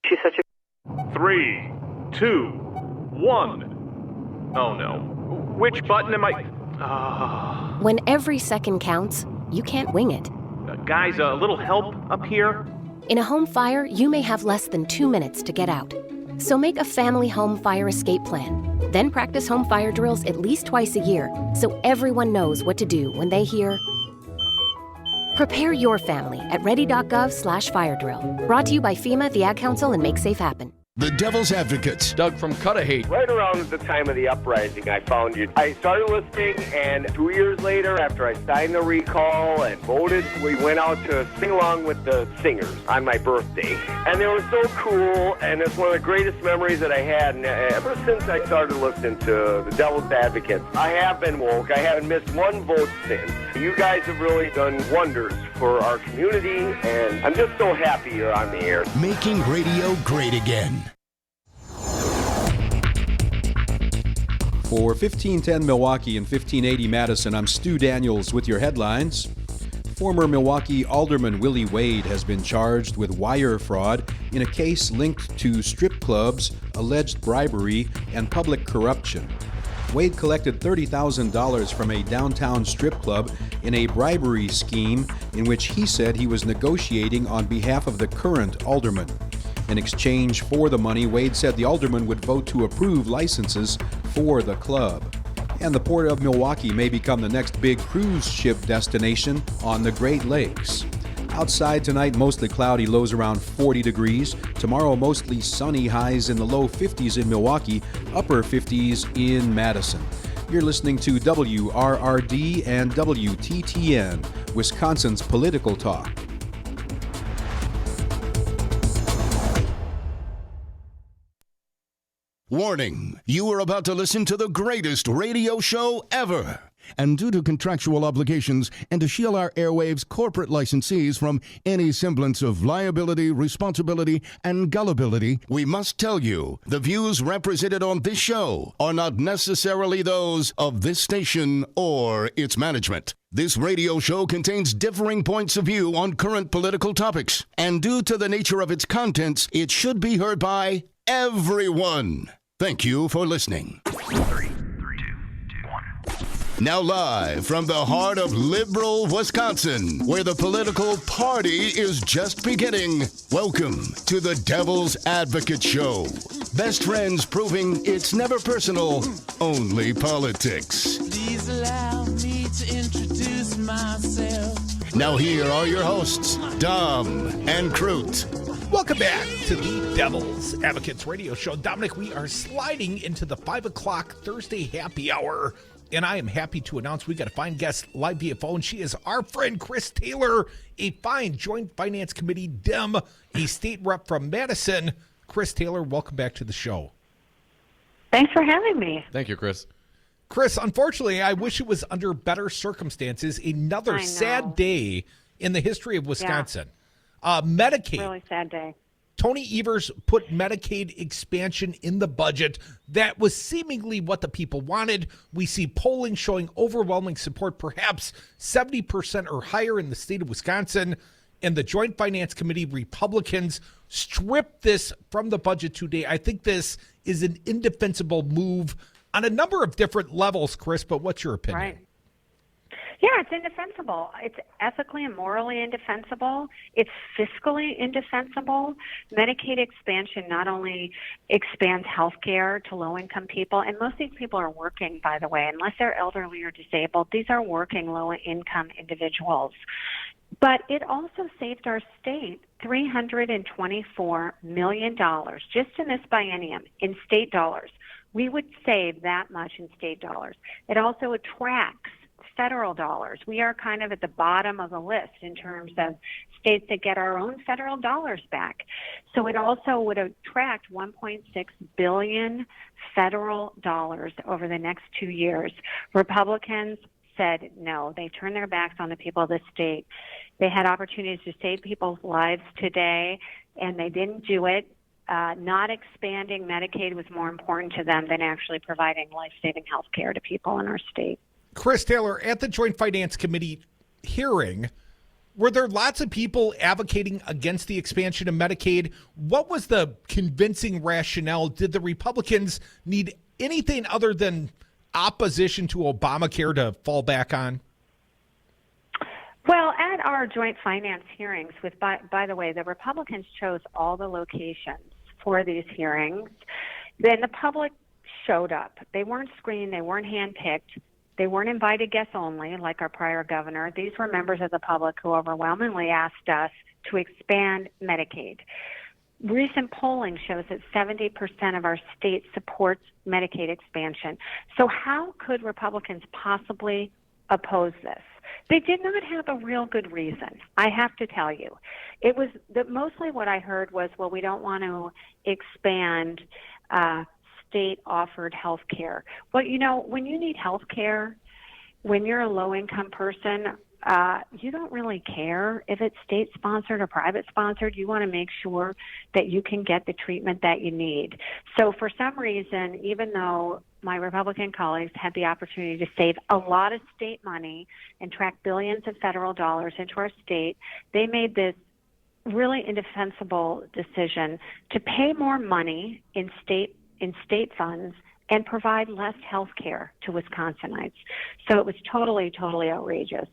She's such a... 3, 2, 1. Oh no. Which button am I...
When every second counts, you can't wing it.
Guys, a little help up here?
In a home fire, you may have less than 2 minutes to get out. So make a family home fire escape plan. Then practice home fire drills at least twice a year so everyone knows what to do when they hear. Prepare your family at ready.gov/fire drill. Brought to you by FEMA, the Ad Council, and Make Safe Happen.
The Devil's Advocate.
Doug from Cudahy.
Right around the time of the uprising, I found you. I started listening, and 2 years later, after I signed the recall and voted, we went out to sing along with the singers on my birthday. And they were so cool, and it's one of the greatest memories that I had. And ever since I started listening to the Devil's Advocate, I have been woke. I haven't missed one vote since. You guys have really done wonders for our community, and I'm just so happy you're on the air.
Making radio great again.
For 1510 Milwaukee and 1580 Madison, I'm Stu Daniels with your headlines. Former Milwaukee Alderman Willie Wade has been charged with wire fraud in a case linked to strip clubs, alleged bribery, and public corruption. Wade collected $30,000 from a downtown strip club in a bribery scheme in which he said he was negotiating on behalf of the current alderman. In exchange for the money, Wade said the alderman would vote to approve licenses for the club. And the Port of Milwaukee may become the next big cruise ship destination on the Great Lakes. Outside tonight, mostly cloudy, lows around 40 degrees. Tomorrow, mostly sunny, highs in the low 50s in Milwaukee, upper 50s in Madison. You're listening to WRRD and WTTN, Wisconsin's political talk.
Warning, you are about to listen to the greatest radio show ever. And due to contractual obligations and to shield our airwaves' corporate licensees from any semblance of liability, responsibility, and gullibility, we must tell you the views represented on this show are not necessarily those of this station or its management. This radio show contains differing points of view on current political topics, and due to the nature of its contents, it should be heard by everyone. Thank you for listening.
3, 2, 1.
Now live from the heart of liberal Wisconsin, where the political party is just beginning, welcome to the Devil's Advocate Show. Best friends proving it's never personal, only politics.
Please allow me to introduce myself.
Now here are your hosts, Dom and Crute.
Welcome back to the Devil's Advocates Radio Show. Dominic, we are sliding into the 5 o'clock Thursday happy hour, and I am happy to announce we got a fine guest live via phone. She is our friend Chris Taylor, a fine Joint Finance Committee Dem, a state rep from Madison. Chris Taylor, welcome back to the show.
Thanks for having me.
Thank you, Chris.
Chris, unfortunately, I wish it was under better circumstances. Another sad day in the history of Wisconsin.
Yeah.
Medicaid.
Really sad day.
Tony Evers put Medicaid expansion in the budget. That was seemingly what the people wanted. We see polling showing overwhelming support, perhaps 70% or higher in the state of Wisconsin. And the Joint Finance Committee Republicans stripped this from the budget today. I think this is an indefensible move on a number of different levels, Chris, but what's your opinion?
Right. Yeah, it's indefensible. It's ethically and morally indefensible. It's fiscally indefensible. Medicaid expansion not only expands health care to low-income people, and most of these people are working, by the way, unless they're elderly or disabled. These are working low-income individuals. But it also saved our state $324 million just in this biennium in state dollars. We would save that much in state dollars. It also attracts federal dollars. We are kind of at the bottom of the list in terms of states that get our own federal dollars back. So it also would attract $1.6 billion federal dollars over the next 2 years. Republicans said no. They turned their backs on the people of the state. They had opportunities to save people's lives today, and they didn't do it. Not expanding Medicaid was more important to them than actually providing life-saving health care to people in our state.
Chris Taylor, at the Joint Finance Committee hearing, were there lots of people advocating against the expansion of Medicaid? What was the convincing rationale? Did the Republicans need anything other than opposition to Obamacare to fall back on?
Well, at our joint finance hearings, by the way, the Republicans chose all the locations for these hearings. Then the public showed up. They weren't screened. They weren't handpicked. They weren't invited guests only, like our prior governor. These were members of the public who overwhelmingly asked us to expand Medicaid. Recent polling shows that 70% of our state supports Medicaid expansion. So how could Republicans possibly oppose this? They did not have a real good reason, I have to tell you. It was mostly what I heard was, well, we don't want to expand state-offered health care. Well, you know, when you need health care, when you're a low-income person, you don't really care if it's state-sponsored or private-sponsored. You want to make sure that you can get the treatment that you need. So for some reason, even though my Republican colleagues had the opportunity to save a lot of state money and track billions of federal dollars into our state, they made this really indefensible decision to pay more money in state funds and provide less health care to Wisconsinites. So it was totally outrageous.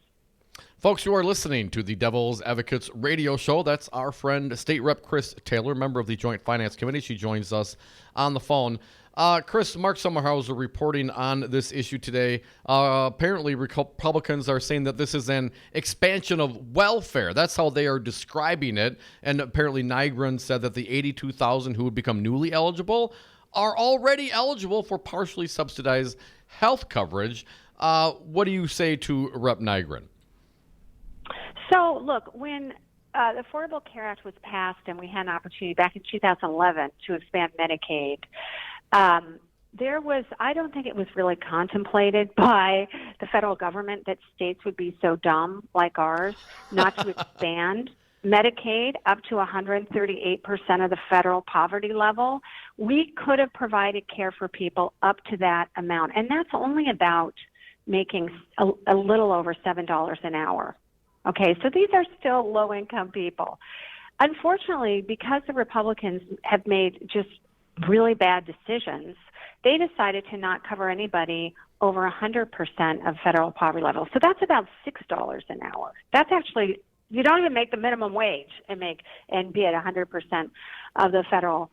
Folks, you are listening to the Devil's Advocates radio show. That's our friend, State Rep Chris Taylor, member of the Joint Finance Committee. She joins us on the phone. Chris, Mark Sommerhauser reporting on this issue today. Apparently, Republicans are saying that this is an expansion of welfare. That's how they are describing it. And apparently, Nygren said that the 82,000 who would become newly eligible are already eligible for partially subsidized health coverage. What do you say to Rep. Nygren?
So, look, when the Affordable Care Act was passed and we had an opportunity back in 2011 to expand Medicaid, I don't think it was really contemplated by the federal government that states would be so dumb like ours not to expand Medicaid up to 138% of the federal poverty level. We could have provided care for people up to that amount, and that's only about making a little over $7 an hour. Okay, so these are still low-income people. Unfortunately, because the Republicans have made just really bad decisions, they decided to not cover anybody over 100% of federal poverty level. So that's about $6 an hour. That's actually, you don't even make the minimum wage and be at 100% of the federal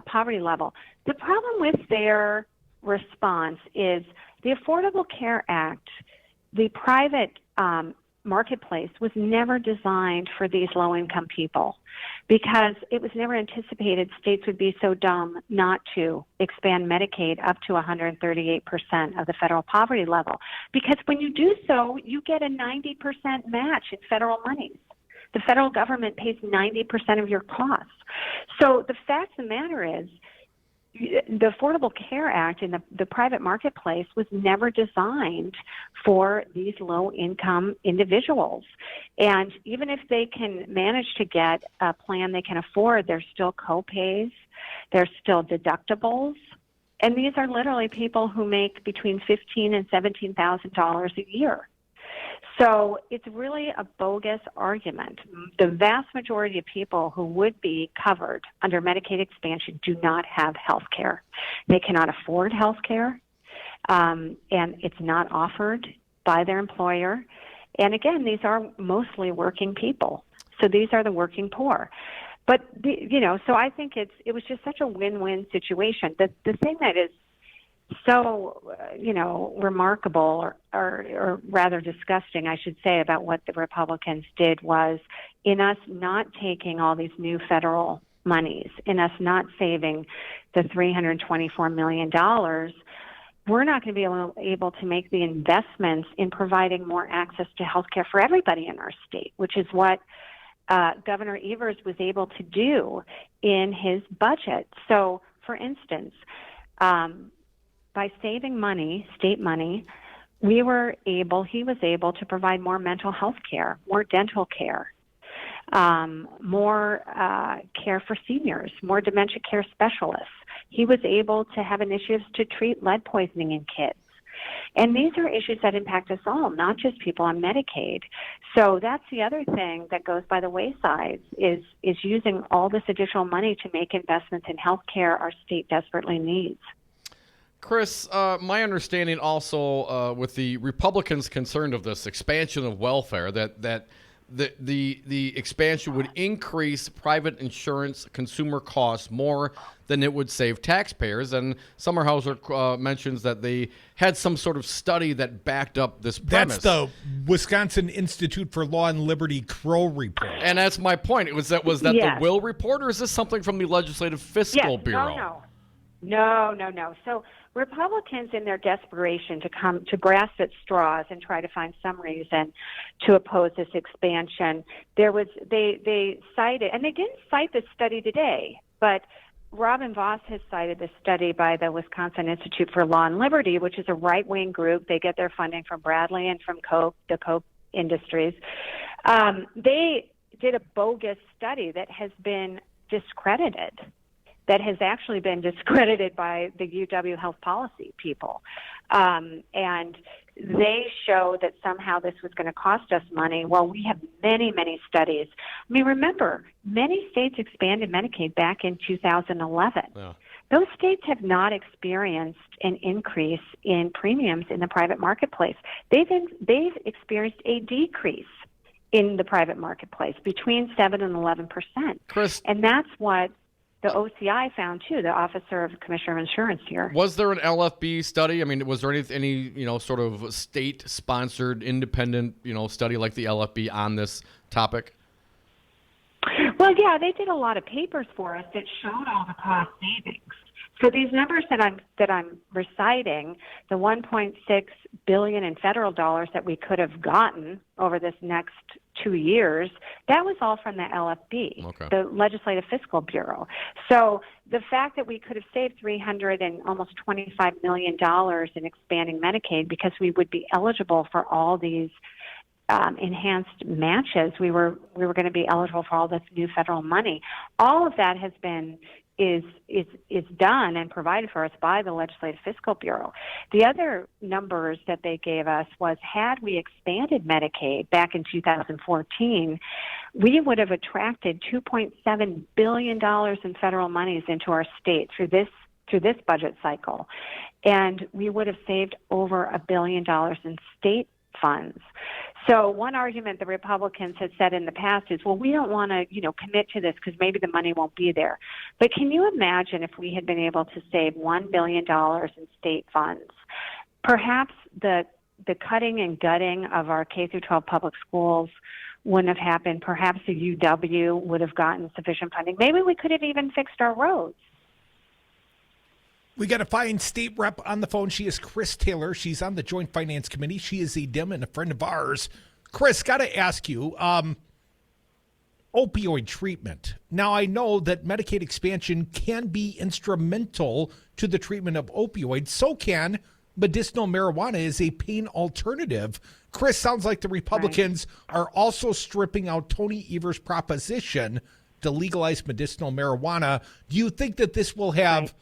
poverty level. The problem with their response is the Affordable Care Act, the private marketplace was never designed for these low-income people because it was never anticipated states would be so dumb not to expand Medicaid up to 138% of the federal poverty level. Because when you do so, you get a 90% match in federal monies. The federal government pays 90% of your costs. So the fact of the matter is, the Affordable Care Act in the private marketplace was never designed for these low-income individuals. And even if they can manage to get a plan they can afford, there's still co-pays, there's still deductibles. And these are literally people who make between $15,000 and $17,000 a year. So it's really a bogus argument. The vast majority of people who would be covered under Medicaid expansion do not have health care. They cannot afford health care, and it's not offered by their employer. And again, these are mostly working people. So these are the working poor. But, so I think it was just such a win-win situation. The thing that is so, remarkable or rather disgusting, I should say, about what the Republicans did was in us not taking all these new federal monies, in us not saving the $324 million, we're not going to be able to make the investments in providing more access to health care for everybody in our state, which is what Governor Evers was able to do in his budget. So, for instance, by saving money, state money, he was able to provide more mental health care, more dental care, more care for seniors, more dementia care specialists. He was able to have initiatives to treat lead poisoning in kids. And these are issues that impact us all, not just people on Medicaid. So that's the other thing that goes by the wayside is using all this additional money to make investments in health care our state desperately needs.
Chris, my understanding also with the Republicans concerned of this expansion of welfare, that the expansion would increase private insurance consumer costs more than it would save taxpayers. And Sommerhauser mentions that they had some sort of study that backed up this premise.
That's the Wisconsin Institute for Law and Liberty Crow report.
And that's my point. Was that
Yes.
the Will report, or is this something from the Legislative Fiscal Bureau?
No. So Republicans, in their desperation to grasp at straws and try to find some reason to oppose this expansion, they cited, and they didn't cite this study today, but Robin Voss has cited this study by the Wisconsin Institute for Law and Liberty, which is a right-wing group. They get their funding from Bradley and from the Koch industries. They did a bogus study that has been discredited, that has actually been discredited by the UW health policy people. And they show that somehow this was going to cost us money. Well, we have many, many studies. I mean, remember, many states expanded Medicaid back in 2011. Yeah. Those states have not experienced an increase in premiums in the private marketplace. They've experienced a decrease in the private marketplace between 7 and 11%.
Chris,
and that's what the OCI found too, the Officer of Commissioner of Insurance here.
Was there an LFB study? I mean, was there any sort of state-sponsored independent study like the LFB on this topic?
Well, yeah, they did a lot of papers for us that showed all the cost savings. So these numbers that I'm reciting, the $1.6 billion in federal dollars that we could have gotten over this next 2 years, that was all from the LFB, the Legislative Fiscal Bureau. So the fact that we could have saved $300 and almost $25 million in expanding Medicaid because we would be eligible for all these enhanced matches, we were going to be eligible for all this new federal money. All of that has been is done and provided for us by the Legislative Fiscal Bureau. The other numbers that they gave us was, had we expanded Medicaid back in 2014, we would have attracted $2.7 billion in federal monies into our state through this budget cycle, and we would have saved over $1 billion in state funds. So one argument the Republicans have said in the past is, well, we don't want to, commit to this because maybe the money won't be there. But can you imagine if we had been able to save $1 billion in state funds? Perhaps the cutting and gutting of our K-12 public schools wouldn't have happened. Perhaps the UW would have gotten sufficient funding. Maybe we could have even fixed our roads.
We got a fine state rep on the phone. She is Chris Taylor. She's on the Joint Finance Committee. She is a Dem and a friend of ours. Chris, got to ask you, opioid treatment. Now, I know that Medicaid expansion can be instrumental to the treatment of opioids. So can medicinal marijuana as a pain alternative. Chris, sounds like the Republicans are also stripping out Tony Evers' proposition to legalize medicinal marijuana. Do you think that this will have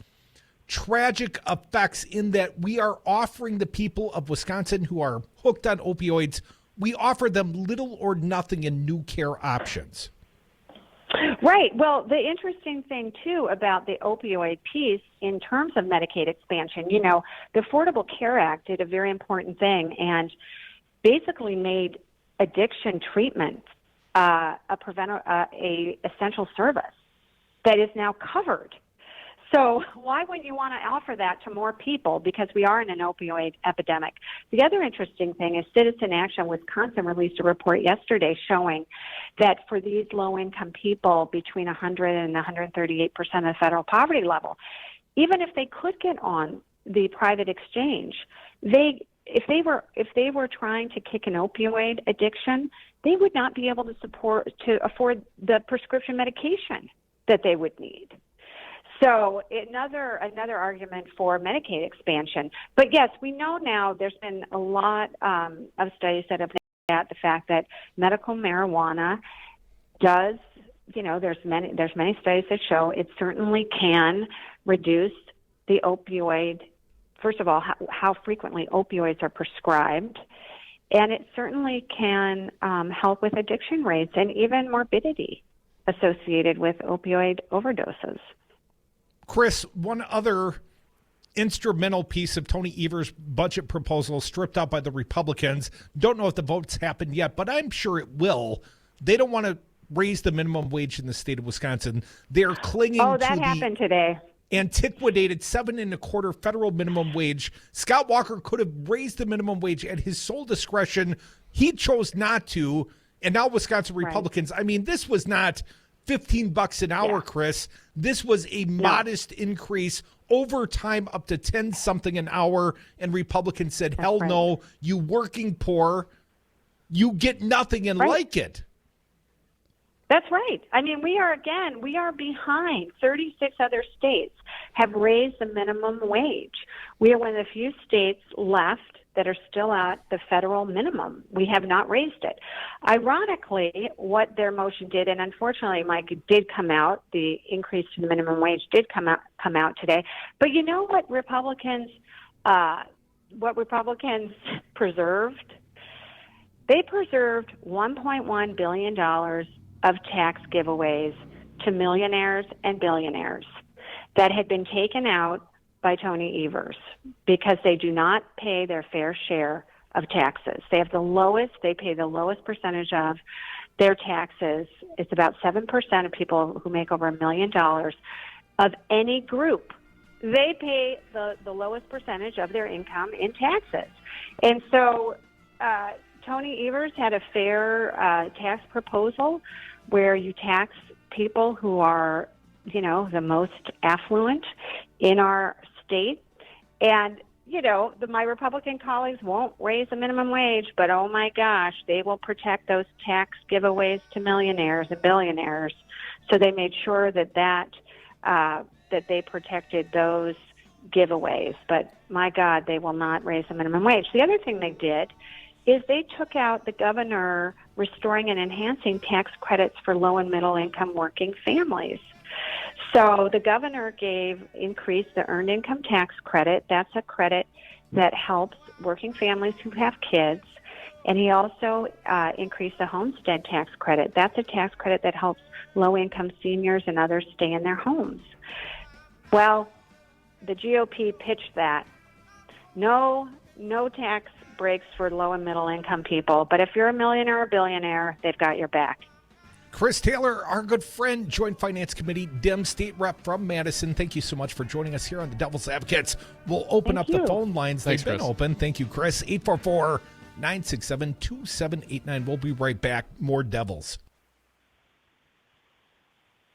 tragic effects in that we are offering the people of Wisconsin who are hooked on opioids, we offer them little or nothing in new care options?
Right. Well, the interesting thing, too, about the opioid piece in terms of Medicaid expansion, the Affordable Care Act did a very important thing and basically made addiction treatment a essential service that is now covered. So why wouldn't you want to offer that to more people? Because we are in an opioid epidemic. The other interesting thing is Citizen Action Wisconsin released a report yesterday showing that for these low-income people between 100 and 138% of the federal poverty level, even if they could get on the private exchange, if they were trying to kick an opioid addiction, they would not be able to afford the prescription medication that they would need. So another argument for Medicaid expansion. But yes, we know now there's been a lot of studies that have looked at the fact that medical marijuana does, there's many studies that show it certainly can reduce the opioid, first of all, how frequently opioids are prescribed, and it certainly can help with addiction rates and even morbidity associated with opioid overdoses.
Chris, one other instrumental piece of Tony Evers' budget proposal stripped out by the Republicans. Don't know if the votes happened yet, but I'm sure it will. They don't want to raise the minimum wage in the state of Wisconsin. They're clinging to
that happened today.
Antiquated $7.25 federal minimum wage. Scott Walker could have raised the minimum wage at his sole discretion. He chose not to. And now Wisconsin Republicans, I mean, this was not $15 an hour, Chris. This was a modest increase over time, up to 10 something an hour. And Republicans said, hell no, you working poor, you get nothing and like it.
That's right. I mean, we are behind. 36 other states have raised the minimum wage. We are one of the few states left that are still at the federal minimum. We have not raised it. Ironically, what their motion did, and unfortunately, Mike, it did come out, the increase to the minimum wage did come out today. But you know what Republicans preserved? They preserved $1.1 billion of tax giveaways to millionaires and billionaires that had been taken out by Tony Evers because they do not pay their fair share of taxes. They pay the lowest percentage of their taxes. It's about 7% of people who make over $1 million of any group. They pay the lowest percentage of their income in taxes. And so Tony Evers had a fair tax proposal where you tax people who are, the most affluent in our state. And, my Republican colleagues won't raise the minimum wage, but oh my gosh, they will protect those tax giveaways to millionaires and billionaires. So they made sure that they protected those giveaways. But my God, they will not raise the minimum wage. The other thing they did is they took out the governor restoring and enhancing tax credits for low and middle income working families. So the governor increased the earned income tax credit. That's a credit that helps working families who have kids. And he also increased the homestead tax credit. That's a tax credit that helps low income seniors and others stay in their homes. Well, the GOP pitched that. No tax breaks for low and middle income people. But if you're a millionaire or billionaire, they've got your back.
Chris Taylor, our good friend, Joint Finance Committee, Dem State Rep from Madison. Thank you so much for joining us here on the Devil's Advocates. We'll open up the phone lines. They've been open. Thank you, Chris. 844-967-2789. We'll be right back. More Devils.